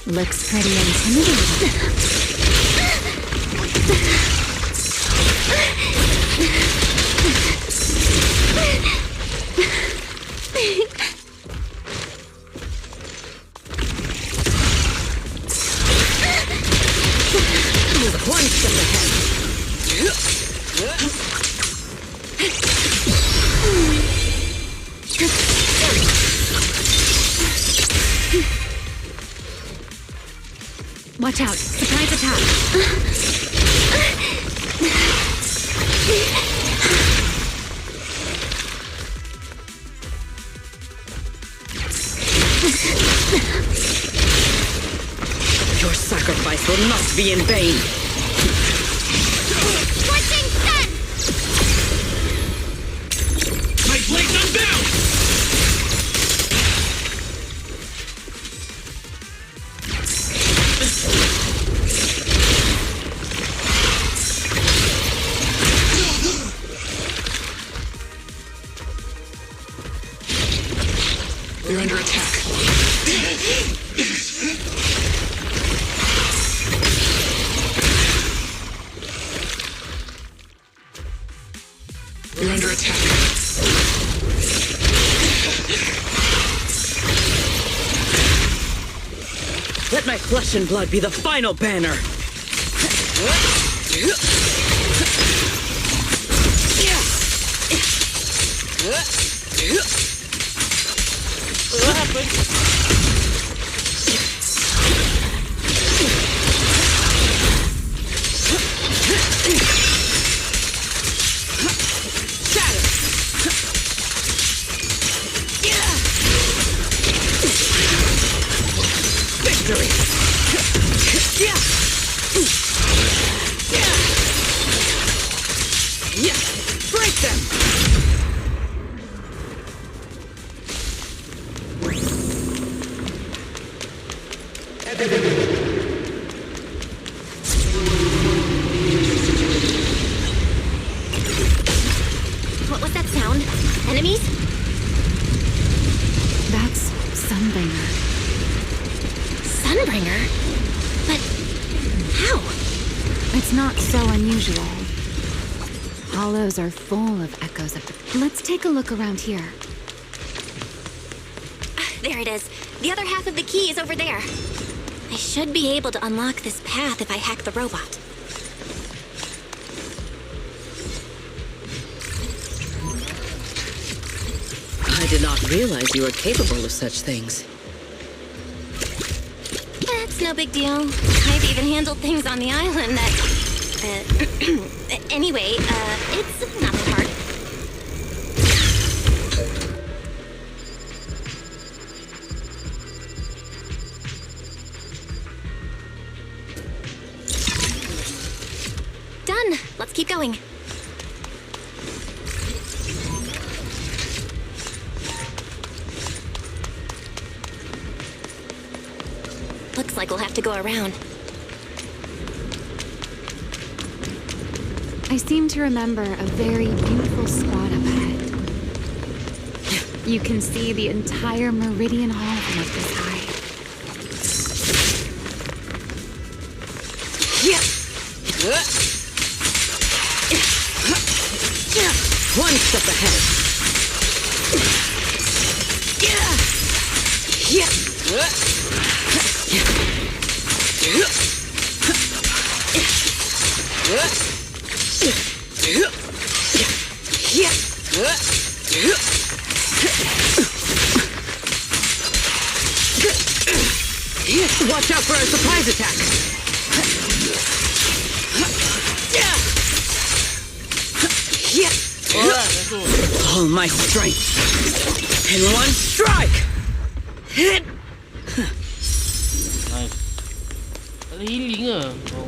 Looks pretty intimidating. One step ahead. Watch out! Surprise attack! Your sacrifice will not be in vain. Scorching sun! My blade's unbound! They're under attack. They're under attack. Let my flesh and blood be the final banner. What happened? them! What was that sound? Enemies? That's Sunbringer. Sunbringer? But how? It's not so unusual. Hollows are full of echoes of the... Let's take a look around here. There it is. The other half of the key is over there. I should be able to unlock this path if I hack the robot. I did not realize you were capable of such things. That's no big deal. I've even handled things on the island that... anyway, it's nothing hard. Done. Let's keep going. Looks like we'll have to go around. I seem to remember a very beautiful spot up ahead. You can see the entire Meridian Hall from up this high. One step ahead. Watch out for a surprise attack. All my strength in one strike. Hit. Nice. Ada healing ke? Oh.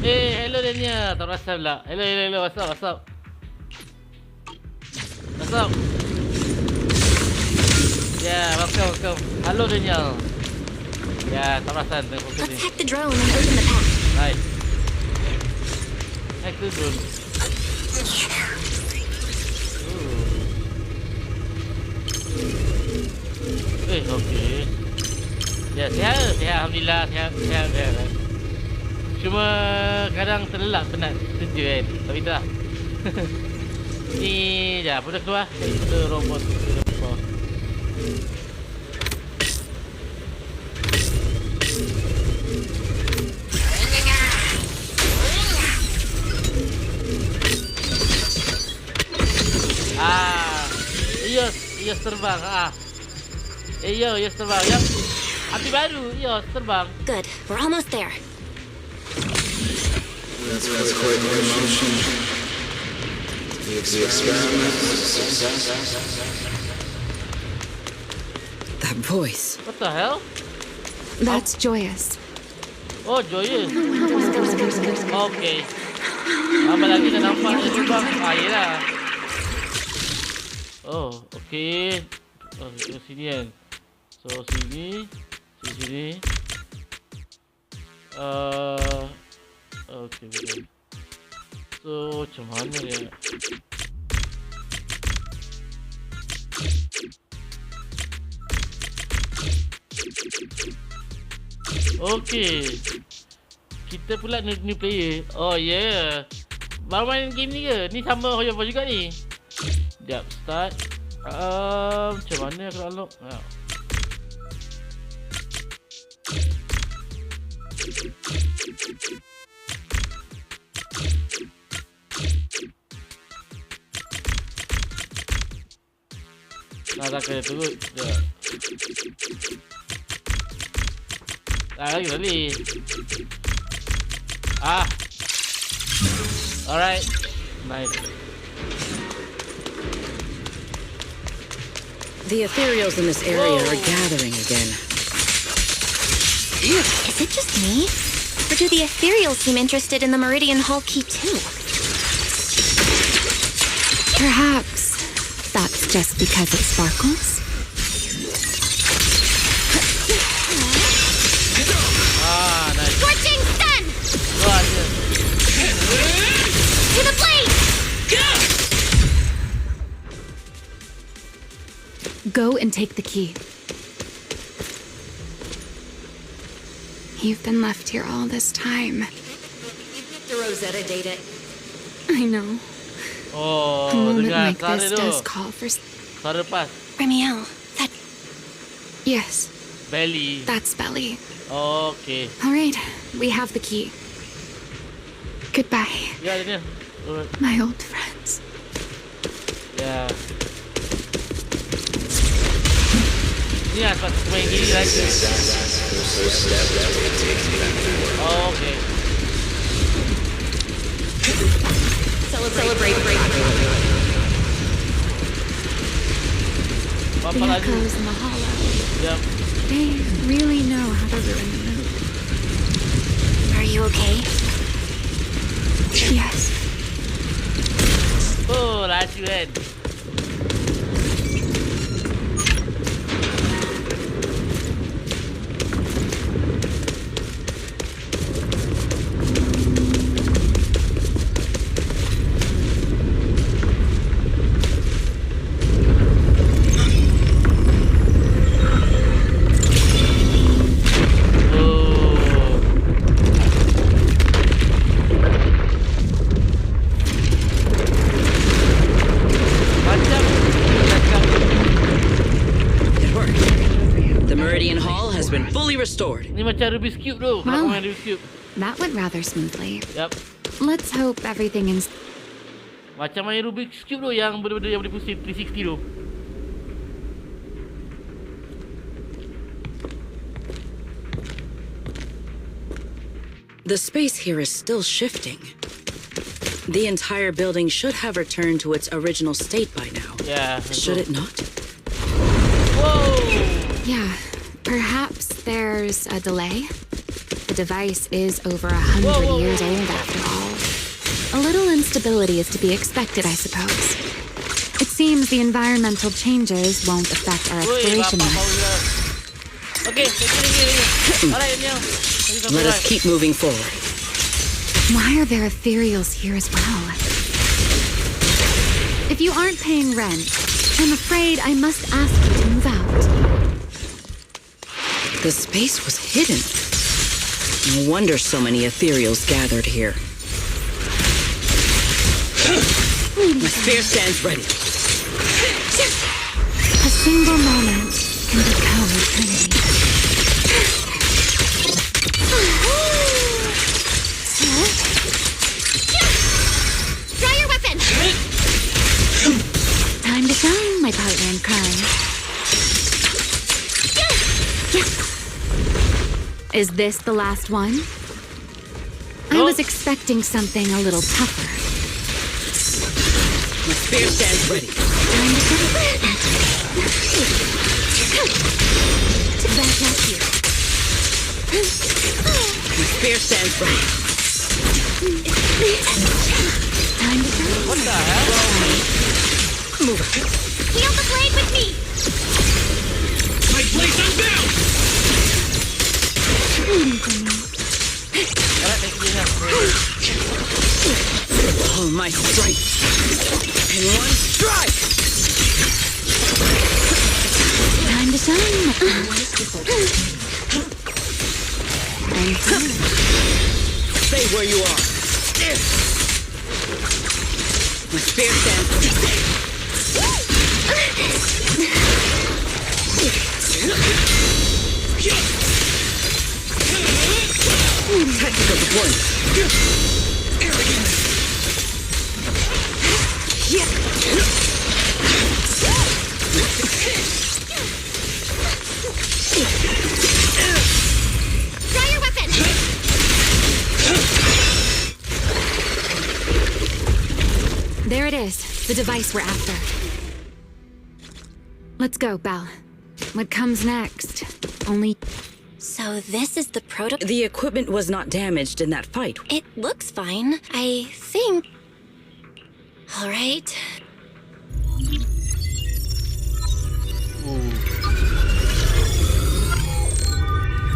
Hello Daniel. Tak rasa pula. Hello. What's up? Yeah, welcome. Hello Daniel. Yeah, tak rasa. Let's hack the drone and open the path. Nice. Hack the drone. Okay. Ya, sihat. Alhamdulillah, sihat. Cuma kadang terlelap penat kerja kan. Tapi itulah. Ni dah pun dah keluar. Kita robot keluar. Ios terbang. Ios terbang. Yap. Api baru. Ios terbang. Good. We're almost there. That's quite the emotion. The experiment was a success. That voice. What the hell? That's Joyous. Oh, Joyous. Okay. Apa lagi dah nampak dia terbang? Yelah. Oh, okay. Oh, ke sini kan. So, sini. Okay, betul. So, macam mana dia? Okay. Kita pula new player. Oh, yeah. Baru main game ni ke? Ni sama Hoyover juga ni. Sekejap, start. Macam mana aku nak unlock? Tak kena turut. Lagi. Alright. Nice. The ethereals in this area are gathering again. Is it just me? Or do the ethereals seem interested in the Meridian Hall key too? Perhaps that's just because it sparkles? Ah, nice. Scorching sun! To the blade! Go and take the key. You've been left here all this time. The Rosetta data. I know. Oh, A moment dengar like suara this tu. does call for... Suara lepas. Remiel, that... Yes, Belly. that's Belly. Okay. All right, we have the key. Goodbye, Ya, Daniel. Alright. my old friends. Ya. Ni lah sebab main gini lagi. Oh, okay. Celebrate breakthrough. Apa The lagi? echoes in the hollow. Yep. They really know how to ruin the mood. Are you okay? Yes. Oh, laju kan. It worked. The Meridian Hall has been fully restored. Ni macam Rubik's Cube tu. Kalau kau main Rubik's Cube. That went rather smoothly. Yep. Let's hope everything is... Macam main Rubik's Cube tu yang benda-benda yang boleh pusing 360 tu. The space here is still shifting. The entire building should have returned to its original state by now. Yeah. Should it not? Yeah, perhaps there's a delay. The device is over 100 years old after all. A little instability is to be expected, I suppose. It seems the environmental changes won't affect our exploration work. Okay, alright, Daniel. Let us keep moving forward. Why are there ethereals here as well? If you aren't paying rent, I'm afraid I must ask you to move out. The space was hidden. No wonder so many ethereals gathered here. My spear stands ready. A single moment can become eternity. Draw your weapon! Time to shine, my partner in crime. Is this the last one? I was expecting something a little tougher. My spear stands ready. Back up here. My spear stands ready. Time to shine. What the hell? Move it. Heal the blade with me! My blade's unbound! Alright, thank you, Daniel. All my strength in one strike. Time to shine. Stay where you are. My spear stands ready. Technical deployment. Draw your weapon! There it is, the device we're after. Let's go, Belle. What comes next? Only... So this is the proto- The equipment was not damaged in that fight. It looks fine, I think. All right.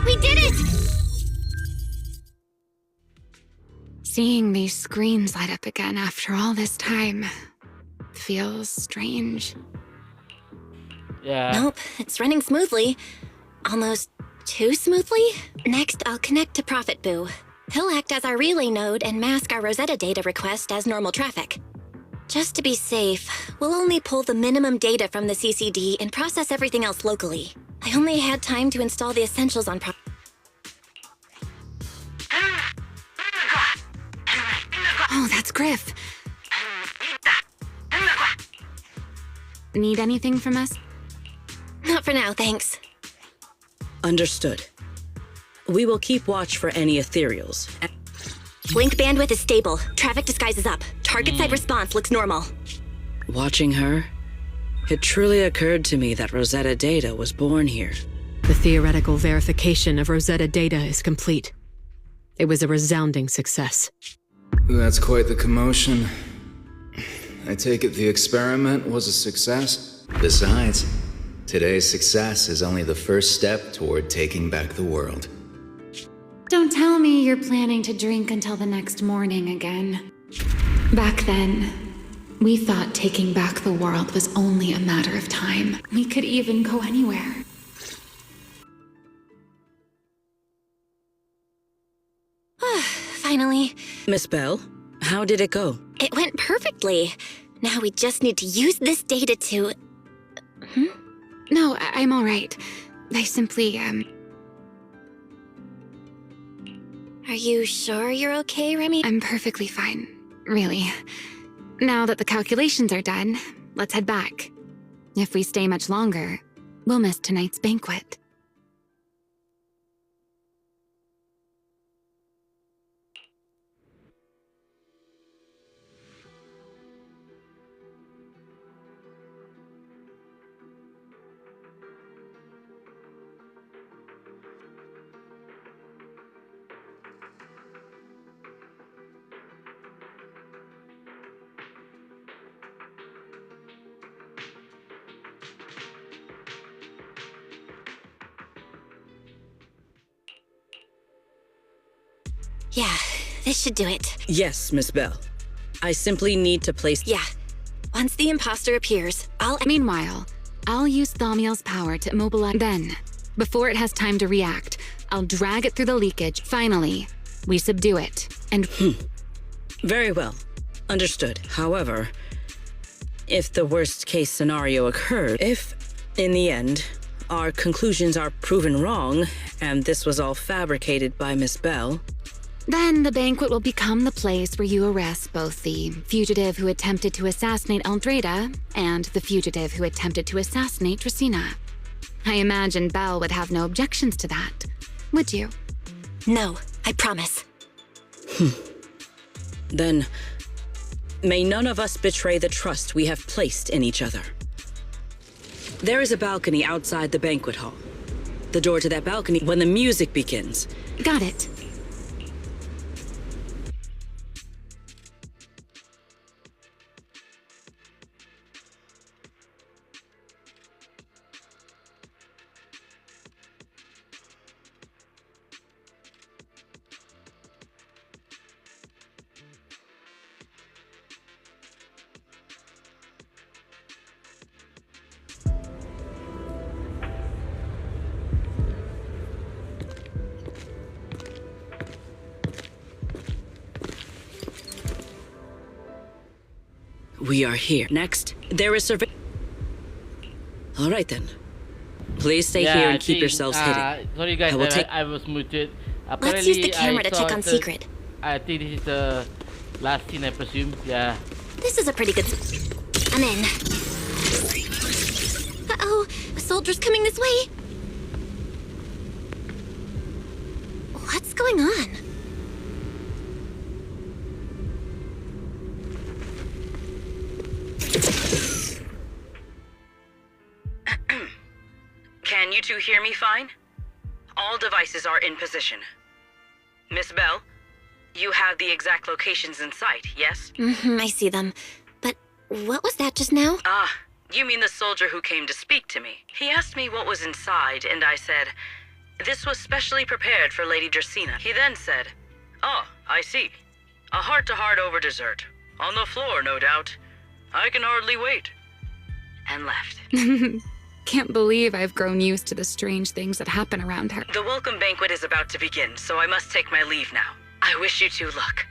We did it! Seeing these screens light up again after all this time feels strange. Yeah. Nope, it's running smoothly. Almost too smoothly. Next, I'll connect to Prophet Boo. He'll act as our relay node and mask our Rosetta data request as normal traffic. Just to be safe, we'll only pull the minimum data from the CCD and process everything else locally. I only had time to install the essentials on Oh, that's Griff. Need anything from us? Not for now, thanks. Understood. We will keep watch for any ethereals. Link bandwidth is stable. Traffic disguise is up. Target side response looks normal. Watching her, it truly occurred to me that Rosetta data was born here. The theoretical verification of Rosetta data is complete. It was a resounding success. That's quite the commotion. I take it the experiment was a success? Besides, today's success is only the first step toward taking back the world. Don't tell me you're planning to drink until the next morning again. Back then, we thought taking back the world was only a matter of time. We could even go anywhere. Finally. Miss Bell, how did it go? It went perfectly. Now we just need to use this data to... No, I'm all right. I simply, Are you sure you're okay, Remy? I'm perfectly fine, really. Now that the calculations are done, let's head back. If we stay much longer, we'll miss tonight's banquet. Yeah, this should do it. Yes, Miss Bell. I simply need to place... Yeah. Once the imposter appears, Meanwhile, I'll use Thaumiel's power to immobilize... Then, before it has time to react, I'll drag it through the leakage. Finally, we subdue it, and... Very well. Understood. However, if the worst-case scenario occurred, if, in the end, our conclusions are proven wrong, and this was all fabricated by Miss Bell... Then the banquet will become the place where you arrest both the fugitive who attempted to assassinate Aldrada and the fugitive who attempted to assassinate Tracina. I imagine Belle would have no objections to that, would you? No, I promise. Then, may none of us betray the trust we have placed in each other. There is a balcony outside the banquet hall. The door to that balcony when the music begins. Got it. We are here. Next, there is survey. All right then. Please stay here and keep yourselves hidden. Sorry guys, I will take... I was muted. Let's use the camera to check on Secret. I think this is the last scene, I presume. Yeah. This is a pretty good... I'm in. Uh-oh, a soldier's coming this way. What's going on? you two hear me fine? All devices are in position. Miss Bell, you have the exact locations in sight, yes? I see them. But what was that just now? Ah, you mean the soldier who came to speak to me. He asked me what was inside, and I said, this was specially prepared for Lady Dracaena. He then said, oh, I see. A heart-to-heart over dessert. On the floor, no doubt. I can hardly wait. And left. Can't believe I've grown used to the strange things that happen around her. The welcome banquet is about to begin, so I must take my leave now. I wish you two luck.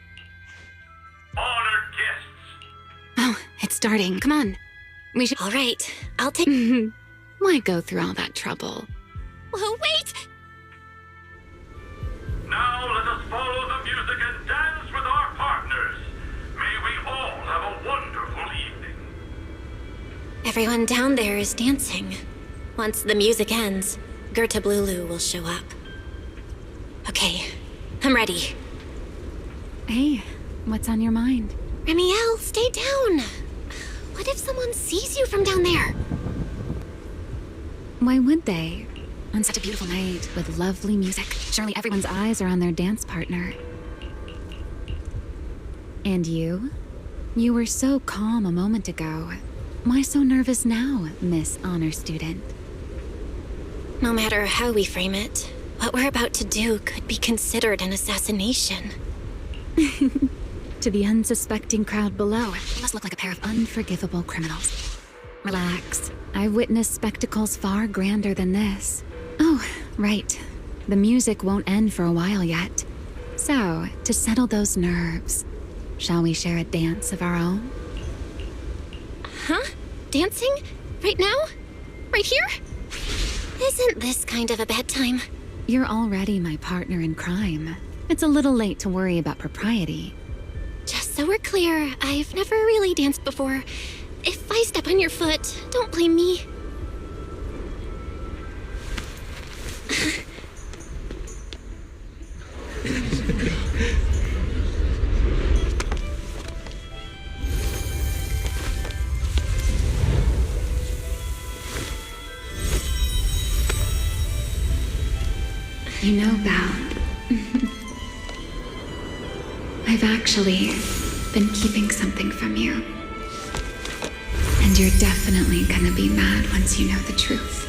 Honored guests. Oh, it's starting. Come on. We should. All right, I'll take. Why go through all that trouble? Oh, wait! Now let us follow the music and dance with our partners. May we all have a wonderful evening. Everyone down there is dancing. Once the music ends, Gerta Blulu will show up. Okay, I'm ready. Hey, what's on your mind? Ramiel, stay down. What if someone sees you from down there? Why would they? On such a beautiful night with lovely music, surely everyone's eyes are on their dance partner. And you? You were so calm a moment ago. Why so nervous now, Miss Honor Student? No matter how we frame it, what we're about to do could be considered an assassination. To the unsuspecting crowd below, we must look like a pair of unforgivable criminals. Relax. I've witnessed spectacles far grander than this. Oh, right. The music won't end for a while yet. So, to settle those nerves, shall we share a dance of our own? Huh? Dancing? Right now? Right here? Isn't this kind of a bad time? You're already my partner in crime. It's a little late to worry about propriety. Just so we're clear, I've never really danced before. If I step on your foot, don't blame me. You know, Val, I've actually been keeping something from you. And you're definitely gonna be mad once you know the truth.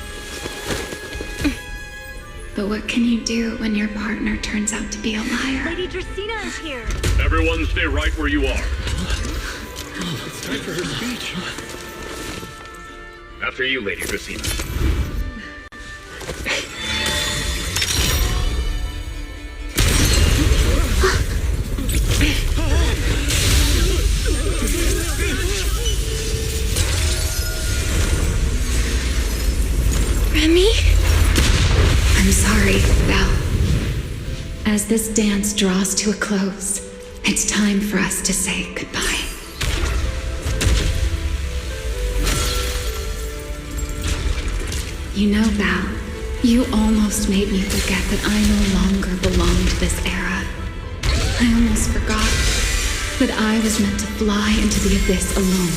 But what can you do when your partner turns out to be a liar? Lady Dracaena is here. Everyone stay right where you are. It's time for her speech. After you, Lady Dracaena. Remy? I'm sorry, Val. As this dance draws to a close, it's time for us to say goodbye. You know, Val, you almost made me forget that I no longer belong to this era. I almost forgot that I was meant to fly into the abyss alone.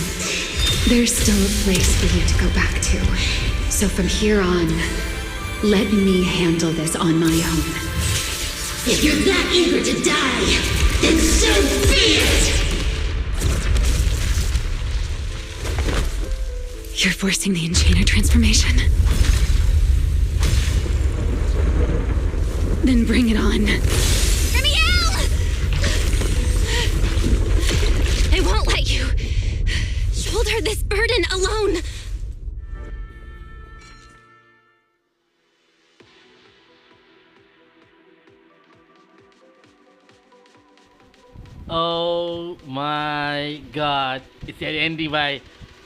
There's still a place for you to go back to. So from here on, let me handle this on my own. If you're that eager to die, then so be it! You're forcing the Enchainer transformation. Then bring it on. Ramiel! I won't let you shoulder this burden alone. Oh my god. It's an ending by...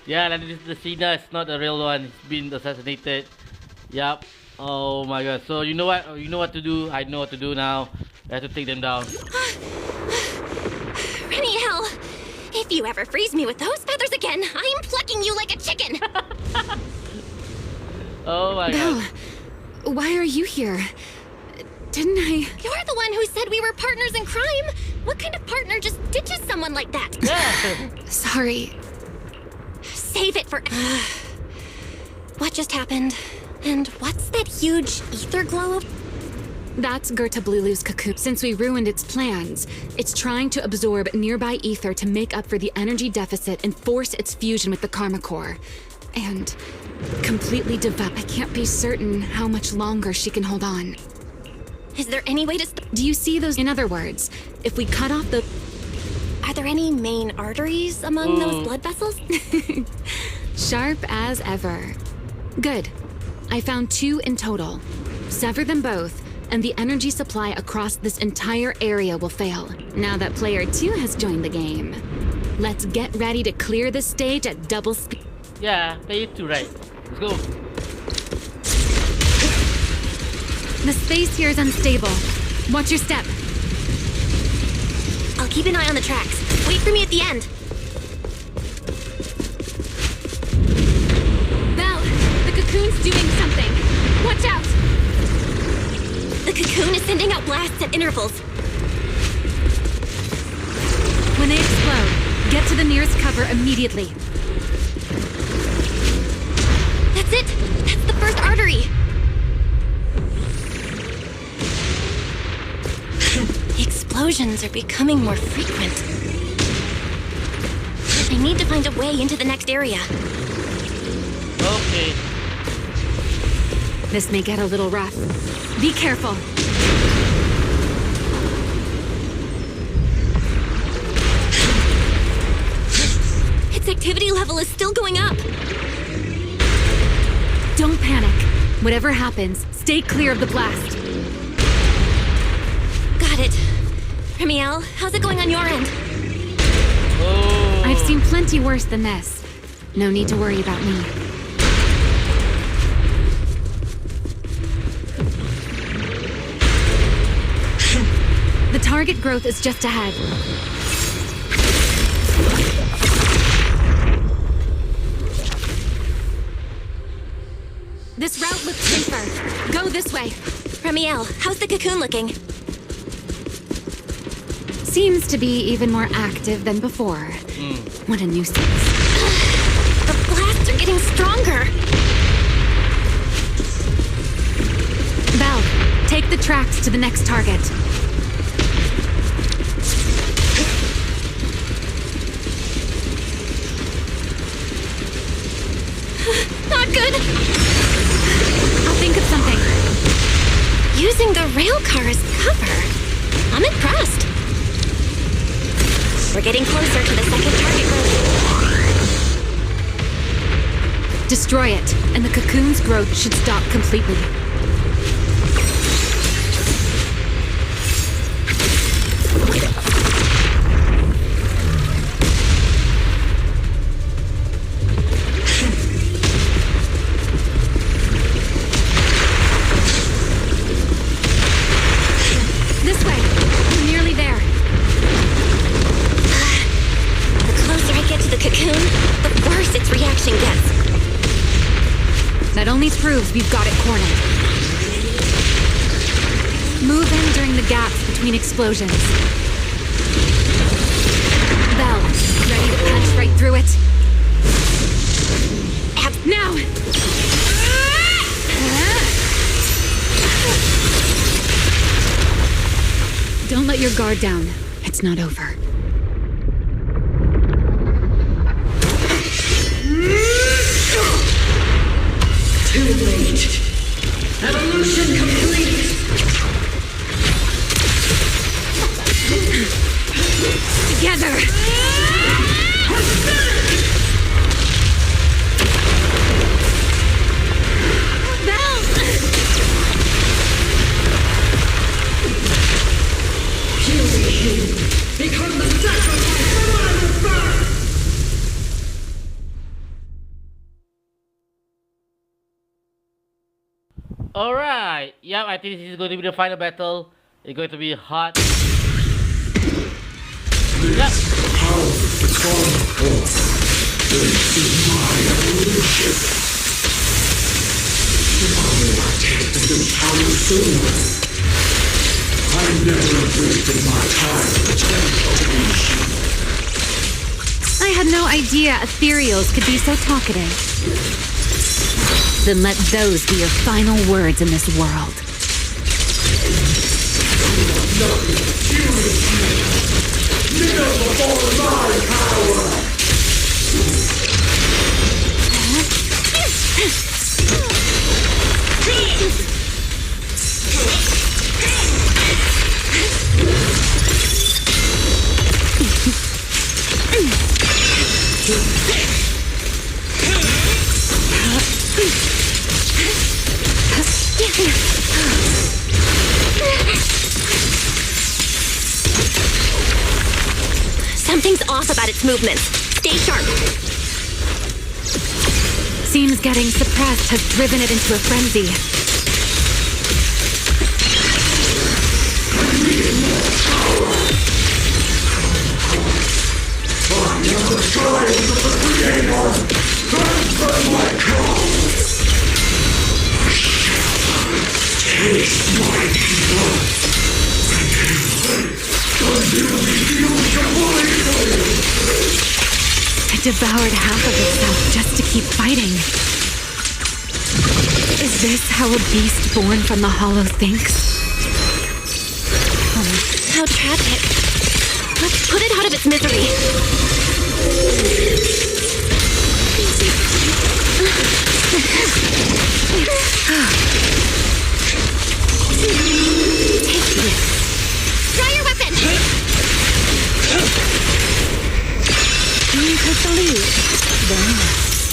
Yeah, this is the Cena. It's not the real one. It's been assassinated. Yup. Oh my god. So you know what? You know what to do. I know what to do now. I have to take them down. Ramiel, if you ever freeze me with those feathers again, I'm plucking you like a chicken. Oh my Belle, god. why are you here? Didn't I? You're the one who said we were partners in crime. What kind of partner just ditches someone like that? Sorry. Save it for... What just happened? And what's that huge ether glow? That's Gerta Blulu's cocoon. Since we ruined its plans, it's trying to absorb nearby ether to make up for the energy deficit and force its fusion with the Karma Core. And completely develop. I can't be certain how much longer she can hold on. Is there any way to Do you see those? In other words, if we cut off the... Are there any main arteries among those blood vessels? Sharp as ever. Good. I found 2 in total. Sever them both, and the energy supply across this entire area will fail. Now that player 2 has joined the game, let's get ready to clear the stage at double speed. Yeah, player 2, right? Let's go. The space here is unstable. Watch your step. I'll keep an eye on the tracks. Wait for me at the end. Belle, the cocoon's doing something. Watch out! The cocoon is sending out blasts at intervals. When they explode, get to the nearest cover immediately. That's it! That's the first artery! The explosions are becoming more frequent. I need to find a way into the next area. Okay. This may get a little rough. Be careful. Its activity level is still going up. Don't panic. Whatever happens, stay clear of the blast. Got it. Remiel, how's it going on your end? Oh. I've seen plenty worse than this. No need to worry about me. The target growth is just ahead. This route looks safer. Go this way. Remiel, how's the cocoon looking? Seems to be even more active than before. What a nuisance. The blasts are getting stronger. Belle, take the tracks to the next target. Not good. I'll think of something. Using the rail car as cover. I'm impressed. We're getting closer to the second target group. Destroy it, and the cocoon's growth should stop completely. This way. We're nearly there. The closer I get to the cocoon, the worse its reaction gets. That only proves we've got it cornered. Move in during the gaps between explosions. Belle, ready to punch right through it? Now! Don't let your guard down. It's not over. Too late. Evolution complete. Together! Belle! Fury, become the sacrifice for my birth. Alright. Yeah, I think this is going to be the final battle. It's going to be hot. Yep. Power of the Karma Core. This is my evolution. Tomorrow I test the power soon. I never wasted my time with evolution. I had no idea ethereals could be so talkative. Then let those be your final words in this world. Kneel before my power! Something's off about its movements. Stay sharp. Seems getting suppressed has driven it into a frenzy. I am the child of the Creator! Transfer my cause! Taste my blood! Until we feel completely! It devoured half of itself just to keep fighting. Is this how a beast born from the Hollow thinks? How tragic. Let's put it out of its misery. Take this. Try your weapon! You could believe. Then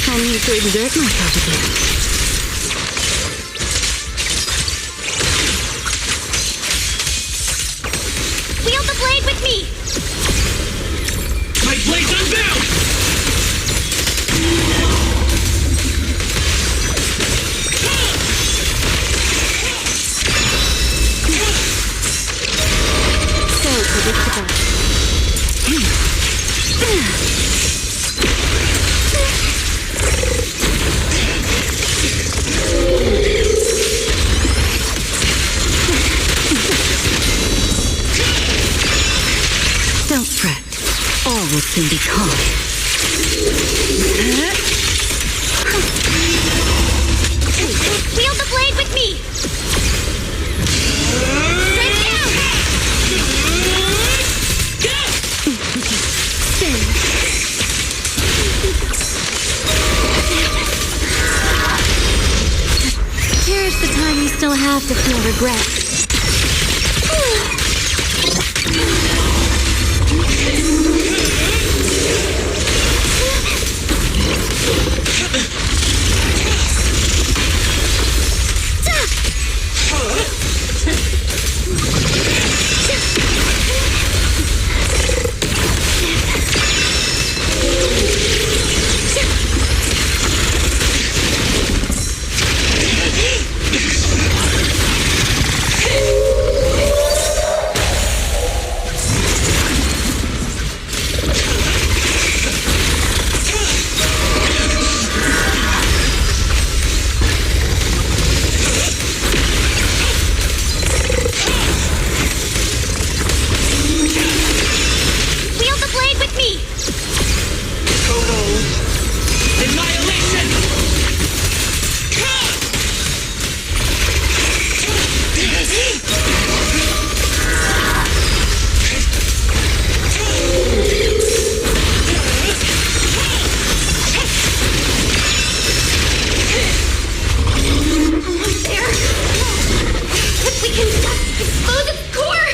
I need to exert myself again. Wield the blade with me! My blade's unbound! So predictable. Don't fret. All will soon be calm. Wield the blade with me! Straight down! Spin. Cherish the time you still have to feel regret. Wield the blade with me! Total annihilation! Almost there! If we can just expose its core!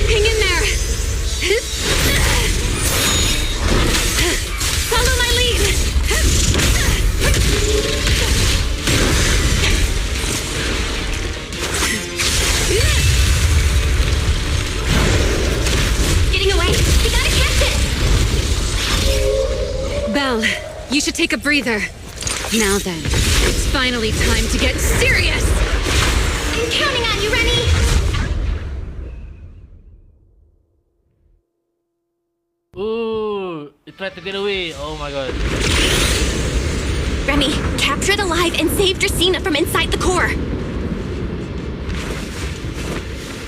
Hang in there! Follow my lead! Getting away! We gotta catch it! Belle, you should take a breather. Now then, it's finally time to get serious! I'm counting on you, Remy! Ooh, it tried to get away. Oh my god. Remy, capture it alive and save Dracena from inside the core!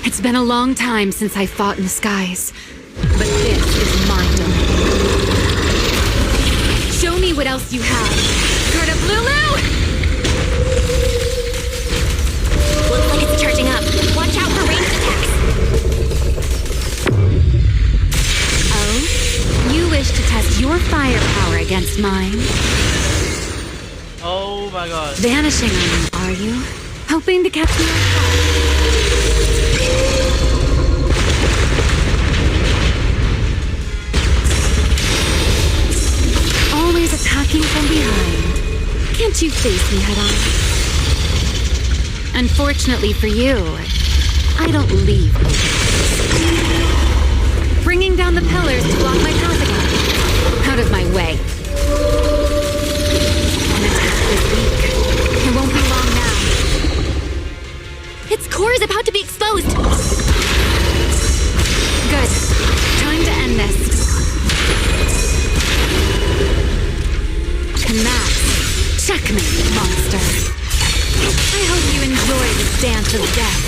It's been a long time since I fought in the skies, but this is my domain. Show me what else you have. Gerda Blulu! firepower against mine. Oh my god. Vanishing on me, are you? Hoping to catch me off guard? Always attacking from behind. Can't you face me head on? Unfortunately for you, I don't leave open. Bringing down the pillars to block my path again. Out of my way. An attack this week. It won't be long now. Its core is about to be exposed. Good. Time to end this. And that's checkmate, monster. I hope you enjoy this dance of death.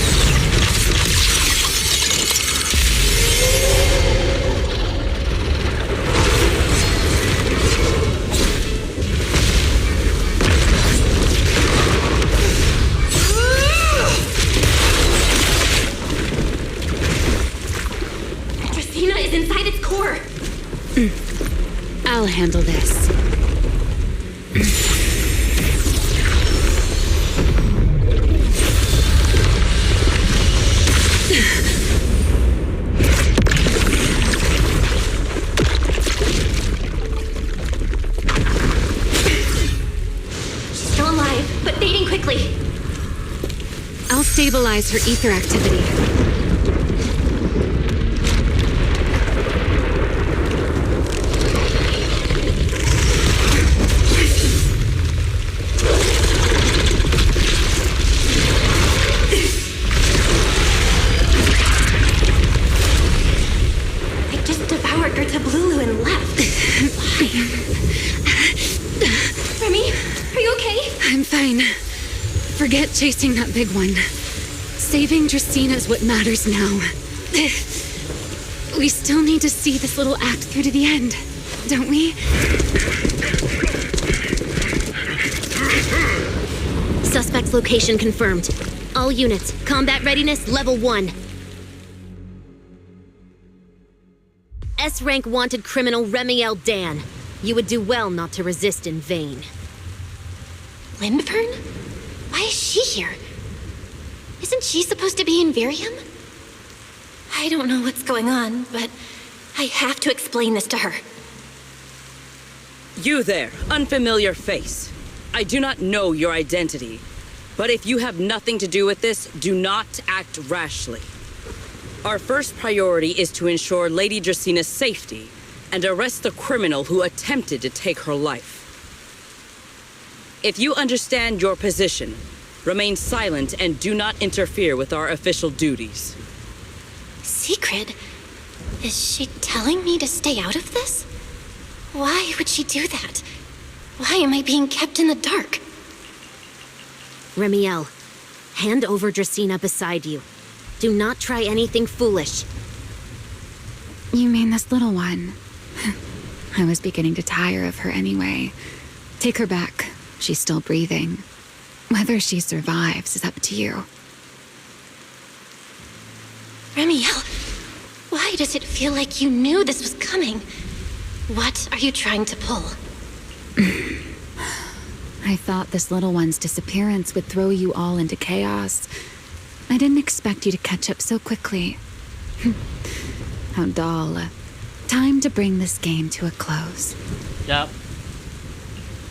Dracena is inside its core. I'll handle this. She's still alive, but fading quickly. I'll stabilize her ether activity. I just devoured her tablulu and left. Remy, are you okay? I'm fine. Forget chasing that big one. Saving Dracena what matters now. We still need to see this little act through to the end, don't we? Suspect's location confirmed. All units, combat readiness level 1. S-rank wanted criminal Remiel Dan. You would do well not to resist in vain. Lindburn? Why is she here? Isn't she supposed to be in Virium? I don't know what's going on, but I have to explain this to her. You there, unfamiliar face. I do not know your identity, but if you have nothing to do with this, do not act rashly. Our first priority is to ensure Lady Dracena's safety and arrest the criminal who attempted to take her life. If you understand your position, remain silent and do not interfere with our official duties. Secret? Is she telling me to stay out of this? Why would she do that? Why am I being kept in the dark? Remiel, hand over Dracena beside you. Do not try anything foolish. You mean this little one? I was beginning to tire of her anyway. Take her back. She's still breathing. Whether she survives is up to you. Remiel, why does it feel like you knew this was coming? What are you trying to pull? I thought this little one's disappearance would throw you all into chaos. I didn't expect you to catch up so quickly. How dull. Time to bring this game to a close. Yep.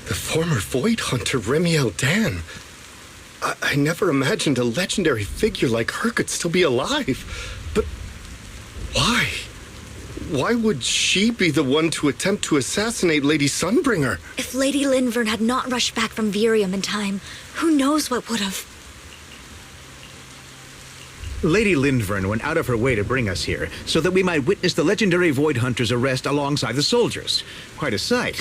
The former Void Hunter Remiel Dan. I never imagined a legendary figure like her could still be alive. But why? Why would she be the one to attempt to assassinate Lady Sunbringer? If Lady Lindburn had not rushed back from Virium in time, who knows what would have. Lady Lindburn went out of her way to bring us here so that we might witness the legendary Void Hunter's arrest alongside the soldiers. Quite a sight.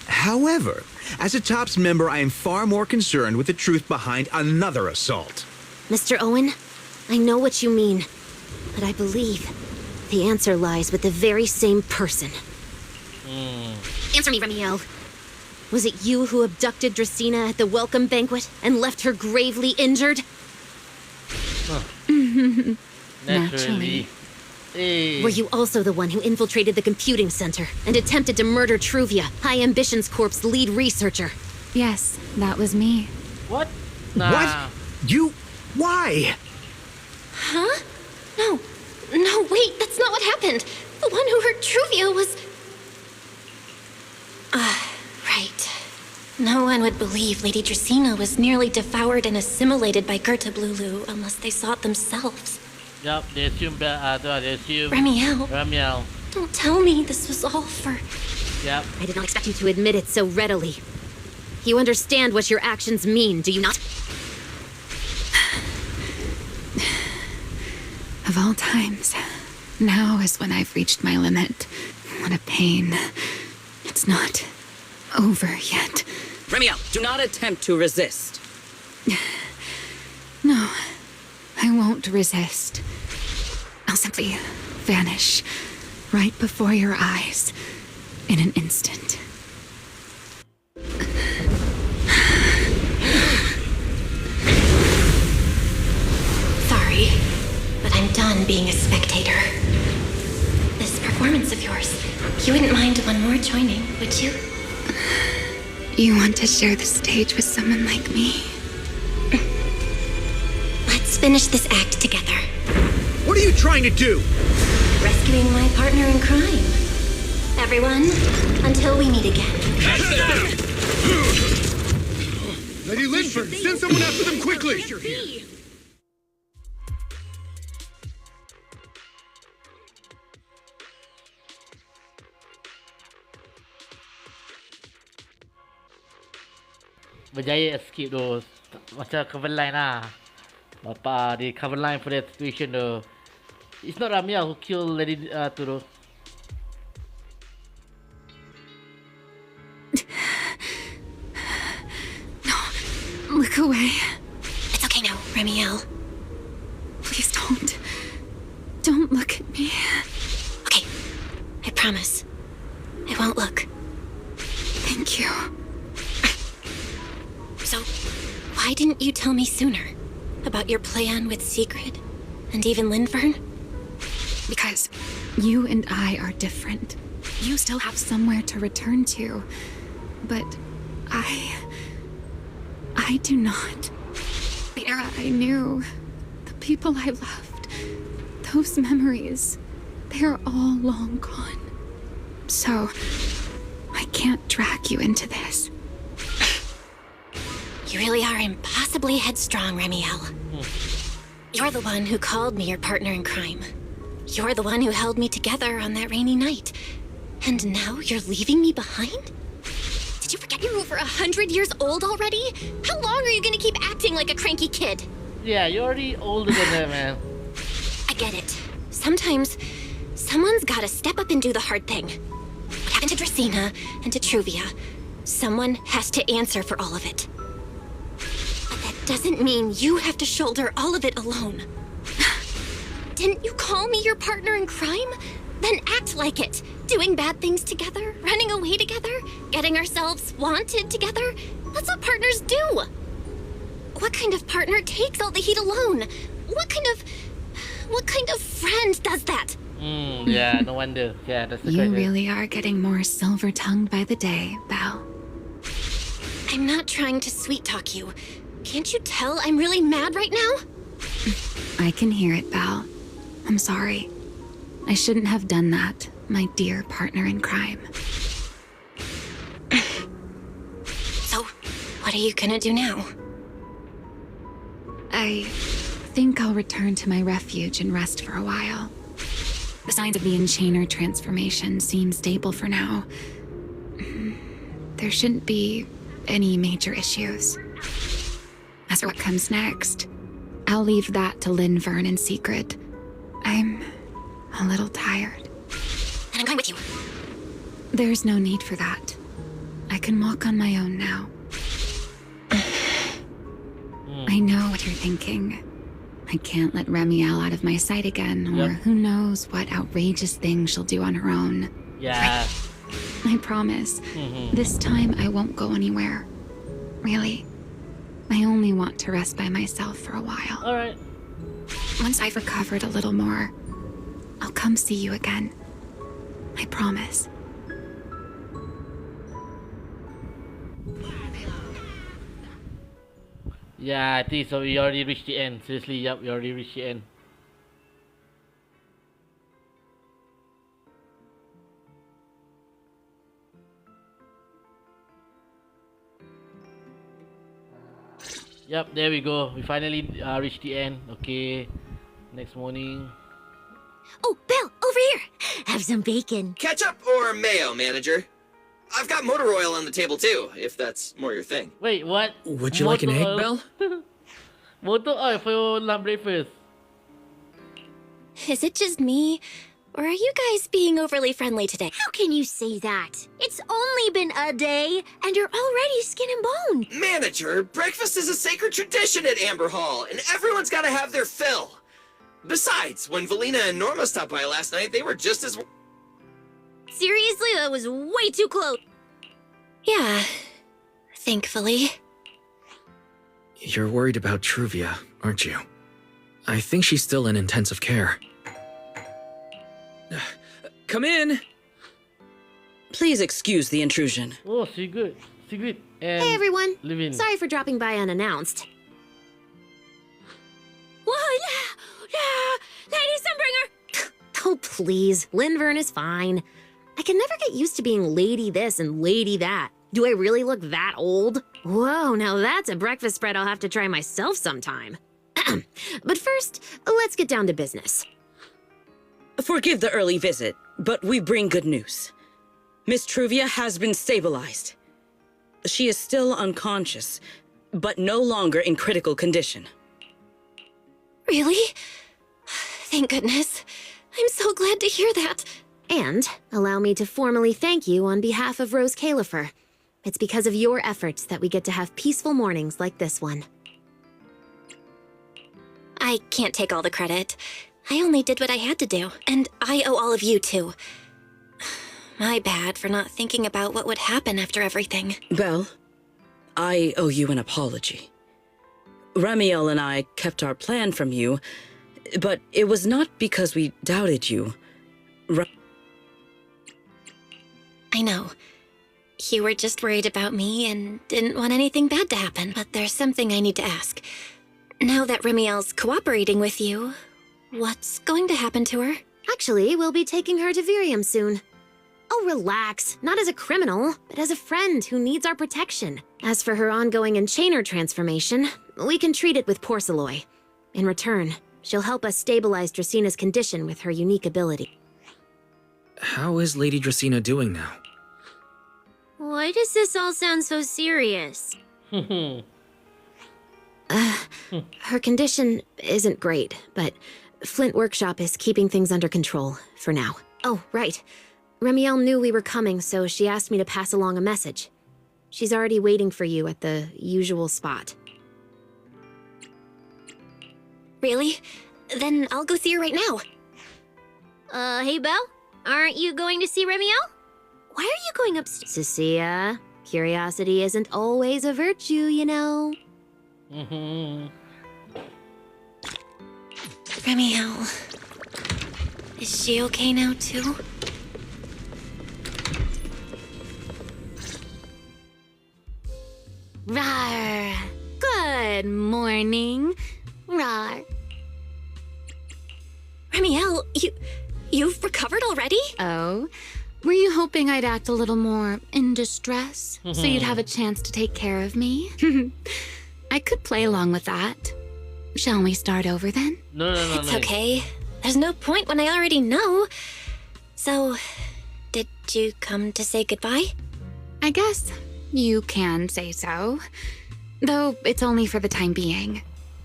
However, as a TOPS member, I am far more concerned with the truth behind another assault. Mr. Owen, I know what you mean, but I believe the answer lies with the very same person. Answer me, Remiel. Was it you who abducted Dracena at the welcome banquet and left her gravely injured? Naturally. Hey. Were you also the one who infiltrated the computing center and attempted to murder Truvia, High Ambitions Corp's lead researcher? Yes, that was me. What? What? You? Why? Huh? No. No, wait, that's not what happened. The one who hurt Truvia was... Right. No one would believe Lady Dracena was nearly devoured and assimilated by Gerta Blulu unless they saw it themselves. Yup, they assume that, they assume... Ramiel. Ramiel. Don't tell me this was all for... Yep. I did not expect you to admit it so readily. You understand what your actions mean, do you not? Of all times, now is when I've reached my limit. What a pain. It's not over yet. Ramiel, do not attempt to resist. No, I won't resist. I'll simply vanish right before your eyes in an instant. Sorry, but I'm done being a spectator. This performance of yours, you wouldn't mind one more joining, would you? You want to share the stage with someone like me? Let's finish this act together. What are you trying to do? Rescuing my partner in crime. Everyone, until we meet again. Lady Linford, send someone after them quickly! Berjaya escape tu. Macam cover line lah. Bapa dia cover line for that situation tu. It's not Ramya who killed Lady tu tu. Look away. It's okay now, Ramiel. Please don't. Don't look at me. Okay, I promise. I won't look. Thank you. So, why didn't you tell me sooner? About your plan with Sigrid? And even Linfern? Because you and I are different. You still have somewhere to return to. But I do not. The era I knew, the people I loved, those memories, they're all long gone. So, I can't drag you into this. You really are impossibly headstrong, Ramiel. You're the one who called me your partner in crime. You're the one who held me together on that rainy night. And now you're leaving me behind? Did you forget you're over 100 years old already? How long are you gonna keep acting like a cranky kid? Yeah, you're already older than her, man. I get it. Sometimes, someone's gotta step up and do the hard thing. What happened to Dracena and to Truvia? Someone has to answer for all of it. But that doesn't mean you have to shoulder all of it alone. Didn't you call me your partner in crime? Then act like it. Doing bad things together, running away together, getting ourselves wanted together. That's what partners do. What kind of partner takes all the heat alone? What kind of friend does that? Yeah, no wonder. Yeah, that's the You question. really are getting more silver-tongued by the day, Belle. I'm not trying to sweet-talk you. Can't you tell I'm really mad right now? I can hear it, Belle. I'm sorry. I shouldn't have done that, my dear partner in crime. So, what are you gonna do now? I think I'll return to my refuge and rest for a while. The signs of the Enchainer transformation seem stable for now. There shouldn't be any major issues. As for what comes next, I'll leave that to Linfern and Sigrid. I'm a little tired. And I'm going with you. There's no need for that. I can walk on my own now. I know what you're thinking. I can't let Ramiel out of my sight again, or who knows what outrageous thing she'll do on her own. Yeah. I promise, this time I won't go anywhere. Really. I only want to rest by myself for a while. Alright. Once I've recovered a little more, I'll come see you again. I promise. Yeah, I think so. We already reached the end. Seriously, yep, we already reached the end. Yep, there we go. We finally reached the end. Okay, next morning. Oh, Belle, over here. Have some bacon. Ketchup or mayo, manager? I've got motor oil on the table too, if that's more your thing. Wait, what? Would you like an egg, Belle? Motor oil for your lunch breakfast. Is it just me? Or are you guys being overly friendly today? How can you say that? It's only been a day, and you're already skin and bone. Manager, breakfast is a sacred tradition at Amber Hall, and everyone's gotta have their fill. Besides, when Valina and Norma stopped by last night, they were just as... Seriously, that was way too close. Yeah, thankfully. You're worried about Truvia, aren't you? I think she's still in intensive care. Come in! Please excuse the intrusion. Oh, Sigrid. Sigrid and Hey everyone. Livin. Sorry for dropping by unannounced. What? Lady Sunbringer! Oh, please. Linvern is fine. I can never get used to being lady this and lady that. Do I really look that old? Whoa, now that's a breakfast spread I'll have to try myself sometime. But first, let's get down to business. Forgive the early visit, but we bring good news. Miss Truvia has been stabilized. She is still unconscious, but no longer in critical condition. Really? Thank goodness. I'm so glad to hear that. And allow me to formally thank you on behalf of Rose Califer. It's because of your efforts that we get to have peaceful mornings like this one. I can't take all the credit. I only did what I had to do, and I owe all of you too. My bad for not thinking about what would happen after everything. Belle, I owe you an apology. Ramiel and I kept our plan from you, but it was not because we doubted you. I know. You were just worried about me and didn't want anything bad to happen, but there's something I need to ask. Now that Ramiel's cooperating with you, what's going to happen to her? Actually, we'll be taking her to Virium soon. Oh, relax. Not as a criminal, but as a friend who needs our protection. As for her ongoing Enchainer transformation, we can treat it with Porceloy. In return, she'll help us stabilize Dracina's condition with her unique ability. How is Lady Dracina doing now? Why does this all sound so serious? Her condition isn't great, but Flint Workshop is keeping things under control, for now. Oh, right. Remiel knew we were coming, so she asked me to pass along a message. She's already waiting for you at the usual spot. Really? Then I'll go see her right now. Hey, Belle? Aren't you going to see Remiel? Why are you going upstairs? Cecilia, curiosity isn't always a virtue, you know. Remiel. Is she okay now, too? Rawr. Good morning. Rawr. Remiel, you've recovered already? Oh, were you hoping I'd act a little more in distress so you'd have a chance to take care of me? I could play along with that. Shall we start over then? No. It's okay. There's no point when I already know. So, did you come to say goodbye? I guess you can say so. Though it's only for the time being.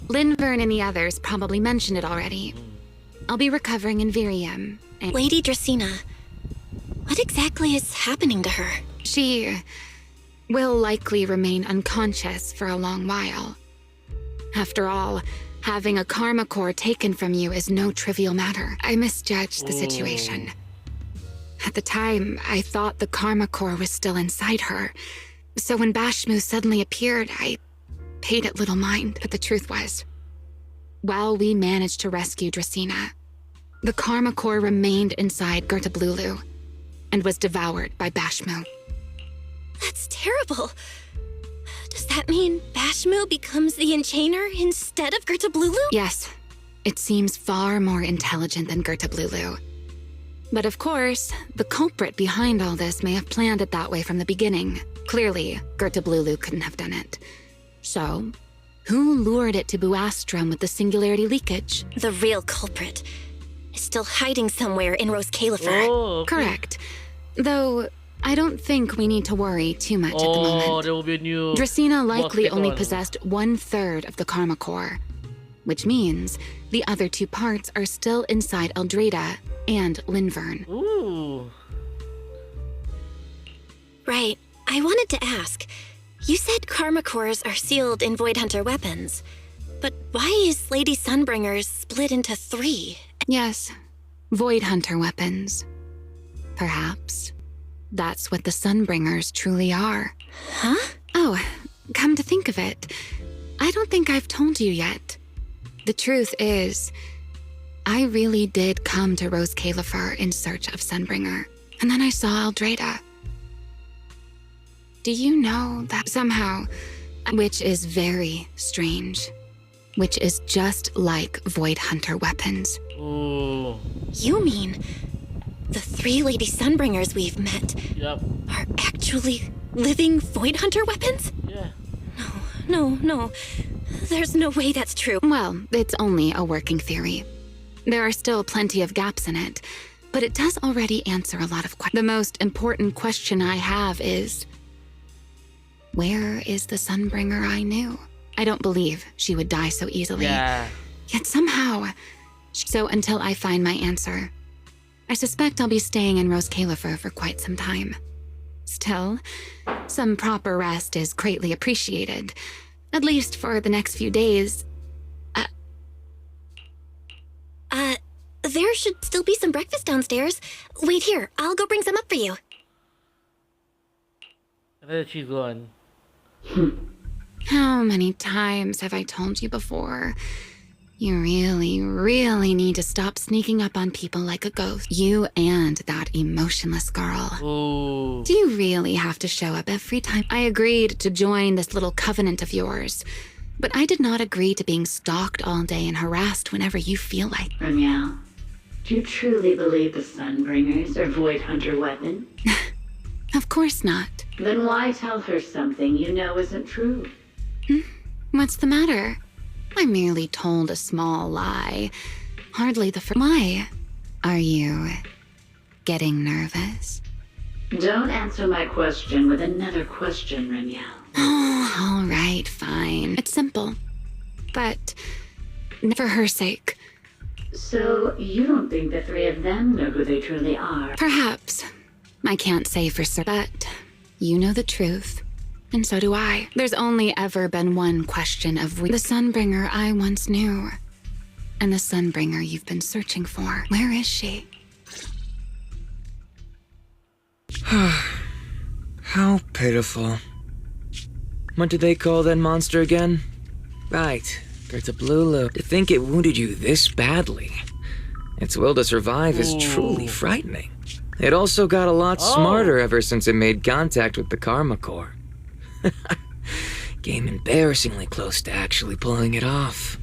Linvern and the others probably mentioned it already. I'll be recovering in Virium. And Lady Dracina, what exactly is happening to her? She will likely remain unconscious for a long while. After all, having a karma core taken from you is no trivial matter. I misjudged the situation. At the time, I thought the karma core was still inside her. So when Bashmu suddenly appeared, I paid it little mind. But the truth was, while we managed to rescue Dracina, the Karma Core remained inside Gertablulu and was devoured by Bashmu. That's terrible. Does that mean Bashmu becomes the Enchainer instead of Gertablulu? Yes, it seems far more intelligent than Gertablulu. But of course, the culprit behind all this may have planned it that way from the beginning. Clearly, Gertablulu couldn't have done it. So, who lured it to Buastrum with the singularity leakage? The real culprit is still hiding somewhere in Rose Califer. Oh, okay. Correct. Though, I don't think we need to worry too much at the moment. Oh, there will be a new Dracena boss likely take only on. possessed 1/3 of the Karma Core, which means the other 2 parts are still inside Eldrada and Linvern. Ooh. Right. I wanted to ask. You said Karma Cores are sealed in Void Hunter weapons. But why is Lady Sunbringer's split into 3? Yes, Void Hunter weapons. Perhaps. That's what the Sunbringers truly are. Huh? Oh, come to think of it, I don't think I've told you yet. The truth is, I really did come to Rose Califer in search of Sunbringer, and then I saw Eldrada. Do you know that somehow, which is very strange, which is just like Void Hunter weapons? Ooh. You mean the 3 Lady Sunbringers we've met Yep. are actually living Void Hunter weapons? Yeah. No. There's no way that's true. Well, it's only a working theory. There are still plenty of gaps in it, but it does already answer a lot of questions. The most important question I have is, where is the Sunbringer I knew? I don't believe she would die so easily. Yeah. Yet somehow, so until I find my answer, I suspect I'll be staying in Rose Califer for quite some time. Still, some proper rest is greatly appreciated, at least for the next few days. There should still be some breakfast downstairs. Wait here, I'll go bring some up for you. And then she's gone. How many times have I told you before? You really, really need to stop sneaking up on people like a ghost. You and that emotionless girl. Ooh. Do you really have to show up every time? I agreed to join this little covenant of yours, but I did not agree to being stalked all day and harassed whenever you feel like. Ramiel, do you truly believe the Sunbringers are Void Hunter weapons? Of course not. Then why tell her something you know isn't true? What's the matter? I merely told a small lie. Hardly the first. Why? Are you getting nervous? Don't answer my question with another question, Ramiel. Oh, all right, fine. It's simple. But for her sake. So, you don't think the 3 of them know who they truly are? Perhaps. I can't say for certain, but you know the truth. And so do I. There's only ever been one question of the Sunbringer I once knew. And the Sunbringer you've been searching for. Where is she? How pitiful. What did they call that monster again? Right, Gertablulu. To think it wounded you this badly. Its will to survive is truly frightening. It also got a lot smarter ever since it made contact with the Karma Core. Came embarrassingly close to actually pulling it off.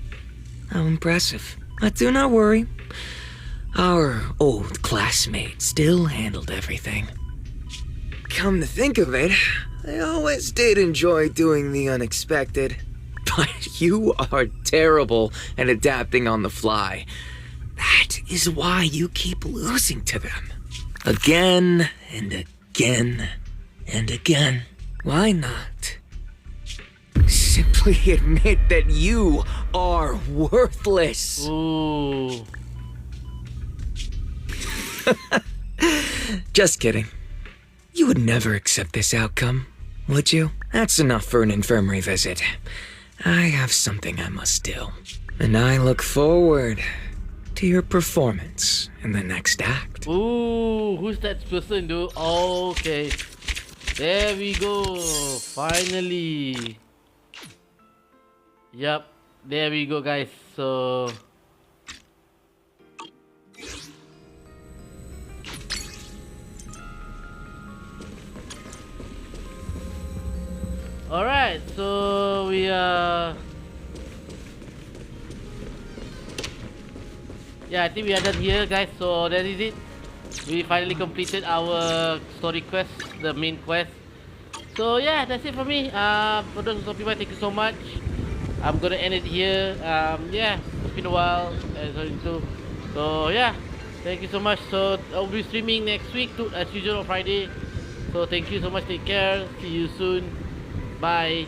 How impressive. But do not worry. Our old classmate still handled everything. Come to think of it, I always did enjoy doing the unexpected. But you are terrible at adapting on the fly. That is why you keep losing to them. Again and again and again. Why not? Simply admit that you are worthless. Ooh. Just kidding. You would never accept this outcome, would you? That's enough for an infirmary visit. I have something I must do. And I look forward to your performance in the next act. Ooh, who's that person, dude? Oh, okay. There we go. Finally. Yep. There we go, guys. So Alright, so we yeah, I think we are done here, guys. So that is it. We finally completed our story quest, the main quest. So yeah, that's it for me. For those of you, thank you so much. I'm gonna end it here. Yeah, it's been a while. So yeah, thank you so much. So I'll be streaming next week too, as usual on Friday. So thank you so much. Take care. See you soon. Bye.